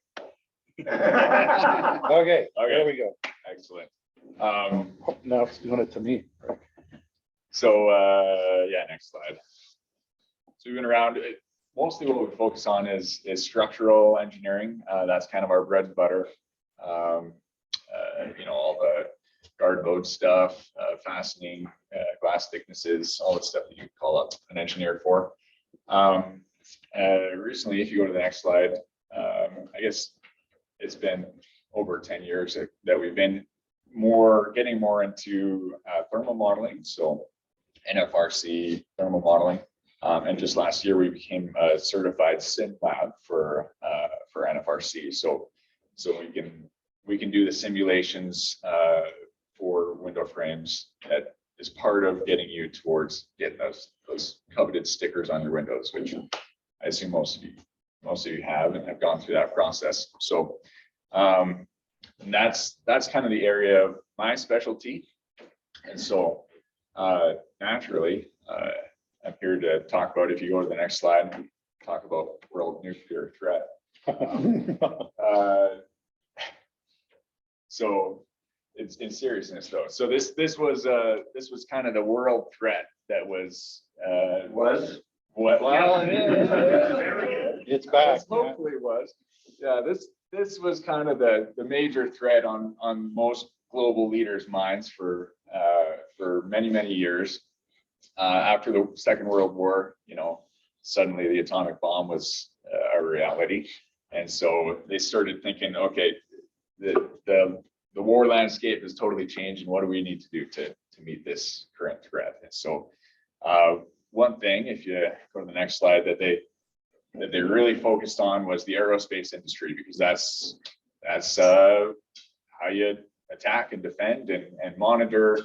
Okay, there we go. Excellent. Now it's doing it to me. So, yeah, next slide. So we've been around, mostly what we focus on is structural engineering. That's kind of our bread and butter. You know, all the guard load stuff, fastening, glass thicknesses, all the stuff that you call up an engineer for. Recently, if you go to the next slide, I guess it's been over 10 years that we've been getting more into thermal modeling. So NFRC thermal modeling. And just last year, we became a certified sim lab for NFRC. So we can do the simulations for window frames that is part of getting you towards getting those coveted stickers on your windows, which I assume most of you have and have gone through that process. So and that's kind of the area of my specialty. And so naturally, I'm here to talk about, if you go to the next slide, talk about world nuclear threat. So it's in seriousness though. So this was kind of the world threat that was what? Well, it is. It's back. Hopefully it was. Yeah, this was kind of the major threat on most global leaders' minds for many years. After the Second World War, you know, suddenly the atomic bomb was a reality, and so they started thinking, okay, the war landscape has totally changed, and what do we need to do to meet this current threat? And so, one thing, if you go to the next slide, that they really focused on was the aerospace industry, because that's how you attack and defend and monitor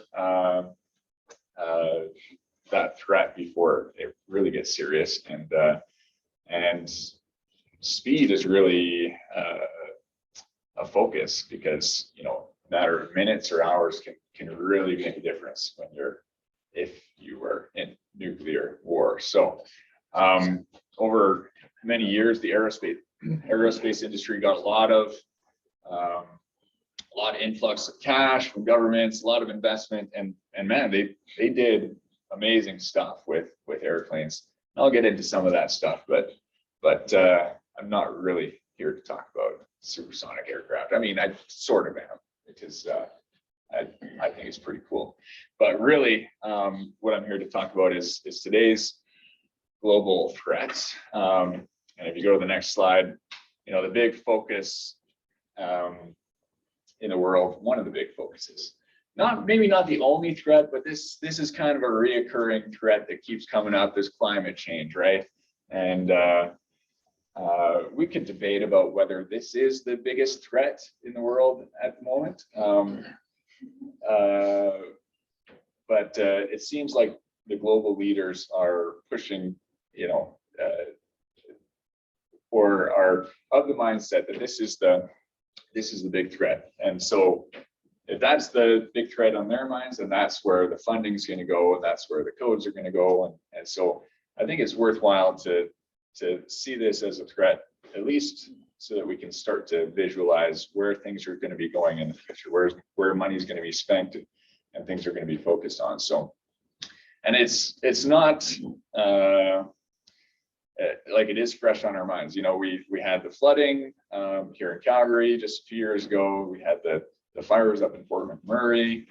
that threat before it really gets serious. And speed is really a focus, because, you know, a matter of minutes or hours can really make a difference if you were in nuclear war. So over many years, the aerospace industry got a lot of influx of cash from governments, a lot of investment, and man, they did amazing stuff with airplanes. I'll get into some of that stuff, but I'm not really here to talk about supersonic aircraft. I mean, I sort of am, because I think it's pretty cool. But really, what I'm here to talk about is today's global threats. And if you go to the next slide, you know, the big focus in the world, one of the big focuses, maybe not the only threat, but this is kind of a reoccurring threat that keeps coming up, is climate change, right? And we could debate about whether this is the biggest threat in the world at the moment. But it seems like the global leaders are pushing, you know, or are of the mindset that this is the big threat. And so if that's the big threat on their minds, then that's where the funding is going to go, and that's where the codes are going to go. And so I think it's worthwhile to see this as a threat, at least so that we can start to visualize where things are going to be going in the future, where money is going to be spent and things are going to be focused on. So, and it's not like it is fresh on our minds. You know, we had the flooding here in Calgary just a few years ago. We had the fires up in Fort McMurray.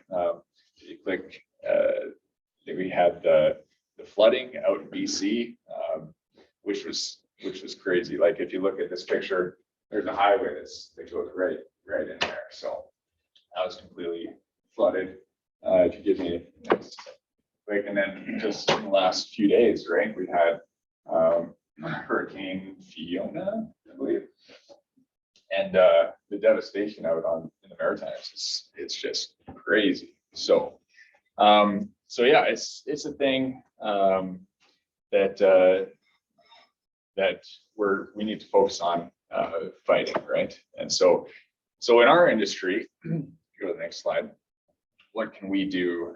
We had the flooding out in BC. which was crazy. Like if you look at this picture, there's a highway that goes right in there. So that was completely flooded. If you give me next quick, and then just in the last few days, right, we had Hurricane Fiona, I believe, and the devastation out in the Maritimes it's just crazy. So yeah, it's a thing that we need to focus on fighting, right? And so in our industry, go to the next slide. What can we do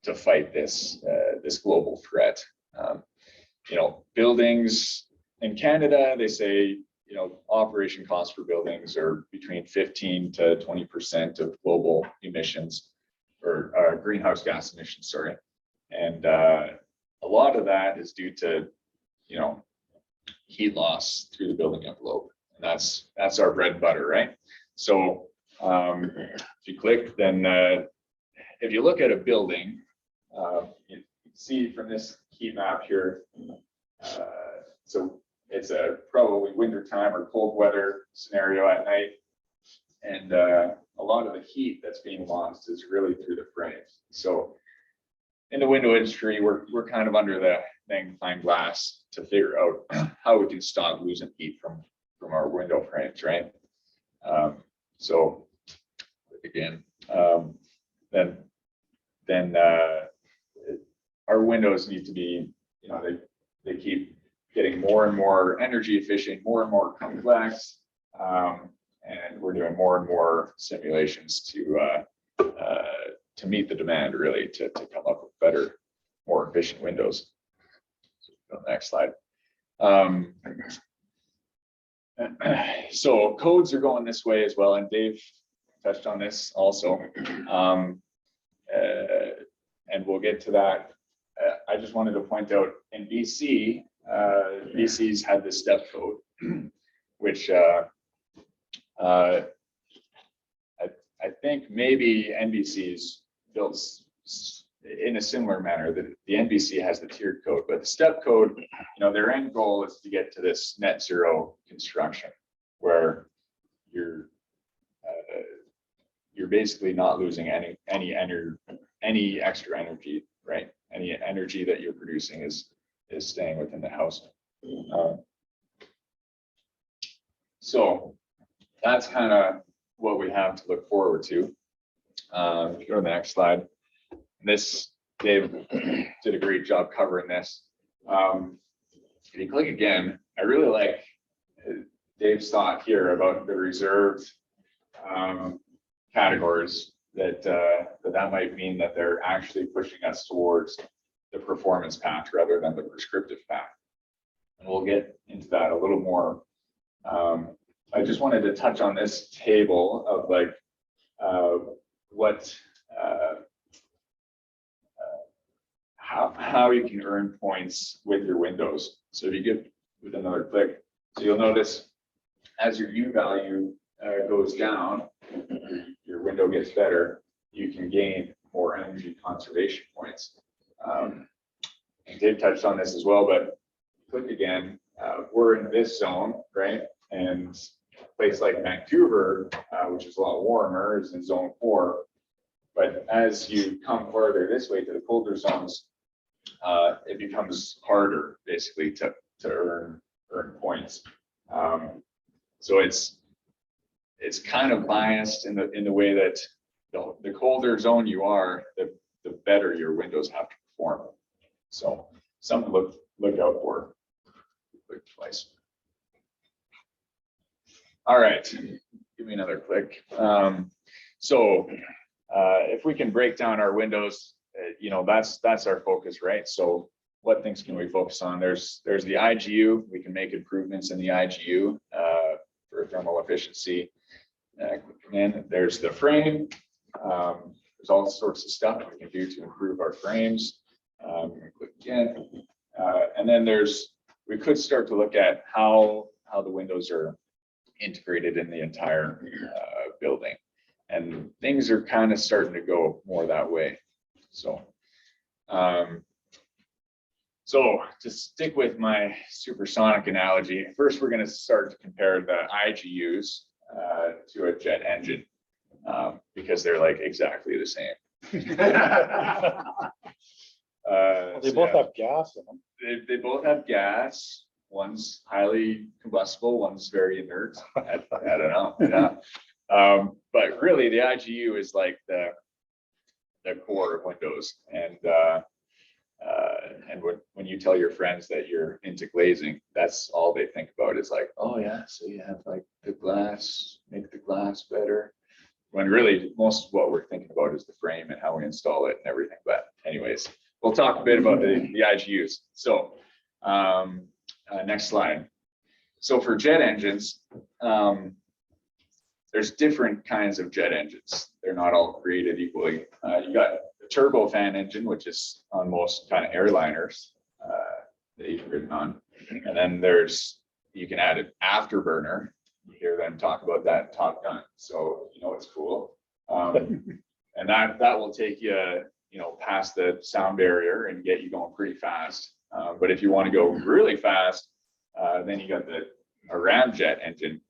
to fight this global threat? Buildings in Canada, they say, operation costs for buildings are between 15 to 20% of global emissions, or greenhouse gas emissions, sorry. And a lot of that is due to, heat loss through the building envelope. And that's our bread and butter, right? So if you click, then if you look at a building, you can see from this heat map here, so it's a probably winter time or cold weather scenario at night. And a lot of the heat that's being lost is really through the frames. So in the window industry, we're kind of under the magnifying glass to figure out how we can stop losing heat from our window frames, right? So again, then our windows need to be, they keep getting more and more energy efficient, more and more complex, and we're doing more and more simulations to meet the demand, really, to come up with better, more efficient windows. So, next slide. So codes are going this way as well, and Dave touched on this also, and we'll get to that. I just wanted to point out in BC, BC's had this step code, which I think maybe NBC's built in a similar manner. That the NBC has the tiered code, but the step code, their end goal is to get to this net zero construction, where you're basically not losing any extra energy, right? Any energy that you're producing is staying within the house. So that's kind of what we have to look forward to. If you go to the next slide. This, Dave did a great job covering this. If you click again, I really like Dave's thought here about the reserved categories, that might mean that they're actually pushing us towards the performance path rather than the prescriptive path. And we'll get into that a little more. I just wanted to touch on this table of how you can earn points with your windows. So if you give with another click, so you'll notice as your U value goes down, your window gets better, you can gain more energy conservation points. And Dave touched on this as well, but click again, we're in this zone, right? And a place like Vancouver, which is a lot warmer, is in zone 4. But as you come farther this way to the colder zones, it becomes harder basically to earn points. So it's kind of biased in the way that the colder zone you are, the better your windows have to perform. So something to look out for. Click twice. All right, give me another click. So if we can break down our windows, that's our focus, right? So what things can we focus on? There's the IGU. We can make improvements in the IGU for thermal efficiency. And there's the frame. There's all sorts of stuff we can do to improve our frames. Click again. And then we could start to look at how the windows are integrated in the entire building. And things are kind of starting to go more that way. So So to stick with my supersonic analogy, first we're going to start to compare the IGUs to a jet engine because they're like exactly the same. They both have gas in them. They both have gas. One's highly combustible, one's very inert. I don't know. Yeah. But really the IGU is like the core of Windows. And when you tell your friends that you're into glazing, that's all they think about is like, oh yeah, so you have like the glass, make the glass better. When really most of what we're thinking about is the frame and how we install it and everything. But anyways, we'll talk a bit about the IGUs. So next slide. So for jet engines, there's different kinds of jet engines. They're not all created equally. You got the turbofan engine, which is on most kind of airliners that you've ridden on. And then you can add an afterburner. You hear them talk about that in Top Gun. So, you know, it's cool. And that will take you, past the sound barrier and get you going pretty fast. But if you want to go really fast, then you got a ramjet engine,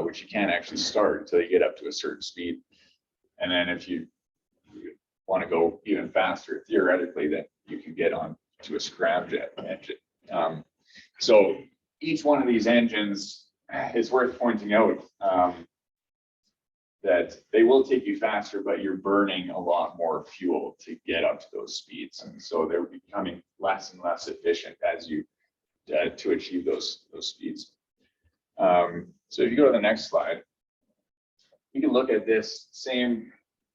which you can't actually start until you get up to a certain speed. And then if you want to go even faster, theoretically, then you can get on to a scramjet engine. So each one of these engines is worth pointing out that they will take you faster, but you're burning a lot more fuel to get up to those speeds. And so they're becoming less and less efficient as you to achieve those speeds. So if you go to the next slide, you can look at this same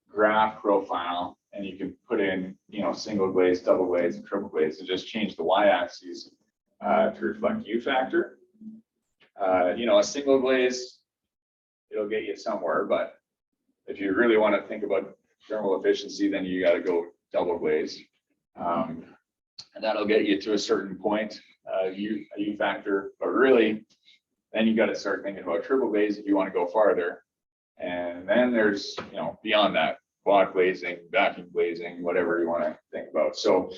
graph profile and you can put in, single glaze, double glaze, and triple glaze and just change the y-axis to reflect U factor. A single glaze, it'll get you somewhere, but if you really want to think about thermal efficiency, then you got to go double glaze. And that'll get you to a certain point, a U factor, but really, then you got to start thinking about triple glaze if you want to go farther. And then there's, beyond that, quad glazing, vacuum glazing, whatever you want to think about. So,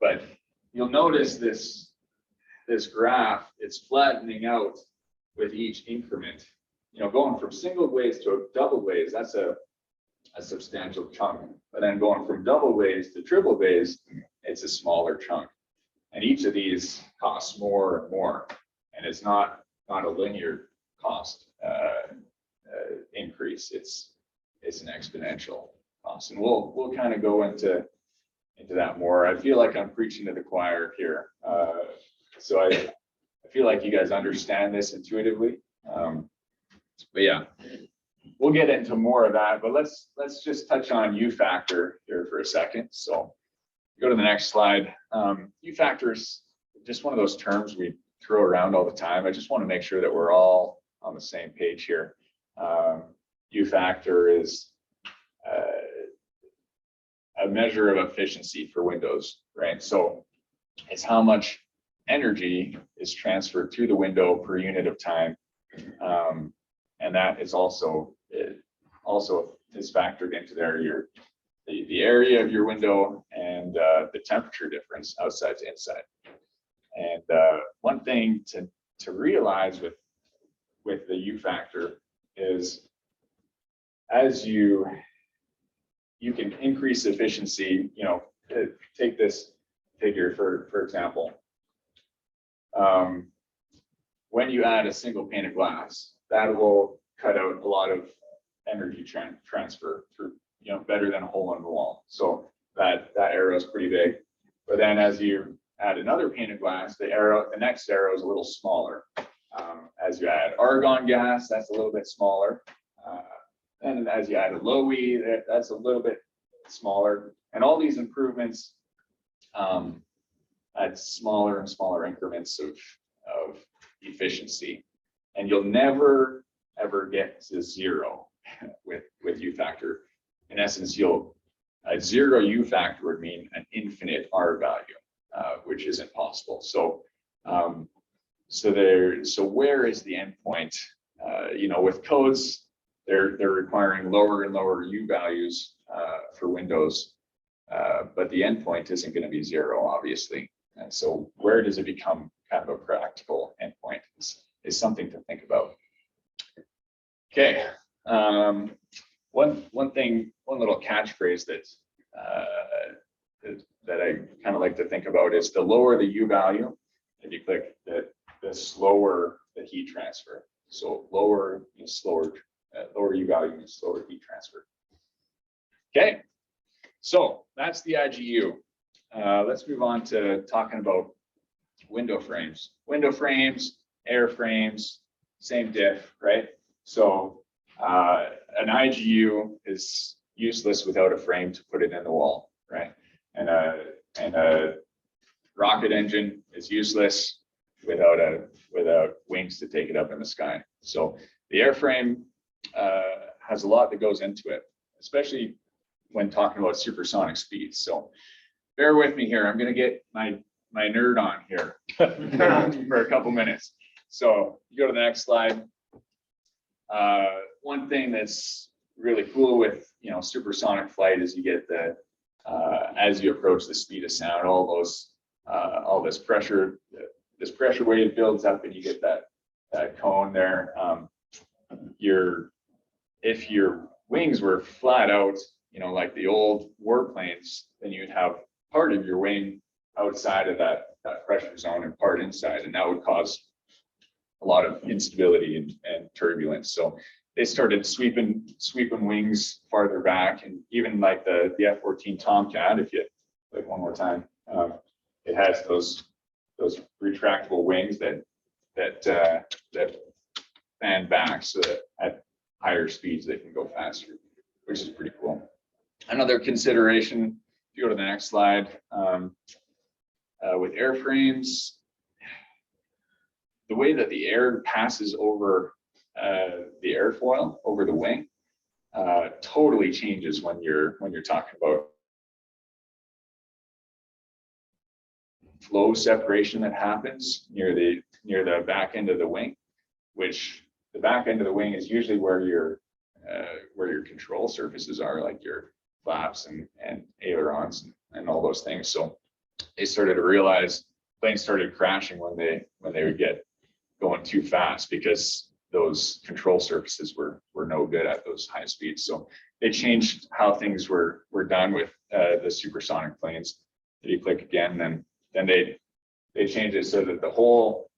but you'll notice this graph, it's flattening out with each increment. Going from single glaze to a double glaze, that's a substantial chunk. But then going from double glaze to triple glaze, it's a smaller chunk. And each of these costs more and more. And it's not a linear cost increase. It's an exponential cost. And we'll kind of go into that more. I feel like I'm preaching to the choir here. So I feel like you guys understand this intuitively. But yeah, we'll get into more of that, but let's just touch on U factor here for a second. So go to the next slide. U factor is just one of those terms we throw around all the time. I just want to make sure that we're all on the same page here. U factor is a measure of efficiency for windows, right? So it's how much energy is transferred through the window per unit of time. And that is also is factored into there, the area of your window and the temperature difference outside to inside. And one thing to realize with the U factor is as you can increase efficiency, take this figure for example. When you add a single pane of glass, that will cut out a lot of energy transfer through, better than a hole in the wall. So that arrow is pretty big. But then as you add another pane of glass, the next arrow is a little smaller. As you add argon gas, that's a little bit smaller. And as you add a low E, that's a little bit smaller. And all these improvements add smaller and smaller increments of efficiency. And you'll never, ever get to zero with U factor. In essence, a zero U factor would mean an infinite R value, which isn't possible. So, so where is the endpoint? With codes, they're requiring lower and lower U values for Windows, but the endpoint isn't going to be zero, obviously. And so where does it become kind of a practical endpoint is something to think about. Okay. One little catchphrase that I kind of like to think about is the lower the U value, if you click the slower the heat transfer. So lower is slower, lower U value is slower heat transfer. Okay, so that's the IGU. Let's move on to talking about window frames. Window frames, air frames, same diff, right? So an IGU is useless without a frame to put it in the wall, right? And a rocket engine is useless without wings to take it up in the sky. So the airframe has a lot that goes into it, especially when talking about supersonic speeds. So bear with me here. I'm going to get my nerd on here for a couple minutes. So you go to the next slide. One thing that's really cool with supersonic flight is you get the as you approach the speed of sound, all this pressure wave builds up, and you get that cone there. If your wings were flat out, like the old warplanes, then you'd have part of your wing outside of that pressure zone and part inside, and that would cause a lot of instability and turbulence. So they started sweeping wings farther back, and even like the F-14 Tomcat, if you click one more time, it has those retractable wings that fan back so that at higher speeds they can go faster, which is pretty cool. Another consideration, if you go to the next slide, with airframes, the way that the air passes over the airfoil over the wing totally changes when you're talking about flow separation that happens near the back end of the wing, which the back end of the wing is usually where your control surfaces are, like your flaps and ailerons and all those things. So they started to realize planes started crashing when they would get going too fast, because those control surfaces were no good at those high speeds. So they changed how things were done with the supersonic planes. If you click again, then they changed it so that the whole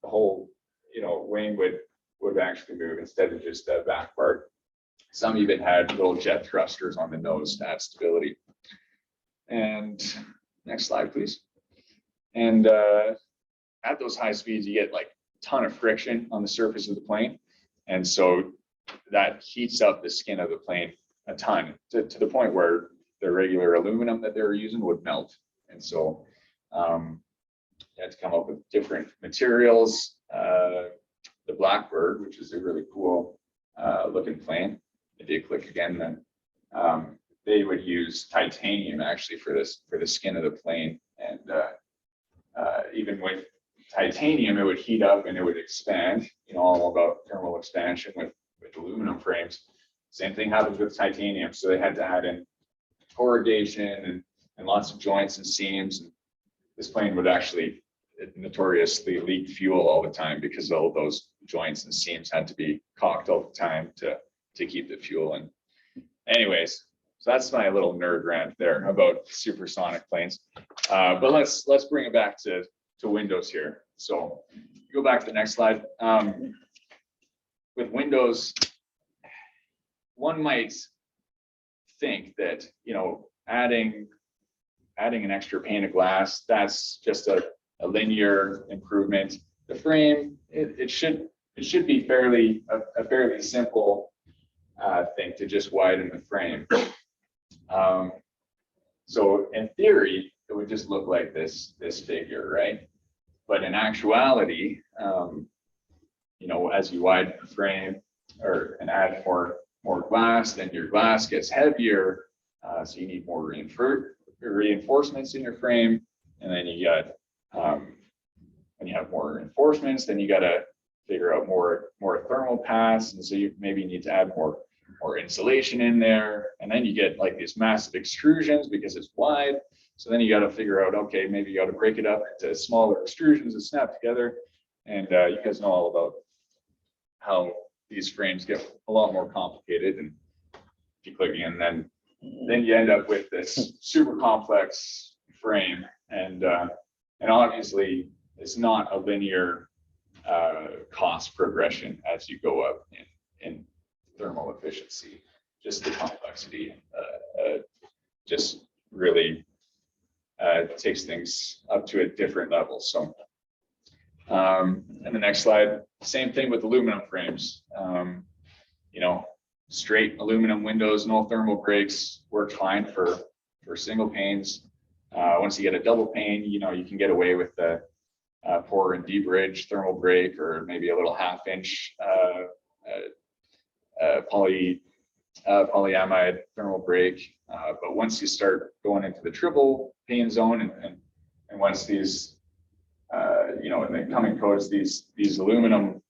wing would actually move instead of just the back part. Some even had little jet thrusters on the nose to add stability. And next slide, please. And at those high speeds, you get like a ton of friction on the surface of the plane. And so that heats up the skin of the plane a ton to the point where the regular aluminum that they were using would melt. And so you had to come up with different materials. The Blackbird, which is a really cool looking plane, if you click again, then they would use titanium actually for the skin of the plane. And even with titanium, it would heat up and it would expand, all about thermal expansion with aluminum frames. Same thing happens with titanium. So they had to add in corrugation and lots of joints and seams. And this plane would actually notoriously leak fuel all the time because all of those joints and seams had to be caulked all the time to keep the fuel in. Anyways, so that's my little nerd rant there about supersonic planes. But let's bring it back to Windows here. So go back to the next slide. With Windows, one might think that adding an extra pane of glass, that's just a linear improvement. The frame, it should be a fairly simple thing to just widen the frame. So in theory, it would just look like this figure, right? But in actuality, as you widen the frame and add more glass, then your glass gets heavier. So you need more reinforcements in your frame. And then you got, when you have more reinforcements, then you got to figure out more thermal paths. And so you maybe need to add more insulation in there. And then you get like these massive extrusions because it's wide. So then you got to figure out, okay, maybe you got to break it up into smaller extrusions and snap together. And you guys know all about how these frames get a lot more complicated. And if you click again, then you end up with this super complex frame. And obviously it's not a linear cost progression as you go up in thermal efficiency. Just the complexity just really takes things up to a different level. So, and the next slide, same thing with aluminum frames. You know, straight aluminum windows, no thermal breaks, work fine for single panes. Once you get a double pane, you know, you can get away with the pour and debridge thermal break, or maybe a little 1/2 inch polyamide thermal break. But once you start going into the triple pane zone, and once these, you know, in the coming codes, these aluminum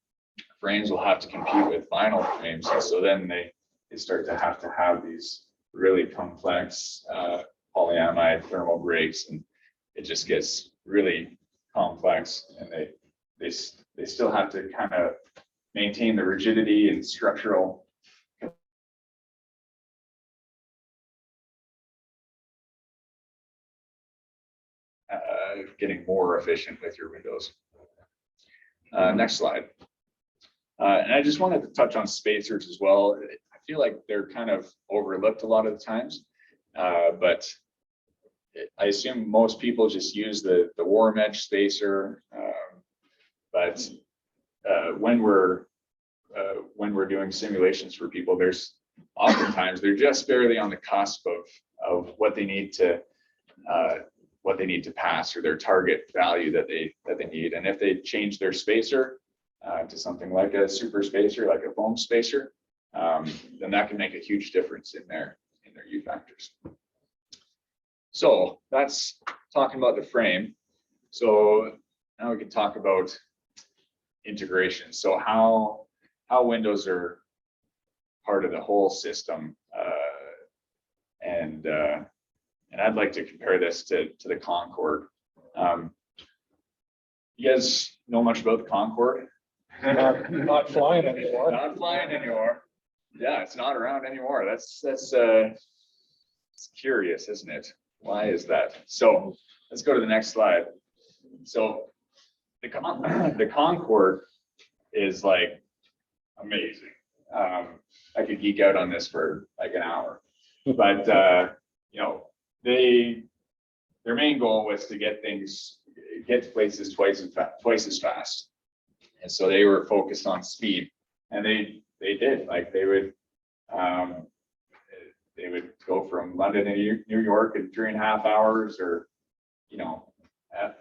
frames will have to compete with vinyl frames. And so then they start to have these really complex polyamide thermal breaks, and it just gets really complex. And they still have to kind of maintain the rigidity and structural getting more efficient with your windows. Next slide. And I just wanted to touch on spacers as well. I feel like they're kind of overlooked a lot of the times, but I assume most people just use the warm edge spacer. But when we're doing simulations for people, there's oftentimes they're just barely on the cusp of what they need to pass, or their target value that they need. And if they change their spacer to something like a super spacer, like a foam spacer, then that can make a huge difference in their U factors. So that's talking about the frame. So now we can talk about integration. So how windows are part of the whole system, and I'd like to compare this to the Concorde. You guys know much about the Concorde? Not flying anymore. Not flying anymore. Yeah, it's not around anymore. That's it's curious, isn't it? Why is that? So let's go to the next slide. So the Concorde is like amazing. I could geek out on this for like an hour, but you know, their main goal was to get to places twice as fast. And so they were focused on speed, and they did. Like they would go from London to New York in 3.5 hours, or, you know,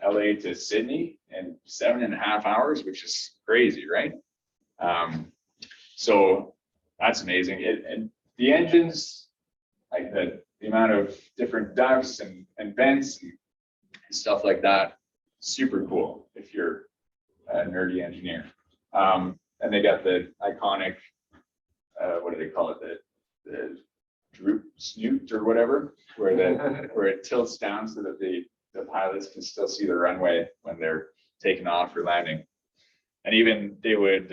LA to Sydney in 7.5 hours, which is crazy, right? So that's amazing. And the engines, like the amount of different ducts and vents and stuff like that, super cool if you're a nerdy engineer. And they got the iconic, what do they call it? The droop snoot or whatever, where it tilts down so that the pilots can still see the runway when they're taking off or landing. And even they would,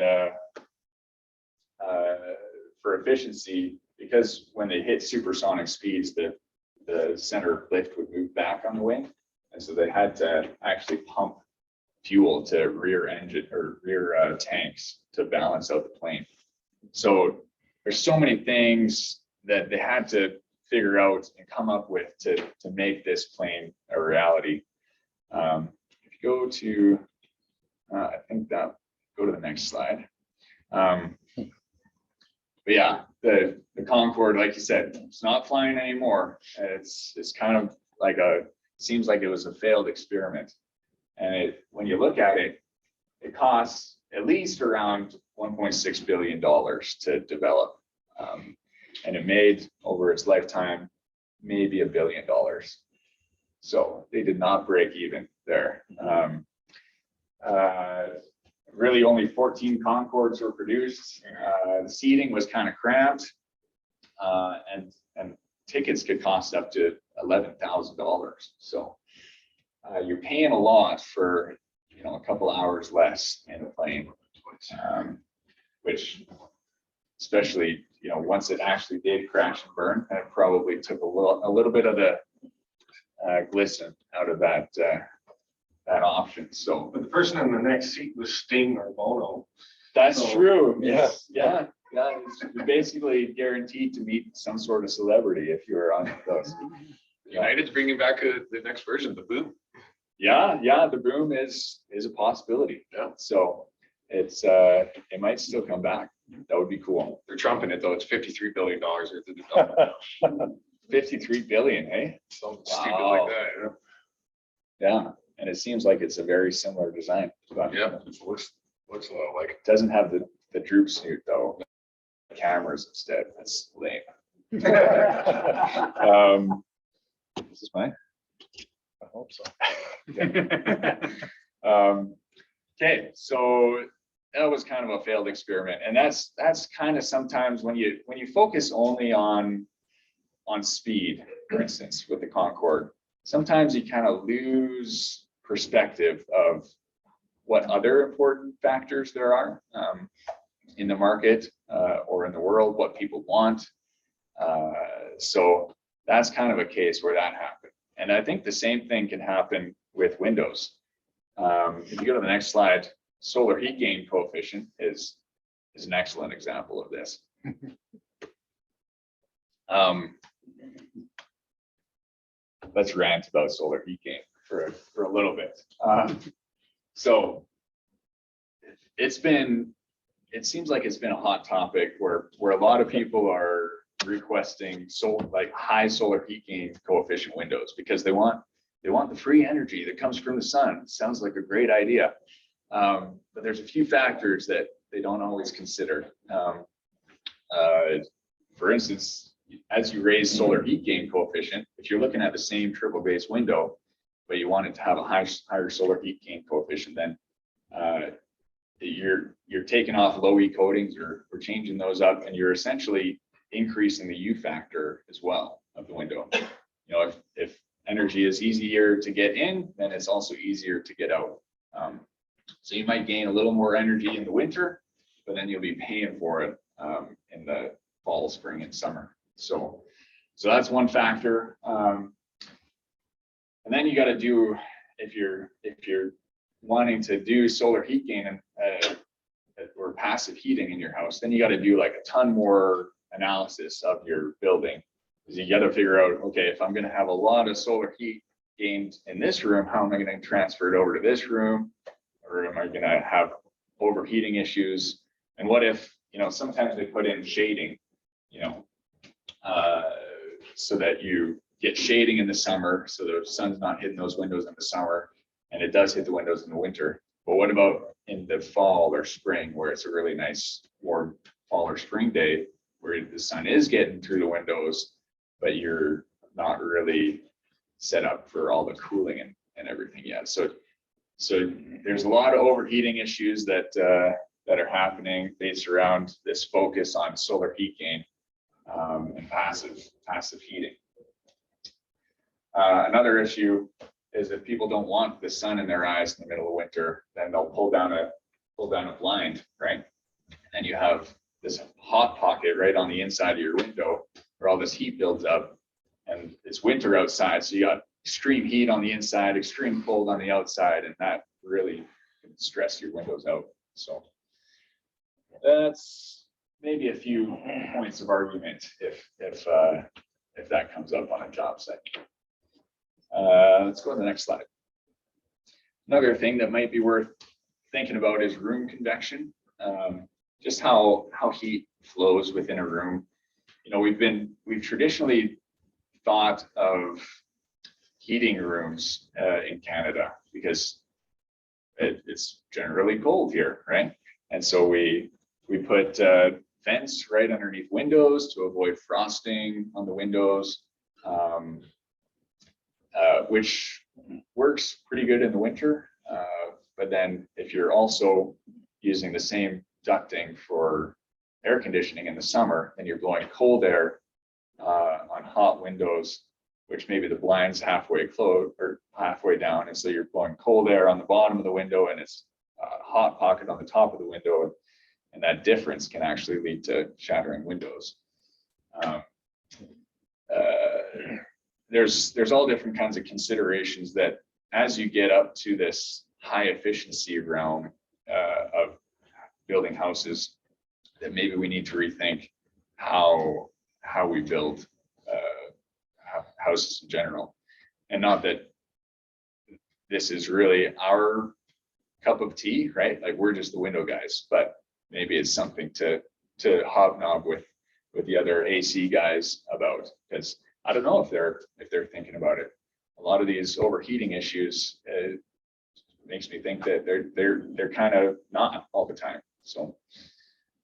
for efficiency, because when they hit supersonic speeds, the center of lift would move back on the wing. And so they had to actually pump fuel to rear engine or rear tanks to balance out the plane. So there's so many things that they had to figure out and come up with to make this plane a reality. If you go to, I think that, go to the next slide. But yeah, the Concorde, like you said, it's not flying anymore. It's kind of like seems like it was a failed experiment. And when you look at it, it costs at least around $1.6 billion to develop. And it made over its lifetime, maybe $1 billion. So they did not break even there. Really only 14 Concordes were produced. The seating was kind of cramped, and tickets could cost up to $11,000. So you're paying a lot for, a couple hours less in a plane, which especially, once it actually did crash and burn, that probably took a little bit of the glisten out of that option. So But the person in the next seat was Sting or Bono. that's So, true. yeah. Yeah. You're basically guaranteed to meet some sort of celebrity if you're on those. United's bringing back the next version, the boom. Yeah, the boom is a possibility. Yeah. So it might still come back. That would be cool. They're trumping it though. It's $53 billion worth of development. 53 billion, hey? Something stupid Wow. like that. Yeah, and it seems like it's a very similar design. But Yeah, it looks a lot like. it doesn't have the droop snoot though. Cameras instead. That's lame. Is this mine? I hope so. Okay, so that was kind of a failed experiment, and that's kind of sometimes when you focus only on speed, for instance, with the Concorde, sometimes you kind of lose perspective of what other important factors there are in the market or in the world, what people want. So that's kind of a case where that happened. And I think the same thing can happen with windows. If you go to the next slide, solar heat gain coefficient is an excellent example of this. Let's rant about solar heat gain for a little bit. So it seems like it's been a hot topic where a lot of people are requesting high solar heat gain coefficient windows because they want the free energy that comes from the sun. Sounds like a great idea. But there's a few factors that they don't always consider. For instance, as you raise solar heat gain coefficient, if you're looking at the same triple base window, but you want it to have a higher solar heat gain coefficient, then you're taking off low E coatings or changing those up, and you're essentially increasing the U factor as well of the window. If energy is easier to get in, then it's also easier to get out. So you might gain a little more energy in the winter, but then you'll be paying for it in the fall, spring, and summer. So that's one factor. And then you got to do, if you're wanting to do solar heat gain or passive heating in your house, then you got to do like a ton more analysis of your building. Because you got to figure out, okay, if I'm going to have a lot of solar heat gained in this room, how am I going to transfer it over to this room? Or am I going to have overheating issues? And what if, sometimes they put in shading, so that you get shading in the summer, so the sun's not hitting those windows in the summer, and it does hit the windows in the winter. But what about in the fall or spring, where it's a really nice warm fall or spring day, where the sun is getting through the windows, but you're not really set up for all the cooling and everything yet. So there's a lot of overheating issues that are happening based around this focus on solar heat gain and passive heating. Another issue is if people don't want the sun in their eyes in the middle of winter, then they'll pull down a blind, right? And you have this hot pocket right on the inside of your window where all this heat builds up, and it's winter outside. So you got extreme heat on the inside, extreme cold on the outside, and that really can stress your windows out. So that's maybe a few points of argument if that comes up on a job site. Let's go to the next slide. Another thing that might be worth thinking about is room convection. Just how heat flows within a room. We've traditionally thought of heating rooms in Canada because it's generally cold here, right? And so we put vents right underneath windows to avoid frosting on the windows, which works pretty good in the winter. But then if you're also using the same ducting for air conditioning in the summer, then you're blowing cold air on hot windows which maybe the blind's halfway closed or halfway down. And so you're blowing cold air on the bottom of the window and it's a hot pocket on the top of the window. And that difference can actually lead to shattering windows. There's all different kinds of considerations that as you get up to this high efficiency realm of building houses, that maybe we need to rethink how we build houses in general. And not that this is really our cup of tea, right? Like we're just the window guys, but maybe it's something to hobnob with the other AC guys about, because I don't know if they're thinking about it. A lot of these overheating issues makes me think that they're kind of not all the time. So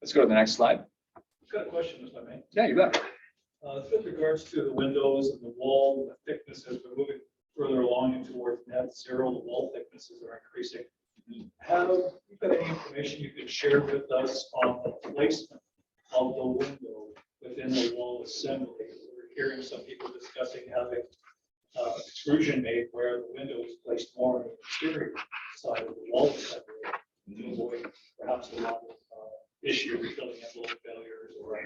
let's go to the next slide. I've got a question, if I may. Yeah, you bet. With regards to the windows and the wall, the thicknesses, we're moving further along and towards net zero, the wall thicknesses are increasing. Have you got any information you could share with us on the placement of the window within the wall assembly? We're hearing some people discussing having extrusion made where the window is placed more on the exterior side of the wall assembly to avoid perhaps a lot of issue with filling in load failures or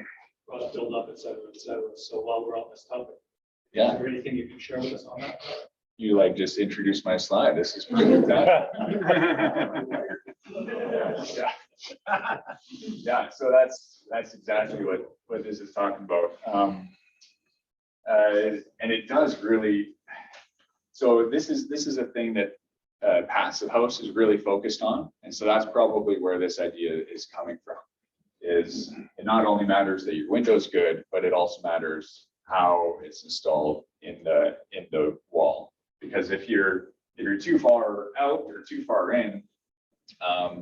rust buildup, et cetera, et cetera. So while we're on this topic, Yeah. is there anything you can share with us on that? You like just introduced my slide. This is pretty good. Yeah. Yeah, so that's exactly what this is talking about. And it does really, so this is a thing that Passive House is really focused on. And so that's probably where this idea is coming from, is it not only matters that your window's good, but it also matters how it's installed in the wall. Because if you're too far out or too far in,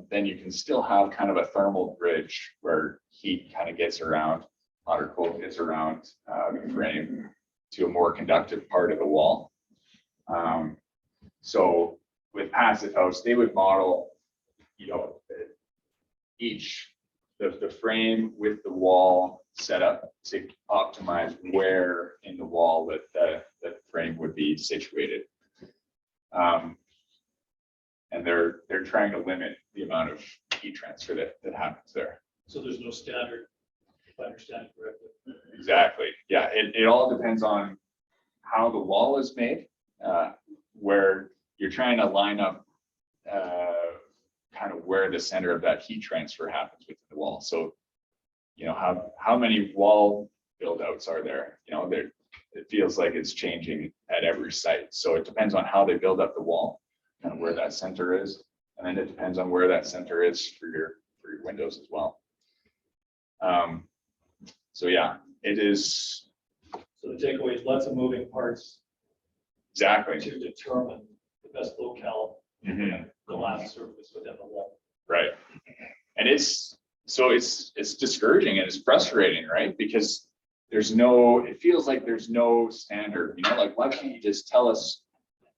then you can still have kind of a thermal bridge where heat kind of gets around, hot or cold gets around the frame to a more conductive part of the wall. So with Passive House, they would model, the frame with the wall set up to optimize where in the wall that the frame would be situated. And they're trying to limit the amount of heat transfer that happens there. So there's no standard, if I understand it correctly. Exactly. Yeah, it all depends on how the wall is made, where you're trying to line up kind of where the center of that heat transfer happens within the wall. So, how many wall build outs are there? It feels like it's changing at every site. So it depends on how they build up the wall, kind of where that center is. And then it depends on where that center is for your windows as well. So yeah, it is. So the takeaway is lots of moving parts Exactly. to determine the best locale Mhm. the last surface within the wall. Right. And it's discouraging and it's frustrating, right? Because it feels like there's no standard, like why can't you just tell us,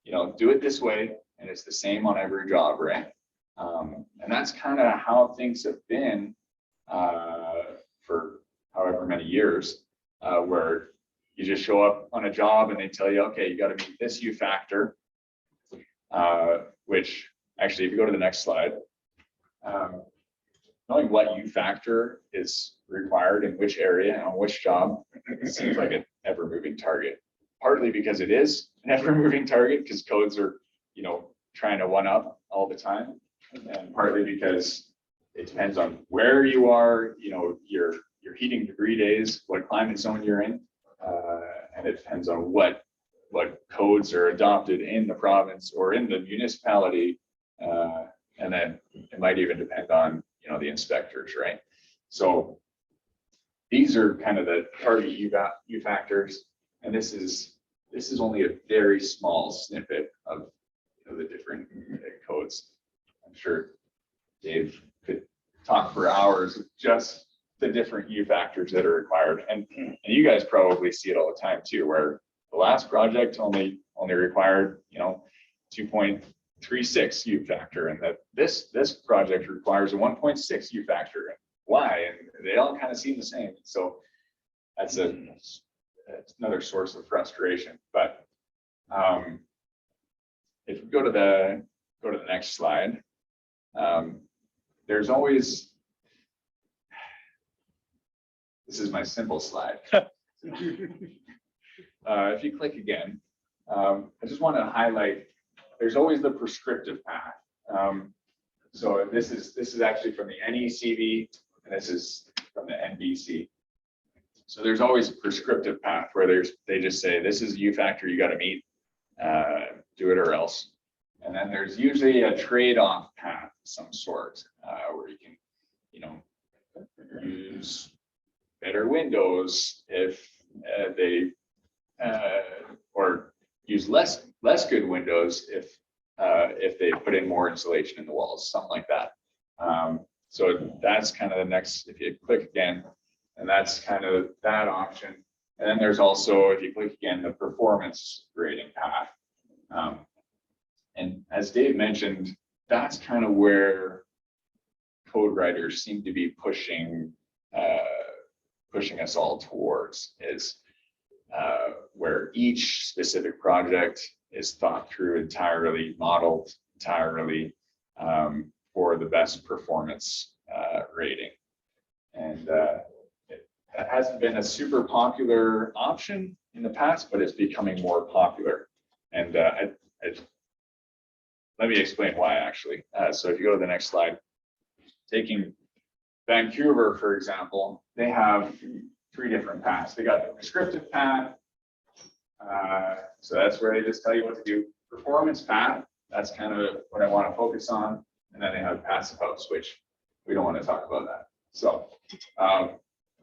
do it this way and it's the same on every job, right? And that's kind of how things have been for however many years, where you just show up on a job and they tell you, okay, you got to meet this U factor, which actually, if you go to the next slide, knowing what U factor is required in which area and on which job, it seems like an ever-moving target. Partly because it is an ever-moving target, because codes are, trying to one up all the time, and partly because it depends on where you are, your heating degree days, what climate zone you're in, and it depends on what codes are adopted in the province or in the municipality, and then it might even depend on the inspectors, right? So these are kind of the target U factors, and this is only a very small snippet of the different codes. I'm sure Dave could talk for hours of just the different U factors that are required, and you guys probably see it all the time too, where the last project only required 2.36 U factor, and that this project requires a 1.6 U factor. Why? And they all kind of seem the same. So that's it's another source of frustration. But if we go to the next slide, there's always, this is my simple slide. If you click again, I just want to highlight, there's always the prescriptive path. So this is actually from the NECV, and this is from the NBC. So there's always a prescriptive path where they just say, this is a U factor you got to meet, do it or else. And then there's usually a trade-off path of some sort, where you can, use better windows if they, or use less good windows if they put in more insulation in the walls, something like that. So that's kind of the next, if you click again, and that's kind of that option. And then there's also, if you click again, the performance grading path. And as Dave mentioned, that's kind of where code writers seem to be pushing us all towards, is where each specific project is thought through entirely, modeled entirely for the best performance rating. And it hasn't been a super popular option in the past, but it's becoming more popular. And let me explain why, actually. So if you go to the next slide, taking Vancouver, for example, they have 3 different paths. They got the prescriptive path. So that's where they just tell you what to do. Performance path, that's kind of what I want to focus on. And then they have passive house, which we don't want to talk about that. So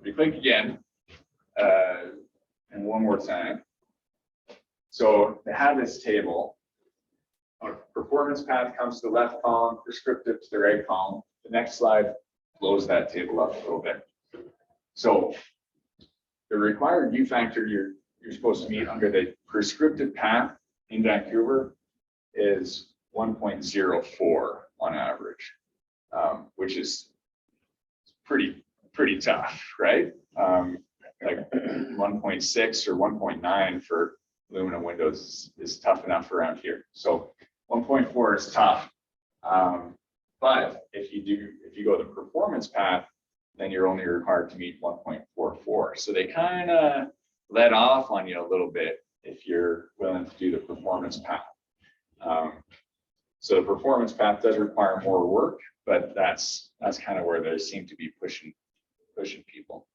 if you click again, and one more time. So they have this table. Our performance path comes to the left column, prescriptive to the right column. The next slide blows that table up a little bit. So the required U factor you're supposed to meet under the prescriptive path in Vancouver is 1.04 on average, which is pretty tough, right? Like 1.6 or 1.9 for aluminum windows is tough enough around here. So 1.4 is tough. But if you go the performance path, then you're only required to meet 1.44. So they kind of let off on you a little bit if you're willing to do the performance path. So the performance path does require more work, but that's kind of where they seem to be pushing people.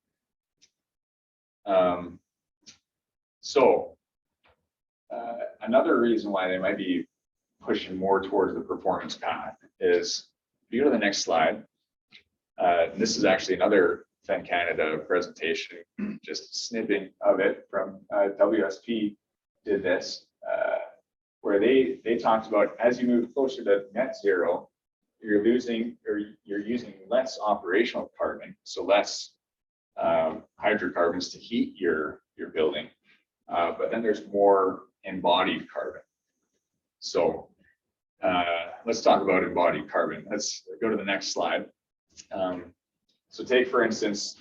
Another reason why they might be pushing more towards the performance path is, if you go to the next slide, this is actually another Fen Canada presentation, just a snipping of it from WSP did this, where they talked about, as you move closer to net zero, you're using less operational carbon, so less hydrocarbons to heat your building, but then there's more embodied carbon. So let's talk about embodied carbon. Let's go to the next slide. So take, for instance,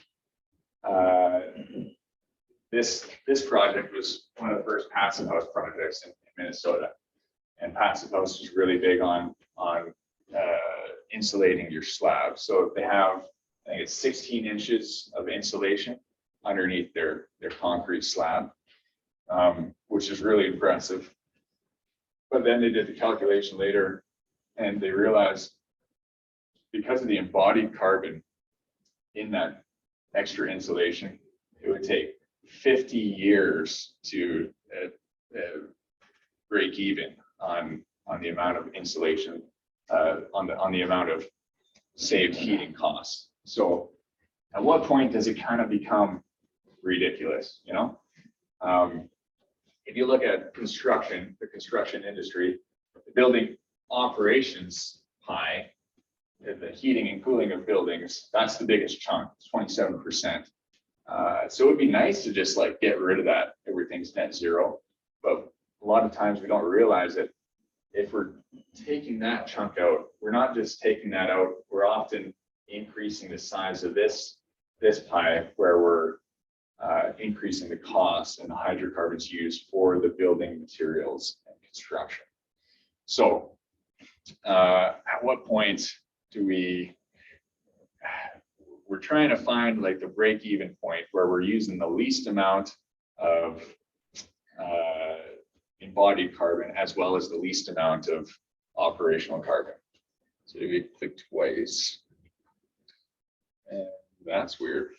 this project was one of the first passive house projects in Minnesota, and passive house is really big on insulating your slab. So they have, I think it's 16 inches of insulation underneath their concrete slab, which is really impressive. But then they did the calculation later, and they realized, because of the embodied carbon in that extra insulation, it would take 50 years to break even on the amount of insulation, on the amount of saved heating costs. So at what point does it kind of become ridiculous, you know? If you look at construction, the construction industry, the building operations pie, the heating and cooling of buildings, that's the biggest chunk, 27%. So it would be nice to just like get rid of that. Everything's net zero, but a lot of times we don't realize it. If we're taking that chunk out, we're not just taking that out, we're often increasing the size of this pie, where we're increasing the costs and the hydrocarbons used for the building materials and construction. So at what point do we're trying to find like the break-even point where we're using the least amount of embodied carbon as well as the least amount of operational carbon. So we click twice. And that's weird.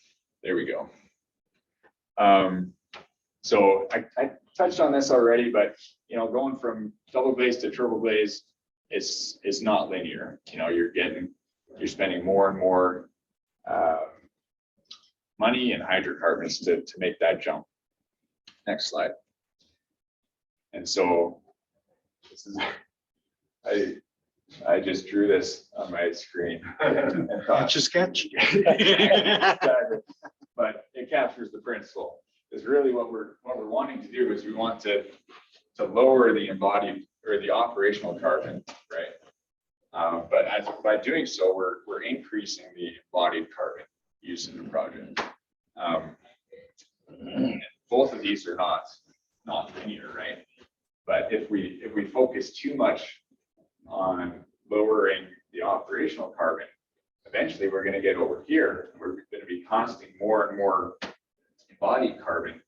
There we go. So I touched on this already, but going from double glaze to triple glaze is not linear. You're spending more and more money and hydrocarbons to make that jump. Next slide. And so this is I just drew this on my screen. And thought, It's a sketch. exactly. But it captures the principle. Is really what we're wanting to do is we want to lower the embodied or the operational carbon, right? But by doing so, we're increasing the embodied carbon used in the project. Both of these are not linear, right? But if we focus too much on lowering the operational carbon, eventually we're going to get over here. We're going to be costing more and more embodied carbon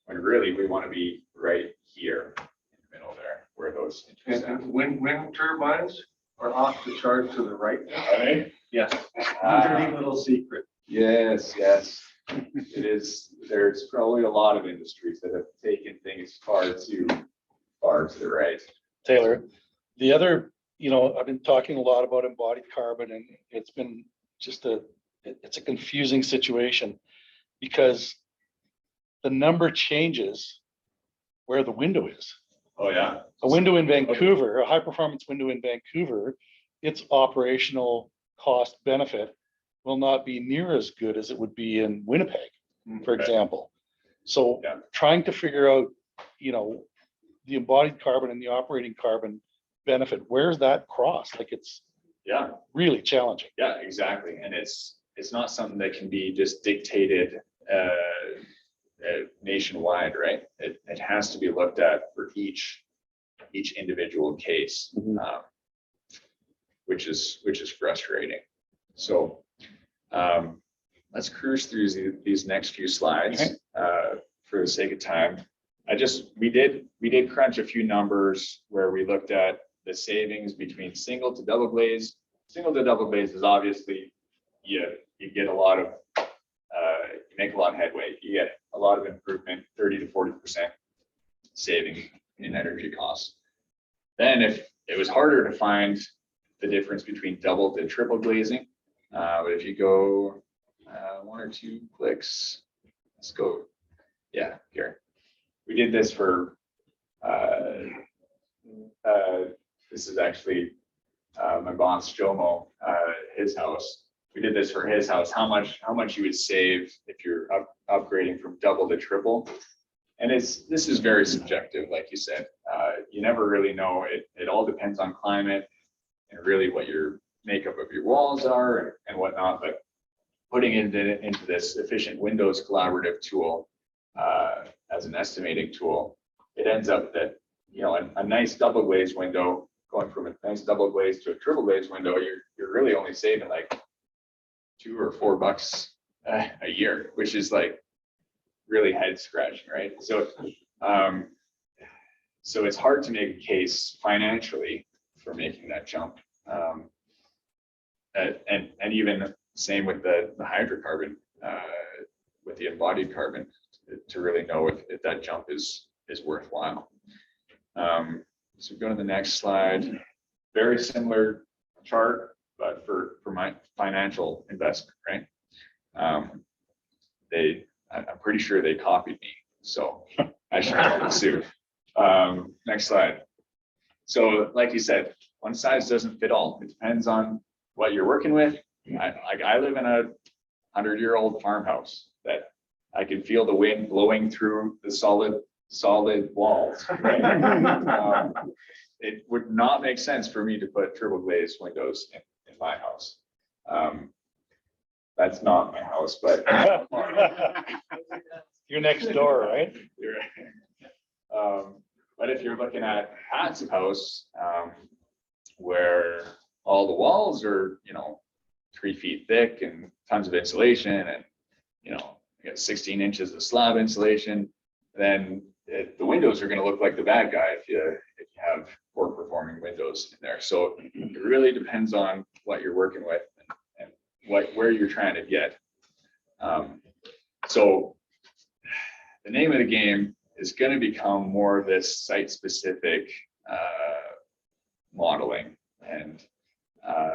when really we want to be right here in the middle there, where those intersect. And wind turbines are off the chart to the right. Right? Yes. Dirty little secret. Yes, it is. There's probably a lot of industries that have taken things far to the right. Taylor, the other, I've been talking a lot about embodied carbon, and it's been just it's a confusing situation because the number changes where the window is. Oh yeah. A window in Vancouver, a high performance window in Vancouver, its operational cost benefit will not be near as good as it would be in Winnipeg, for example. So trying to figure out, the embodied carbon and the operating carbon benefit, where's that cross? Like it's really challenging. Yeah, exactly. And it's not something that can be just dictated nationwide, right? It has to be looked at for each individual case, which is frustrating. So let's cruise through these next few slides for the sake of time. We did crunch a few numbers where we looked at the savings between single to double glaze. Single to double glaze is obviously you get a lot of you make a lot of headway. You get a lot of improvement, 30 to 40% saving in energy costs. Then if it was harder to find the difference between double to triple glazing, but if you go one or two clicks, let's go. Yeah, here. We did this for, this is actually my boss, Jomo, his house. We did this for his house, how much you would save if you're upgrading from double to triple. And this is very subjective, like you said. You never really know. It all depends on climate and really what your makeup of your walls are and whatnot. But putting it into this efficient Windows collaborative tool as an estimating tool, it ends up that a nice double glaze window, going from a nice double glaze to a triple glaze window, you're really only saving like $2 or $4 a year, which is like really head scratching, right? So so it's hard to make a case financially for making that jump, and even same with the hydrocarbon, with the embodied carbon, to really know if that jump is worthwhile. So go to the next slide. Very similar chart, but for my financial investment, right? I'm pretty sure they copied me, so I should follow suit. Next slide. So like you said, one size doesn't fit all. It depends on what you're working with. I live in a 100-year-old farmhouse that I can feel the wind blowing through the solid walls. Right? It would not make sense for me to put triple glazed windows in my house. That's not my house, but. You're next door, right? You're right. But if you're looking at Pat's house, where all the walls are, 3 feet thick and tons of insulation and, you got 16 inches of slab insulation, then the windows are going to look like the bad guy if you have poor performing windows in there. So it really depends on what you're working with and where you're trying to get. So the name of the game is going to become more of this site-specific modeling. And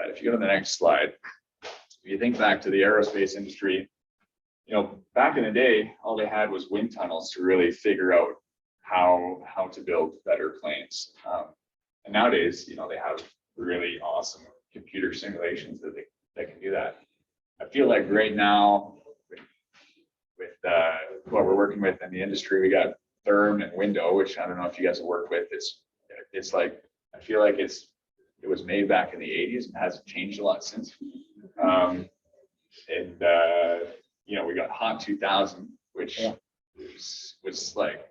if you go to the next slide, if you think back to the aerospace industry, back in the day, all they had was wind tunnels to really figure out how to build better planes. And nowadays, they have really awesome computer simulations that can do that. I feel like right now, with what we're working with in the industry, we got therm and window, which I don't know if you guys have worked with. It's like, I feel like it was made back in the 80s and hasn't changed a lot since. We got Hot 2000, which was like,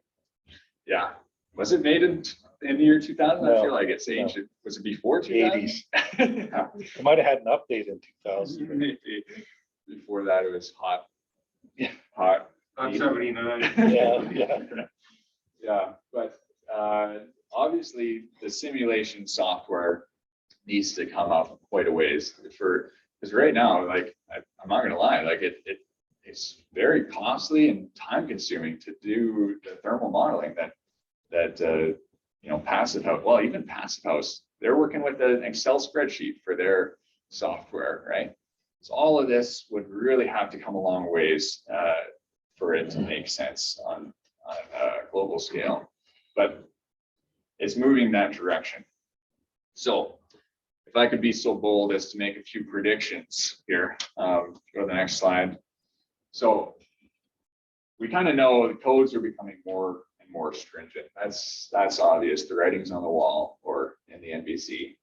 was it made in the year 2000? No, I feel like it's aged. Was it before 2000? 80s. It might have had an update in 2000. Maybe. Before that, it was hot. Hot. Hot 79. Yeah, but obviously the simulation software needs to come up quite a ways because right now, like I'm not gonna lie, like it's very costly and time consuming to do the thermal modeling that Passive House, well, even Passive House, they're working with an Excel spreadsheet for their software, right? So all of this would really have to come a long ways for it to make sense on a global scale, but it's moving that direction. So if I could be so bold as to make a few predictions here, go to the next slide. So we kind of know the codes are becoming more and more stringent. That's obvious. The writing's on the wall or in the NBC.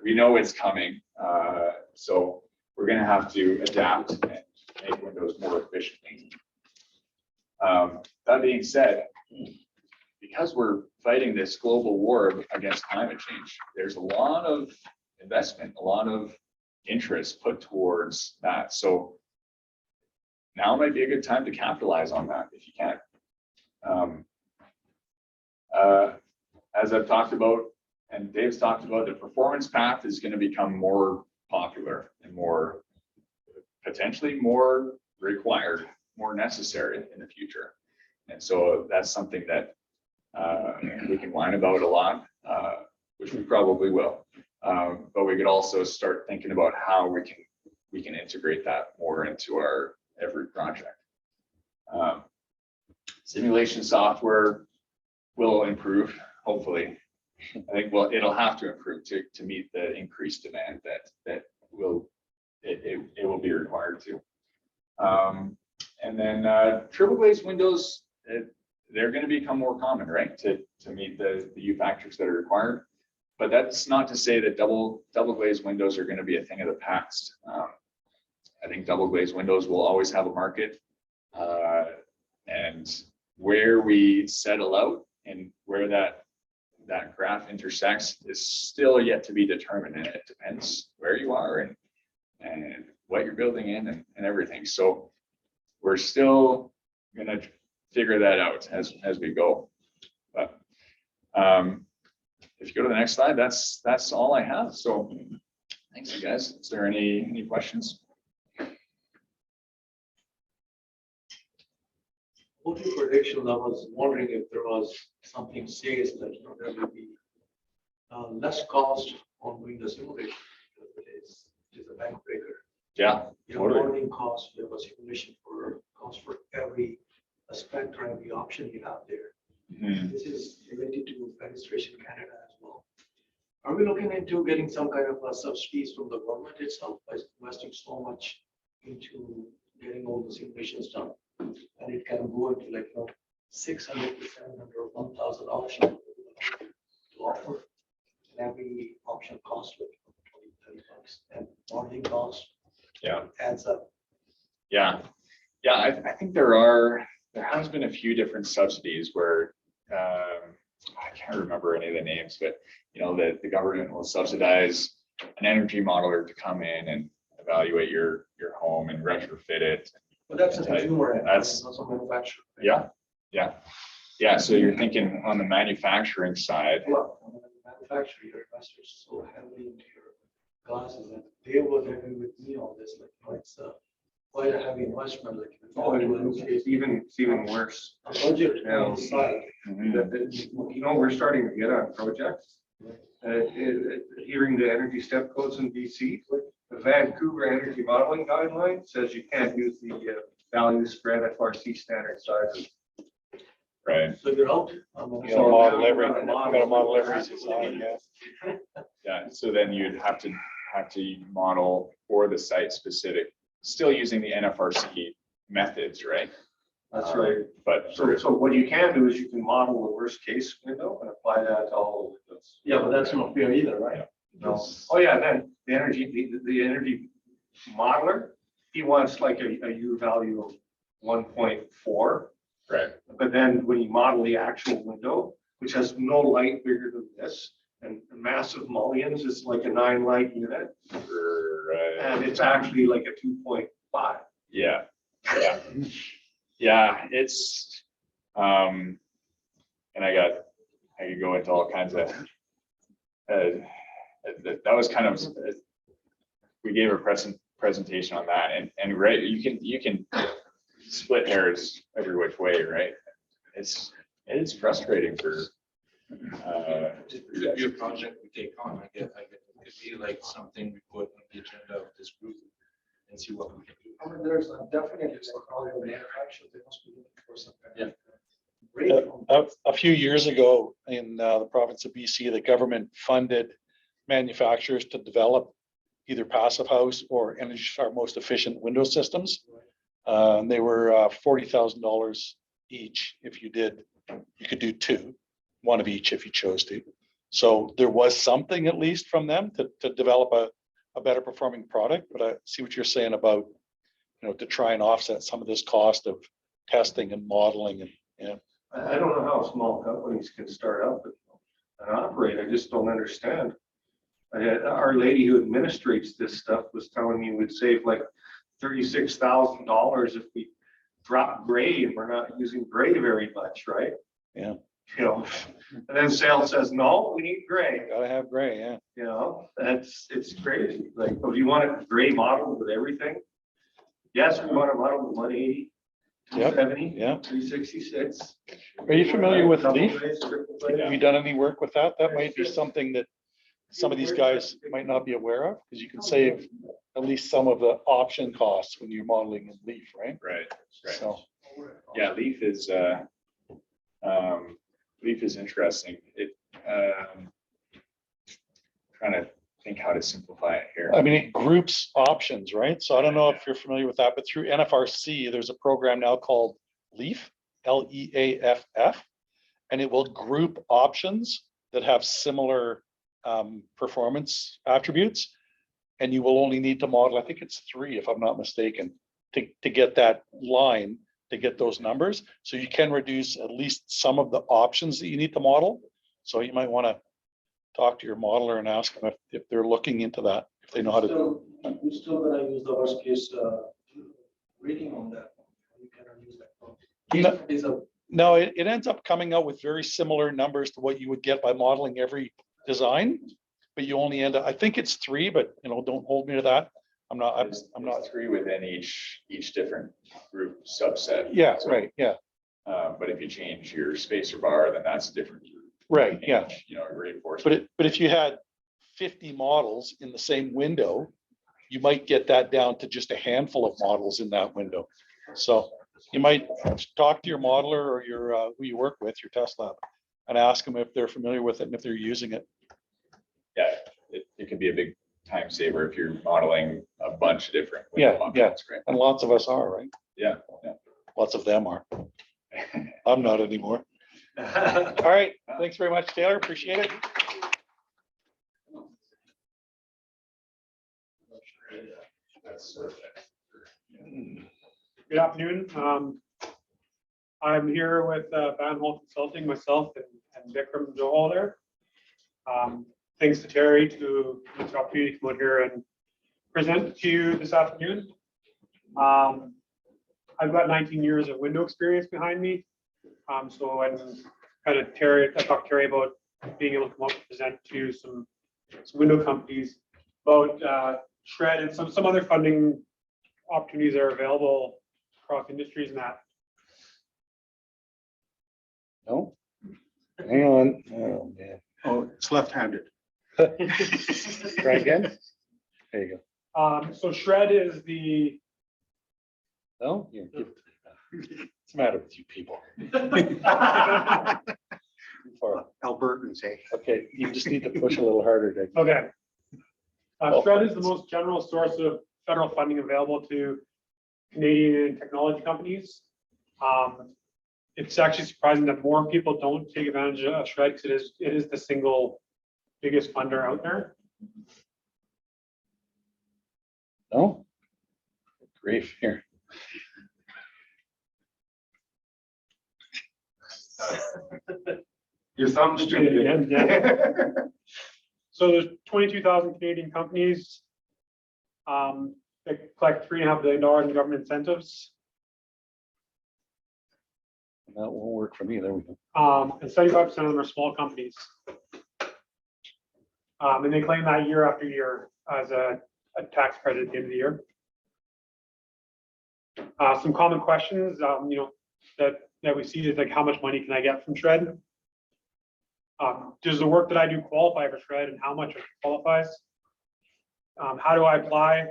We know it's coming. So we're going to have to adapt and make windows more efficiently. That being said, because we're fighting this global war against climate change, there's a lot of investment, a lot of interest put towards that. So now might be a good time to capitalize on that if you can. As I've talked about, and Dave's talked about, the performance path is going to become more popular and more potentially more required, more necessary in the future. And so that's something that we can whine about a lot, which we probably will. But we could also start thinking about how we can integrate that more into our every project. Simulation software will improve, hopefully. I think it'll have to improve to meet the increased demand that will be required to. And then triple glazed windows, they're going to become more common, right? To meet the U factors that are required. But that's not to say that double glazed windows are going to be a thing of the past. I think double glazed windows will always have a market, and where we settle out and where that graph intersects is still yet to be determined, and it depends where you are and what you're building in and everything. So we're still going to figure that out as we go. But if you go to the next slide, that's all I have. So thanks, you guys. Is there any questions? What your prediction, I was wondering if there was something says that there will be less cost on doing the simulation. It is a bank breaker. Yeah. Modeling cost, there was simulation cost for every aspect or every option you have there. Mm-hmm. This is related to Fenestration Canada as well. Are we looking into getting some kind of subsidies from the government itself by investing so much into getting all the simulations done? And it can go into like 600 to 700 or 1,000 options to offer. And every option costs like 20, 30 bucks. And modeling costs. Yeah. Add adds up. Yeah, I think there has been a few different subsidies where, I can't remember any of the names, but the government will subsidize an energy modeler to come in and evaluate your home and retrofit it. But that's a consumer end. That's not a manufacturer. Yeah. So you're thinking on the manufacturing side. Well, on the manufacturer, your investors so heavily into your glasses that they would agree with me on this, like, it's quite a heavy investment, like. It's even worse. A budget Yeah. on the side. We're starting to get on projects. Adhering to energy step codes in BC, the Vancouver Energy Modeling Guideline says you can't use the value spread FRC standard sizes. Right. So you're out. You gotta model every design, yeah. Yeah, so then you'd have to model for the site specific, still using the NFRC methods, right? That's right. But So what you can do is you can model the worst case window and apply that to all the windows. Yeah, but that's not fair either, right? No. Oh, yeah, then the energy modeler, he wants like a U value of 1.4. right. But then when you model the actual window, which has no light bigger than this, and massive mullions, it's like a 9 light unit, Right. and it's actually like a 2.5. Yeah. It's and I could go into all kinds of that was kind of, we gave a presentation on that, and right, you can split hairs every which way, right? It's frustrating for It'd be a project we take on. I get it could be like something we put on the agenda of this group and see what we can do. I mean, there's definitely technology manufacturers, they must be looking for some kind of. A few years ago in the province of BC, the government funded manufacturers to develop either passive house or Energy Star most efficient window systems. They were $40,000 each. If you could do two, one of each if you chose to. So there was something at least from them to develop a better performing product. But I see what you're saying about, to try and offset some of this cost of testing and modeling and. I don't know how small companies can start up and operate. I just don't understand. Our lady who administrates this stuff was telling me we'd save like $36,000 if we drop gray, and we're not using gray very much, right? Yeah. And then sales says, no, we need gray. Gotta have gray, yeah. It's crazy. Like, do you want a gray model with everything? Yes, we want a model with 180. Yep, 270, yeah. 366. Are you familiar with Double Leaf? glazed, triple glazed. Have you done any work with that? That might be something that some of these guys might not be aware of, because you can save at least some of the option costs when you're modeling in Leaf, right? Right. So, Yeah, Leaf is interesting. Trying to think how to simplify it here. I mean, it groups options, right? So I don't know if you're familiar with that, but through NFRC, there's a program now called Leaf, LEAFF, and it will group options that have similar performance attributes. And you will only need to model, I think it's 3, if I'm not mistaken, to get that line, to get those numbers. So you can reduce at least some of the options that you need to model. So you might want to talk to your modeler and ask them if they're looking into that, if they know how to do it. You're still gonna use the worst case rating on that. You cannot use that. No, it ends up coming out with very similar numbers to what you would get by modeling every design, but you only end up, I think it's 3, but don't hold me to that. I'm not 3 within each different group subset. Yeah, So, right, yeah, but if you change your spacer bar, then that's a different group. right, yeah. Reinforcement. But if you had 50 models in the same window, you might get that down to just a handful of models in that window. So you might talk to your modeler or your who you work with, your test lab, and ask them if they're familiar with it and if they're using it. Yeah, it could be a big time saver if you're modeling a bunch of different Yeah, window yeah. options, right? And lots of us are, right? Yeah. Lots of them are. I'm not anymore. All right, thanks very much, Taylor. Appreciate it. Good afternoon. I'm here with Banhall Consulting, myself and Bikram Johal there. Thanks to Terry to this opportunity to come out here and present to you this afternoon. I've got 19 years of window experience behind me. So I'm kind of I talked to Terry about being able to come out and present to some window companies about SRED and some other funding opportunities that are available across industries and that. No? Hang on. Oh, man. Oh, it's left-handed. Try again. There you go. So SRED is the No? Here, what's the matter with you people? Or- Albertans, eh? Okay, you just need to push a little harder. Dick. okay. SRED is the most general source of federal funding available to Canadian technology companies. It's actually surprising that more people don't take advantage of SRED because it is the single biggest funder out there. No? Grief here. Your thumb's Yeah. So there's 22,000 Canadian companies that collect $3.5 billion in government incentives. That won't work for me. There we go. And 75% of them are small companies. And they claim that year after year as a tax credit at the end of the year. Some common questions, that we see is like, how much money can I get from SRED? Does the work that I do qualify for SRED, and how much it qualifies? How do I apply?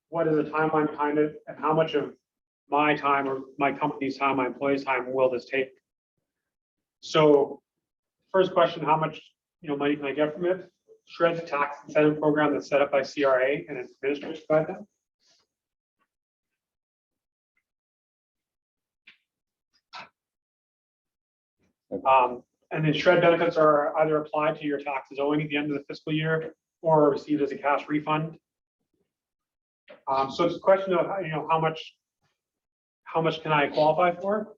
What is the timeline behind it, and how much of my time or my company's time, my employees' time will this take? So first question, how much money can I get from it? SRED's a tax incentive program that's set up by CRA and it's administered by them. And then SRED benefits are either applied to your taxes owing at the end of the fiscal year or received as a cash refund. So it's a question of how much can I qualify for?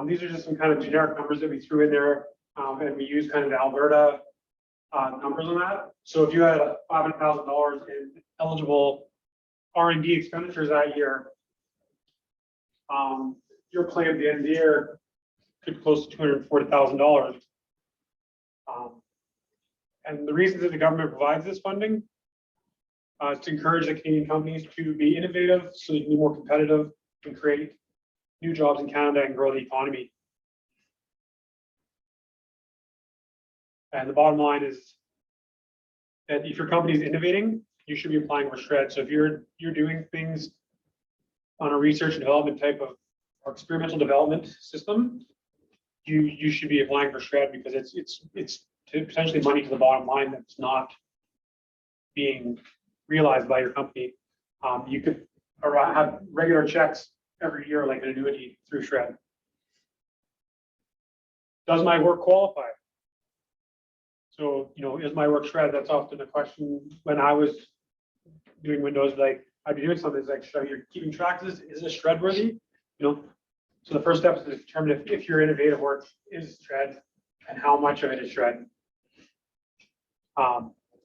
These are just some kind of generic numbers that we threw in there, and we use kind of the Alberta numbers on that. So if you had $500,000 in eligible R&D expenditures that year, your claim at the end of the year could close to $240,000. And the reason that the government provides this funding is to encourage the Canadian companies to be innovative so they can be more competitive and create new jobs in Canada and grow the economy. And the bottom line is that if your company is innovating, you should be applying for SRED. So if you're doing things on a research and development type of or experimental development system, you should be applying for SRED because it's potentially money to the bottom line that's not being realized by your company. You could have regular checks every year like an annuity through SRED. Does my work qualify? So, is my work SRED? That's often a question when I was doing Windows, like I'd be doing something like, should I be keeping track of this? Is this SRED worthy? So the first step is to determine if your innovative work is SRED and how much of it is SRED.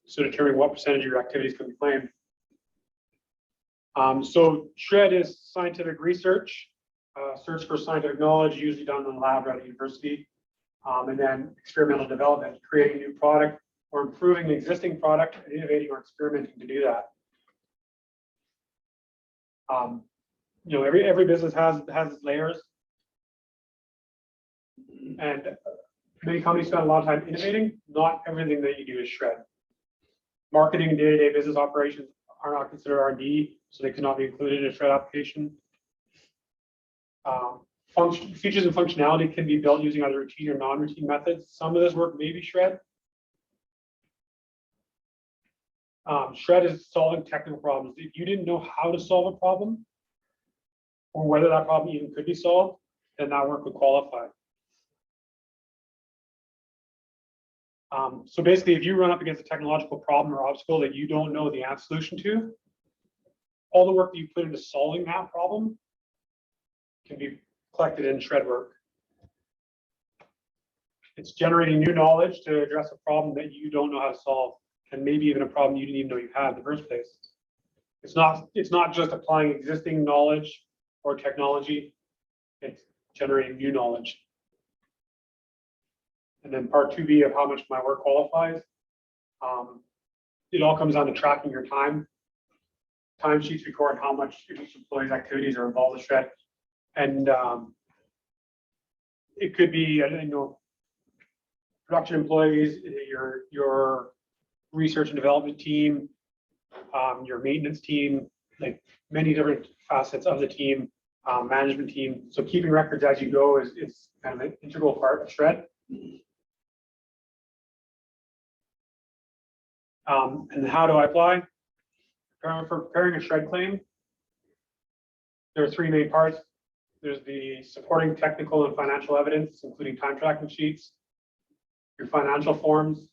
So determining what percentage of your activities can be claimed. So SRED is scientific research, search for scientific knowledge, usually done in the lab at a university. And then experimental development, creating a new product or improving an existing product and innovating or experimenting to do that. Every business has its layers. And many companies spend a lot of time innovating. Not everything that you do is SRED. Marketing and day-to-day business operations are not considered R&D, so they cannot be included in a SRED application. Features and functionality can be built using either routine or non-routine methods. Some of this work may be SRED. SRED is solving technical problems. If you didn't know how to solve a problem or whether that problem even could be solved, then that work would qualify. So basically, if you run up against a technological problem or obstacle that you don't know the answer solution to, all the work that you put into solving that problem can be collected in shred work. It's generating new knowledge to address a problem that you don't know how to solve, and maybe even a problem you didn't even know you had in the first place. It's not just applying existing knowledge or technology, it's generating new knowledge. And then part 2B of how much my work qualifies. It all comes down to tracking your time. Timesheets record how much each employee's activities are involved with shred. And it could be, production employees, your research and development team, your maintenance team, like many different facets of the team, management team. So keeping records as you go is kind of an integral part of shred. And how do I apply? For preparing a shred claim, there are 3 main parts. There's the supporting technical and financial evidence, including time tracking sheets, your financial forms,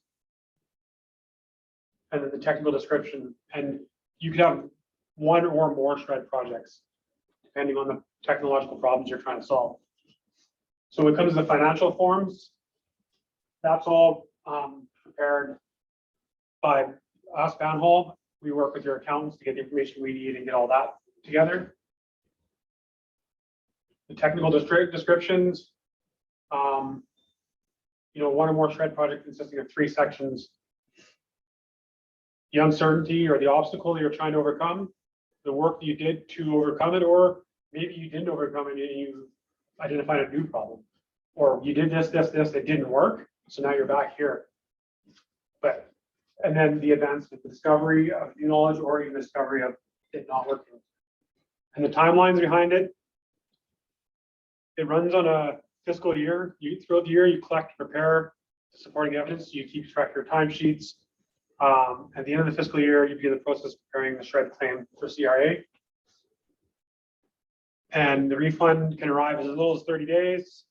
and then the technical description. And you could have 1 or more shred projects, depending on the technological problems you're trying to solve. So when it comes to the financial forms, that's all prepared by us, Banhall. We work with your accountants to get the information we need and get all that together. The technical descriptions, 1 or more shred project consisting of 3 sections. The uncertainty or the obstacle that you're trying to overcome, the work that you did to overcome it, or maybe you didn't overcome it and you identified a new problem, or you did this, it didn't work, so now you're back here. And then the advancement, the discovery of new knowledge, or even discovery of it not working. And the timelines behind it, it runs on a fiscal year. Throughout the year, you collect, prepare supporting evidence. You keep track of your timesheets. At the end of the fiscal year, you begin the process of preparing the shred claim for CRA. And the refund can arrive as little as 30 days.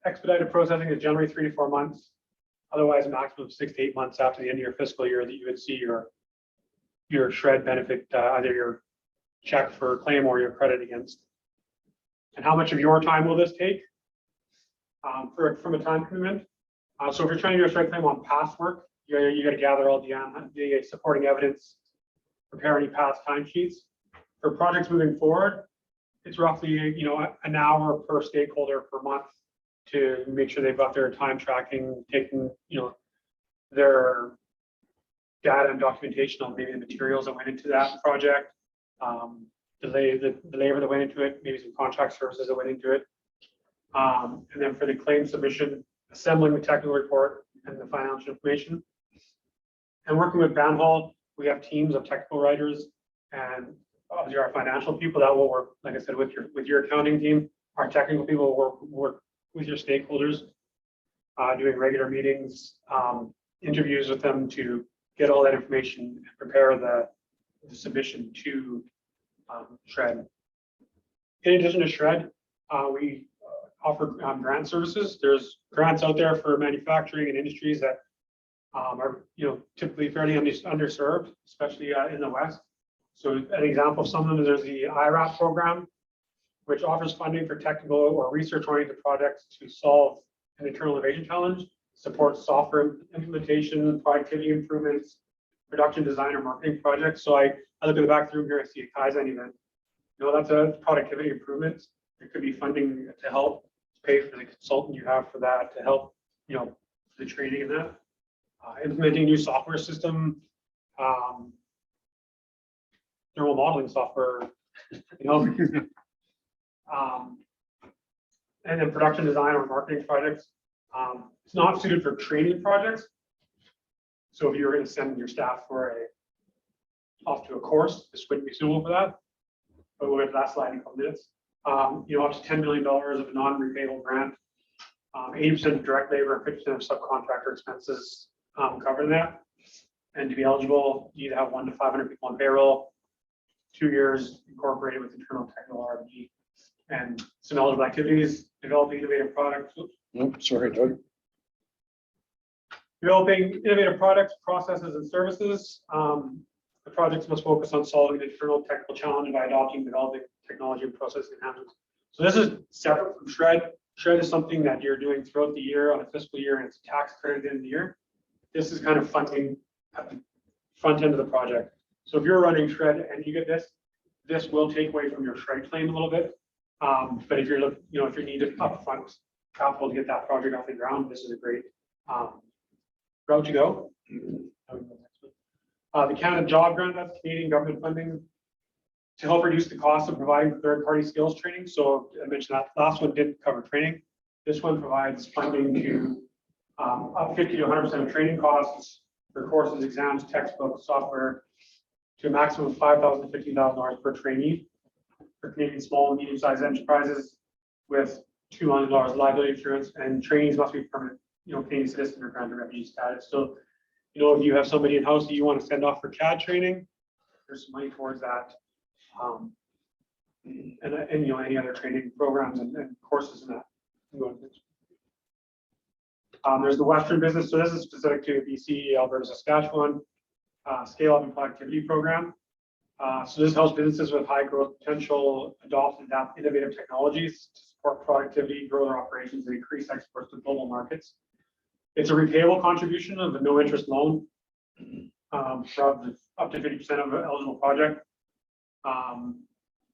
Expedited processing is generally 3 to 4 months. Otherwise, a maximum of 6 to 8 months after the end of your fiscal year that you would see your shred benefit, either your check for claim or your credit against. And how much of your time will this take from a time commitment? So if you're trying to do a shred claim on past work, you got to gather all the supporting evidence, prepare any past timesheets. For projects moving forward, it's roughly an hour per stakeholder per month to make sure they've got their time tracking, taking their data and documentation on maybe the materials that went into that project, the labor that went into it, maybe some contract services that went into it. And then for the claim submission, assembling the technical report and the financial information. And working with Banhall, we have teams of technical writers and obviously our financial people that will work, like I said, with your accounting team. Our technical people will work with your stakeholders, doing regular meetings, interviews with them to get all that information and prepare the submission to SRED. In addition to SRED, we offer grant services. There's grants out there for manufacturing and industries that are typically fairly underserved, especially in the West. So an example of some of them, there's the IRAP program, which offers funding for technical or research-oriented projects to solve an internal innovation challenge, supports software implementation, productivity improvements, production design or marketing projects. So I look at the back of the room here, I see a Kaizen event. That's a productivity improvement. It could be funding to help pay for the consultant you have for that, to help, the training in that. Implementing new software system, thermal modeling software, and then production design or marketing projects. It's not suited for training projects. So if you're going to send your staff off to a course, this wouldn't be suitable for that. But we'll get to that slide in a couple minutes. Up to $10 million of a non-repayable grant. 80% of direct labor and 50% of subcontractor expenses cover that. And to be eligible, you need to have 1 to 500 people on payroll, 2 years incorporated with internal technical R&D, and some eligible activities: developing innovative products. Sorry, Doug. Developing innovative products, processes, and services. The projects must focus on solving the internal technical challenge by adopting, developing technology and process enhancements. So this is separate from SRED. SRED is something that you're doing throughout the year on a fiscal year, and it's tax credit at the end of the year. This is kind of funding at the front end of the project. So if you're running SRED and you get this will take away from your SRED claim a little bit. But if you're looking, if you need upfront capital to get that project off the ground, this is a great route to go. The Canada Job Grant, that's Canadian government funding to help reduce the cost of providing third-party skills training. So I mentioned that last one didn't cover training. This one provides funding to up 50 to 100% of training costs for courses, exams, textbooks, software, to a maximum of $5,000 to $15,000 per trainee for Canadian small and medium-sized enterprises with $2 million liability insurance, and trainees must be permanent, Canadian citizen or granted refugee status. So, if you have somebody in house that you want to send off for CAD training, there's some money towards that. And any other training programs and courses in that. There's the Western business. So this is specific to BC, Alberta, Saskatchewan, scale up and productivity program. So this helps businesses with high growth potential adopt and adapt innovative technologies to support productivity, grow their operations, and increase exports to global markets. It's a repayable contribution of a no interest loan for up to 50% of an eligible project.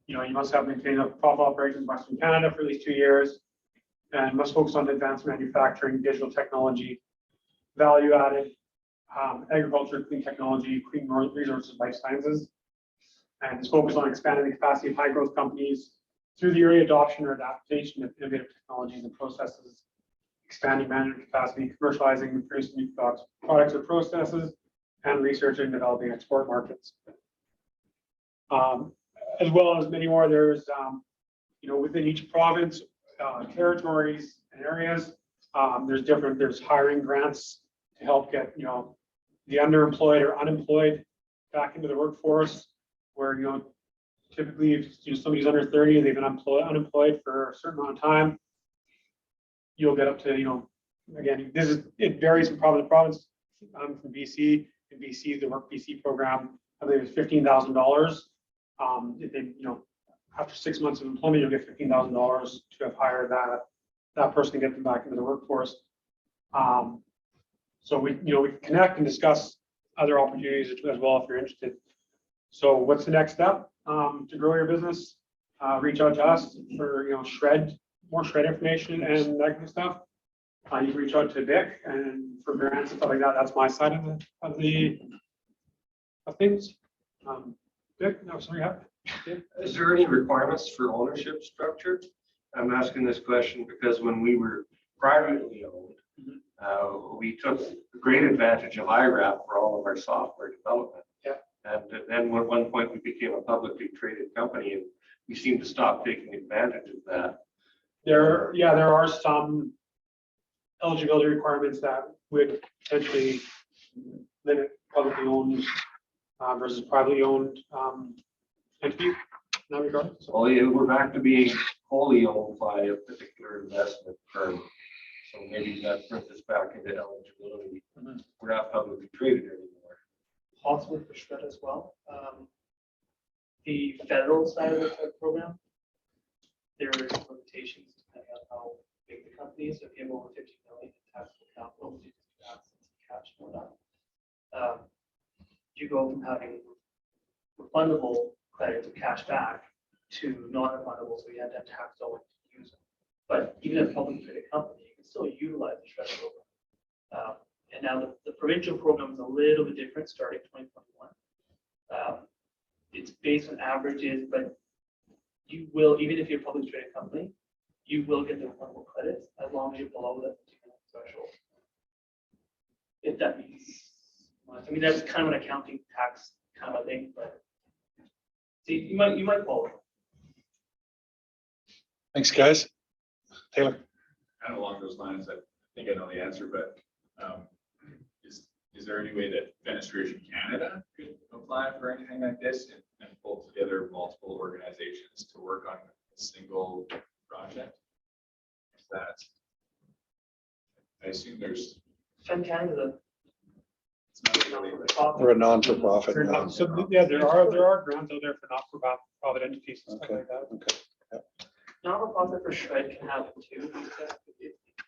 You must have maintained a profitable operations in Western Canada for at least 2 years, and must focus on advanced manufacturing, digital technology, value added, agriculture, clean technology, clean resources, life sciences, and is focused on expanding the capacity of high growth companies through the early adoption or adaptation of innovative technologies and processes, expanding management capacity, commercializing and producing new products or processes, and researching and developing export markets. As well as many more, there's, within each province, territories and areas, there's hiring grants to help get, the underemployed or unemployed back into the workforce, where, typically if somebody's under 30, they've been unemployed for a certain amount of time, you'll get up to, again, it varies from province to province. I'm from BC. In BC, the Work BC program, I believe, is $15,000. If they, after 6 months of employment, you'll get $15,000 to have hired that person to get them back into the workforce. So we connect and discuss other opportunities as well if you're interested. So what's the next step to grow your business? Reach out to us for more SRED information and that kind of stuff. You can reach out to Vic and for grants and stuff like that. That's my side of things. Vic, no, sorry, Is there any requirements for ownership structure? I'm asking this question because when we were privately owned, we took great advantage of IRAP for all of our software development. Yeah. And then at one point we became a publicly traded company, and we seem to stop taking advantage of that. There are some eligibility requirements that would potentially limit publicly owned versus privately owned entity in that regard. So, Well, yeah, we're back to being wholly owned by a particular investment firm. So maybe that brings us back into eligibility. We're not publicly traded anymore. Possible for SRED as well. The federal side of the program, there are limitations depending on how big the company is. If you have over 50 million in taxable capital, you can have cash for that. You go from having refundable credits of cash back to non-refundable, so you had to have tax owing to use it. But even as a publicly traded company, you can still utilize the SRED program. And now the provincial program is a little bit different, starting 2021. It's based on averages, but you will, even if you're a publicly traded company, you will get the refundable credits as long as you're below that threshold. If that means, that's kind of an accounting tax kind of a thing, but see, you might follow. Thanks, guys. Taylor. Kind of along those lines, I think I know the answer, but is there any way that Fenestration Canada could apply for anything like this and pull together multiple organizations to work on a single project? I assume there's. Fen Canada Or a non-for-profit. Or not. So, yeah, there are grants out there for not-for-profit entities and stuff Okay. like that. Okay. Not-for-profit for SRED can happen too.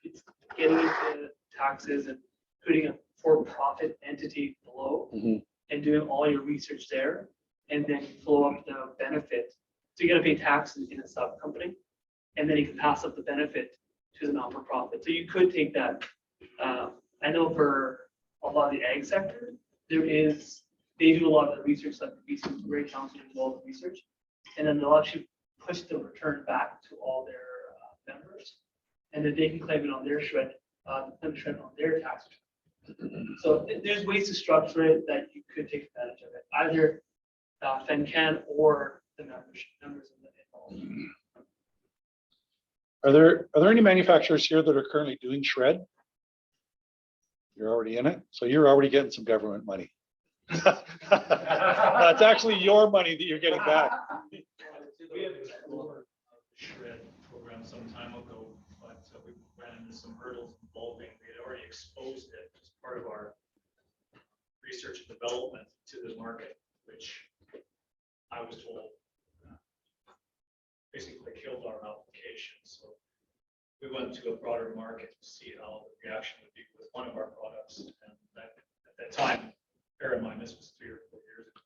It's getting into taxes and putting a for-profit entity below Mhm. and doing all your research there, and then you flow up the benefit. So you gotta pay taxes in a sub company, and then you can pass up the benefit to the not-for-profit. So you could take that. I know for a lot of the ag sector, they do a lot of the research, like the Great Thompson does all the research, and then they'll actually push the return back to all their members, and then they can claim it on their SRED, on their tax return. So there's ways to structure it that you could take advantage of it, either FENCAN or the members involved. Are there any manufacturers here that are currently doing SRED? You're already in it, so you're already getting some government money. That's actually your money that you're getting back. We had explored the SRED program some time ago, but we ran into some hurdles involving, we had already exposed it as part of our research and development to the market, which I was told basically killed our application. So we went to a broader market to see how the reaction would be with one of our products. And that, at that time, bear in mind, this was 3 or 4 years ago,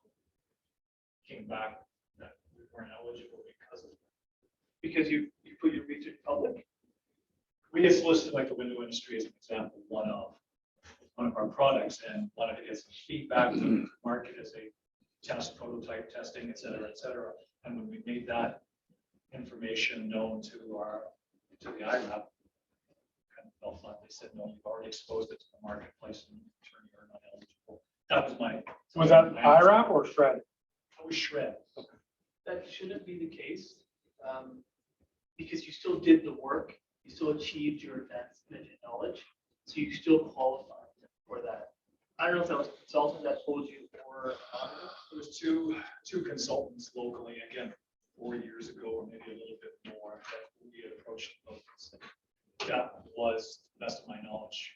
came back that we weren't eligible because of that. Because you put your research public? We just listed like the window industry as an example, one of our products, and wanted to get some feedback from the market as a test, prototype testing, et cetera, et cetera. And when we made that information known to the IRAP, kind of fell flat. They said, no, you've already exposed it to the marketplace and turn you're not eligible. That was my. Was that IRAP or SRED? That was SRED. That shouldn't be the case, because you still did the work, you still achieved your advancement in knowledge, so you still qualify for that. I don't know if that was a consultant that told you, or There was two consultants locally, again, 4 years ago, or maybe a little bit more, that we approached those. That was, to the best of my knowledge,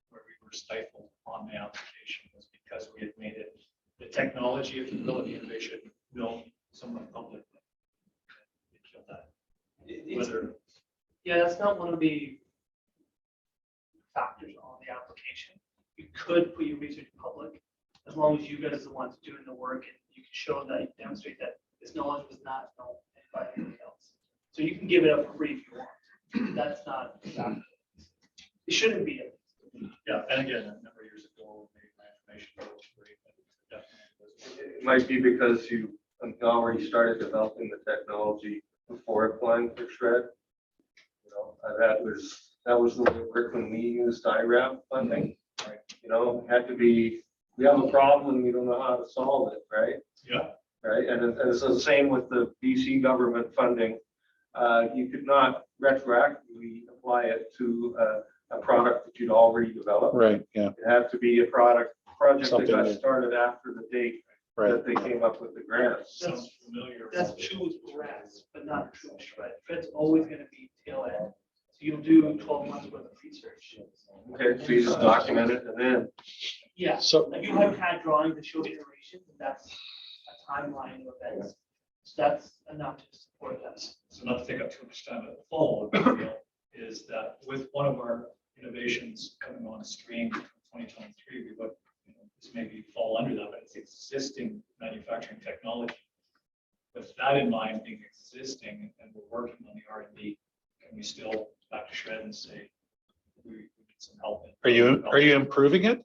where we were stifled on the application, was because we had made it the technology, if you will, the innovation known somewhat publicly. They killed that. Whether yeah, that's not one of the factors on the application. You could put your research public, as long as you guys are the ones doing the work and you can show that, you demonstrate that this knowledge was not known by anybody else. So you can give it up for free if you want. That's not a factor. It shouldn't be. yeah, and again, a number of years ago, maybe my information was free, but definitely was. It might be because you already started developing the technology before applying for SRED. You know, that was the way it worked when we used IRAP funding. Right. You know, had to be, we have a problem and we don't know how to solve it, right? Yeah. Right, and it's the same with the BC government funding. You could not retroactively apply it to a product that you'd already developed. Right, yeah, It had to be a project that Something got new. started after the date right. that they came up with the grants. Sounds familiar. That's true with grants, but not true with SRED. SRED's always going to be tail end. So you'll do 12 months worth of research. Okay, so you just document it and then. Yeah, So, like you have had drawings that show iterations, and that's a timeline of events. So that's enough to support that. So not to take up too much time, but the follow is that with one of our innovations coming on stream in 2023, we would, this maybe fall under that, but it's existing manufacturing technology. With that in mind, being existing, and we're working on the R&D, can we still back to SRED and say we need some help? are you improving it?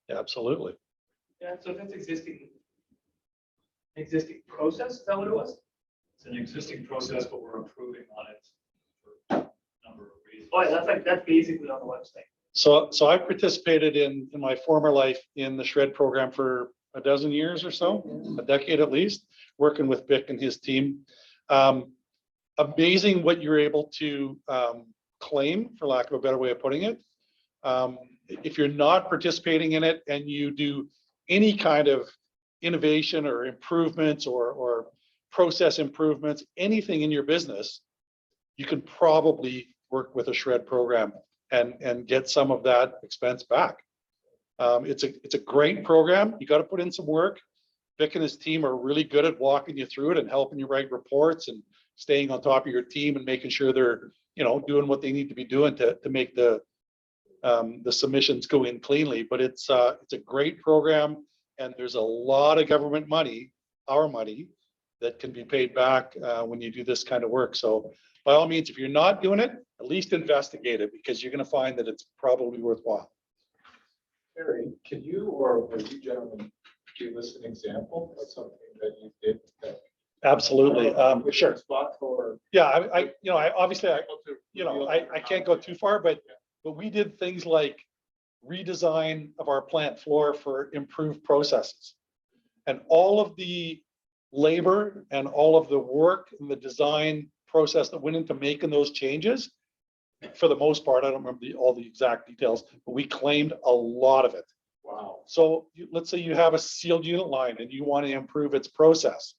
Yeah, absolutely. Yeah, so if it's existing process, is that what it was? It's an existing process, but we're improving on it for a number of reasons. Oh, yeah, that's basically on the website. So I participated in my former life in the SRED program for a dozen years or so, a decade at least, working with Bick and his team. Amazing what you're able to claim, for lack of a better way of putting it. If you're not participating in it and you do any kind of innovation or improvements or process improvements, anything in your business, you can probably work with a SRED program and get some of that expense back. It's a great program. You got to put in some work. Vic and his team are really good at walking you through it and helping you write reports and staying on top of your team and making sure they're, doing what they need to be doing to make the submissions go in cleanly. But it's a great program, and there's a lot of government money, our money, that can be paid back when you do this kind of work. So by all means, if you're not doing it, at least investigate it, because you're going to find that it's probably worthwhile. Terry, can you or you gentlemen give us an example of something that you did? Absolutely. Sure. Spot for. Yeah, I obviously, I can't go too far, but we did things like redesign of our plant floor for improved processes. And all of the labor and all of the work and the design process that went into making those changes, for the most part, I don't remember all the exact details, but we claimed a lot of it. Wow. So let's say you have a sealed unit line and you want to improve its process.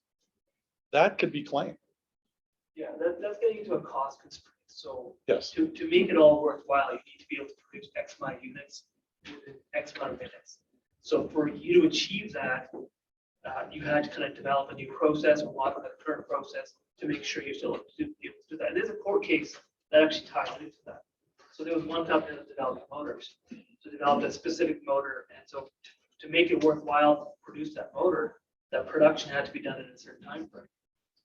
That could be claimed. Yeah, that's getting into a cost constraint. So Yes. to make it all worthwhile, you need to be able to produce X amount of units within X amount of minutes. So for you to achieve that, you had to kind of develop a new process or modify the current process to make sure you still able to do that. And there's a court case that actually ties into that. So there was one company that developed motors, so developed a specific motor. And so to make it worthwhile to produce that motor, that production had to be done in a certain time frame.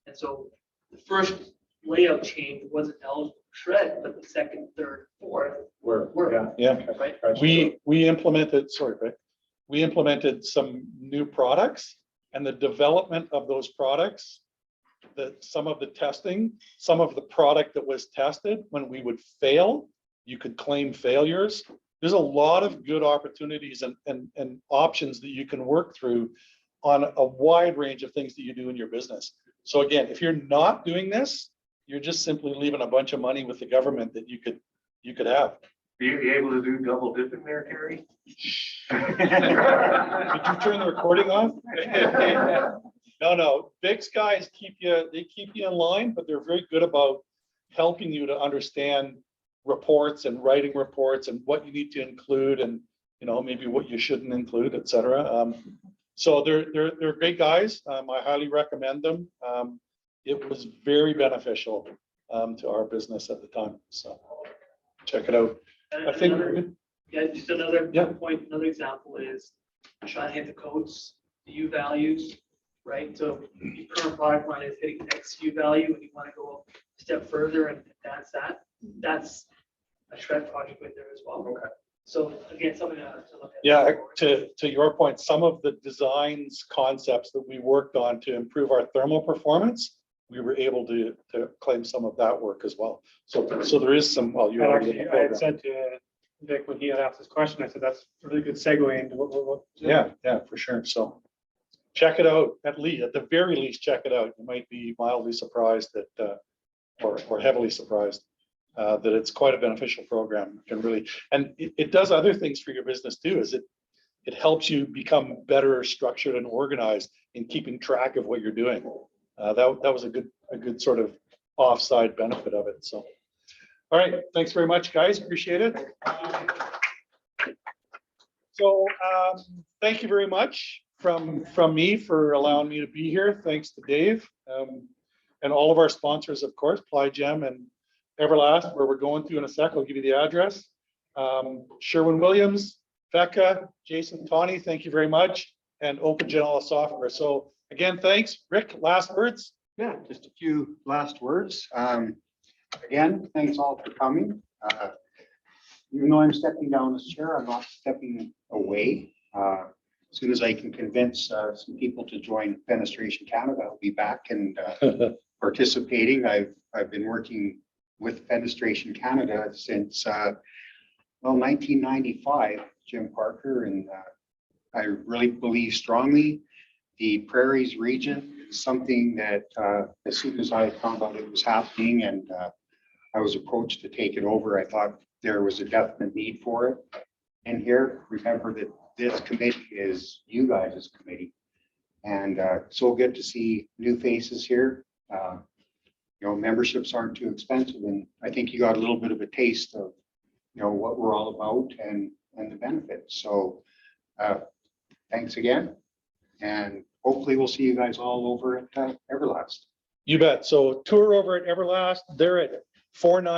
And so the first layout change wasn't eligible for shred, but the second, third, fourth were. Yeah. Right. We implemented, sorry, Vic, we implemented some new products, and the development of those products, some of the testing, some of the product that was tested, when we would fail, you could claim failures. There's a lot of good opportunities and options that you can work through on a wide range of things that you do in your business. So again, if you're not doing this, you're just simply leaving a bunch of money with the government that you could have. Be able to do double dipping there, Terry? Did you turn the recording off? No. Vic's guys keep you in line, but they're very good about helping you to understand reports and writing reports and what you need to include and maybe what you shouldn't include, etc. So they're great guys. I highly recommend them. It was very beneficial to our business at the time. So check it out. I think just another point, another example is trying to hit the codes, the U values, right? So your current product line is hitting X U value and you want to go a step further and advance that. That's a shred project right there as well. Okay. So again, something to look at. Yeah, to your point, some of the designs concepts that we worked on to improve our thermal performance, we were able to claim some of that work as well. So there is some, well, you Actually, I had said to Vic when he had asked this question, I said, that's a really good segue into what. Yeah, for sure. So check it out, at the very least, check it out. You might be mildly surprised that, or heavily surprised that it's quite a beneficial program. And it does other things for your business too, is it helps you become better structured and organized in keeping track of what you're doing. That was a good sort of offside benefit of it. So, all right, thanks very much, guys. Appreciate it. So, thank you very much from me for allowing me to be here. Thanks to Dave and all of our sponsors, of course, PlyGem and Everlast, where we're going to in a sec. I'll give you the address. Sherwin-Williams, Becca, Jason, Tawny, thank you very much, and Open Johal Software. So again, thanks. Rick, last words? Yeah, just a few last words. Again, thanks all for coming. Even though I'm stepping down this chair, I'm not stepping away. As soon as I can convince some people to join Fenestration Canada, I'll be back and participating. I've been working with Fenestration Canada since 1995, Jim Parker, and I really believe strongly the Prairies region is something that as soon as I found out it was happening and I was approached to take it over, I thought there was a definite need for it. And here, remember that this committee is you guys' committee. And so good to see new faces here. Memberships aren't too expensive, and I think you got a little bit of a taste of what we're all about and the benefits. So Thanks again. And hopefully we'll see you guys all over at Everlast. You bet. So tour over at Everlast, they're at 49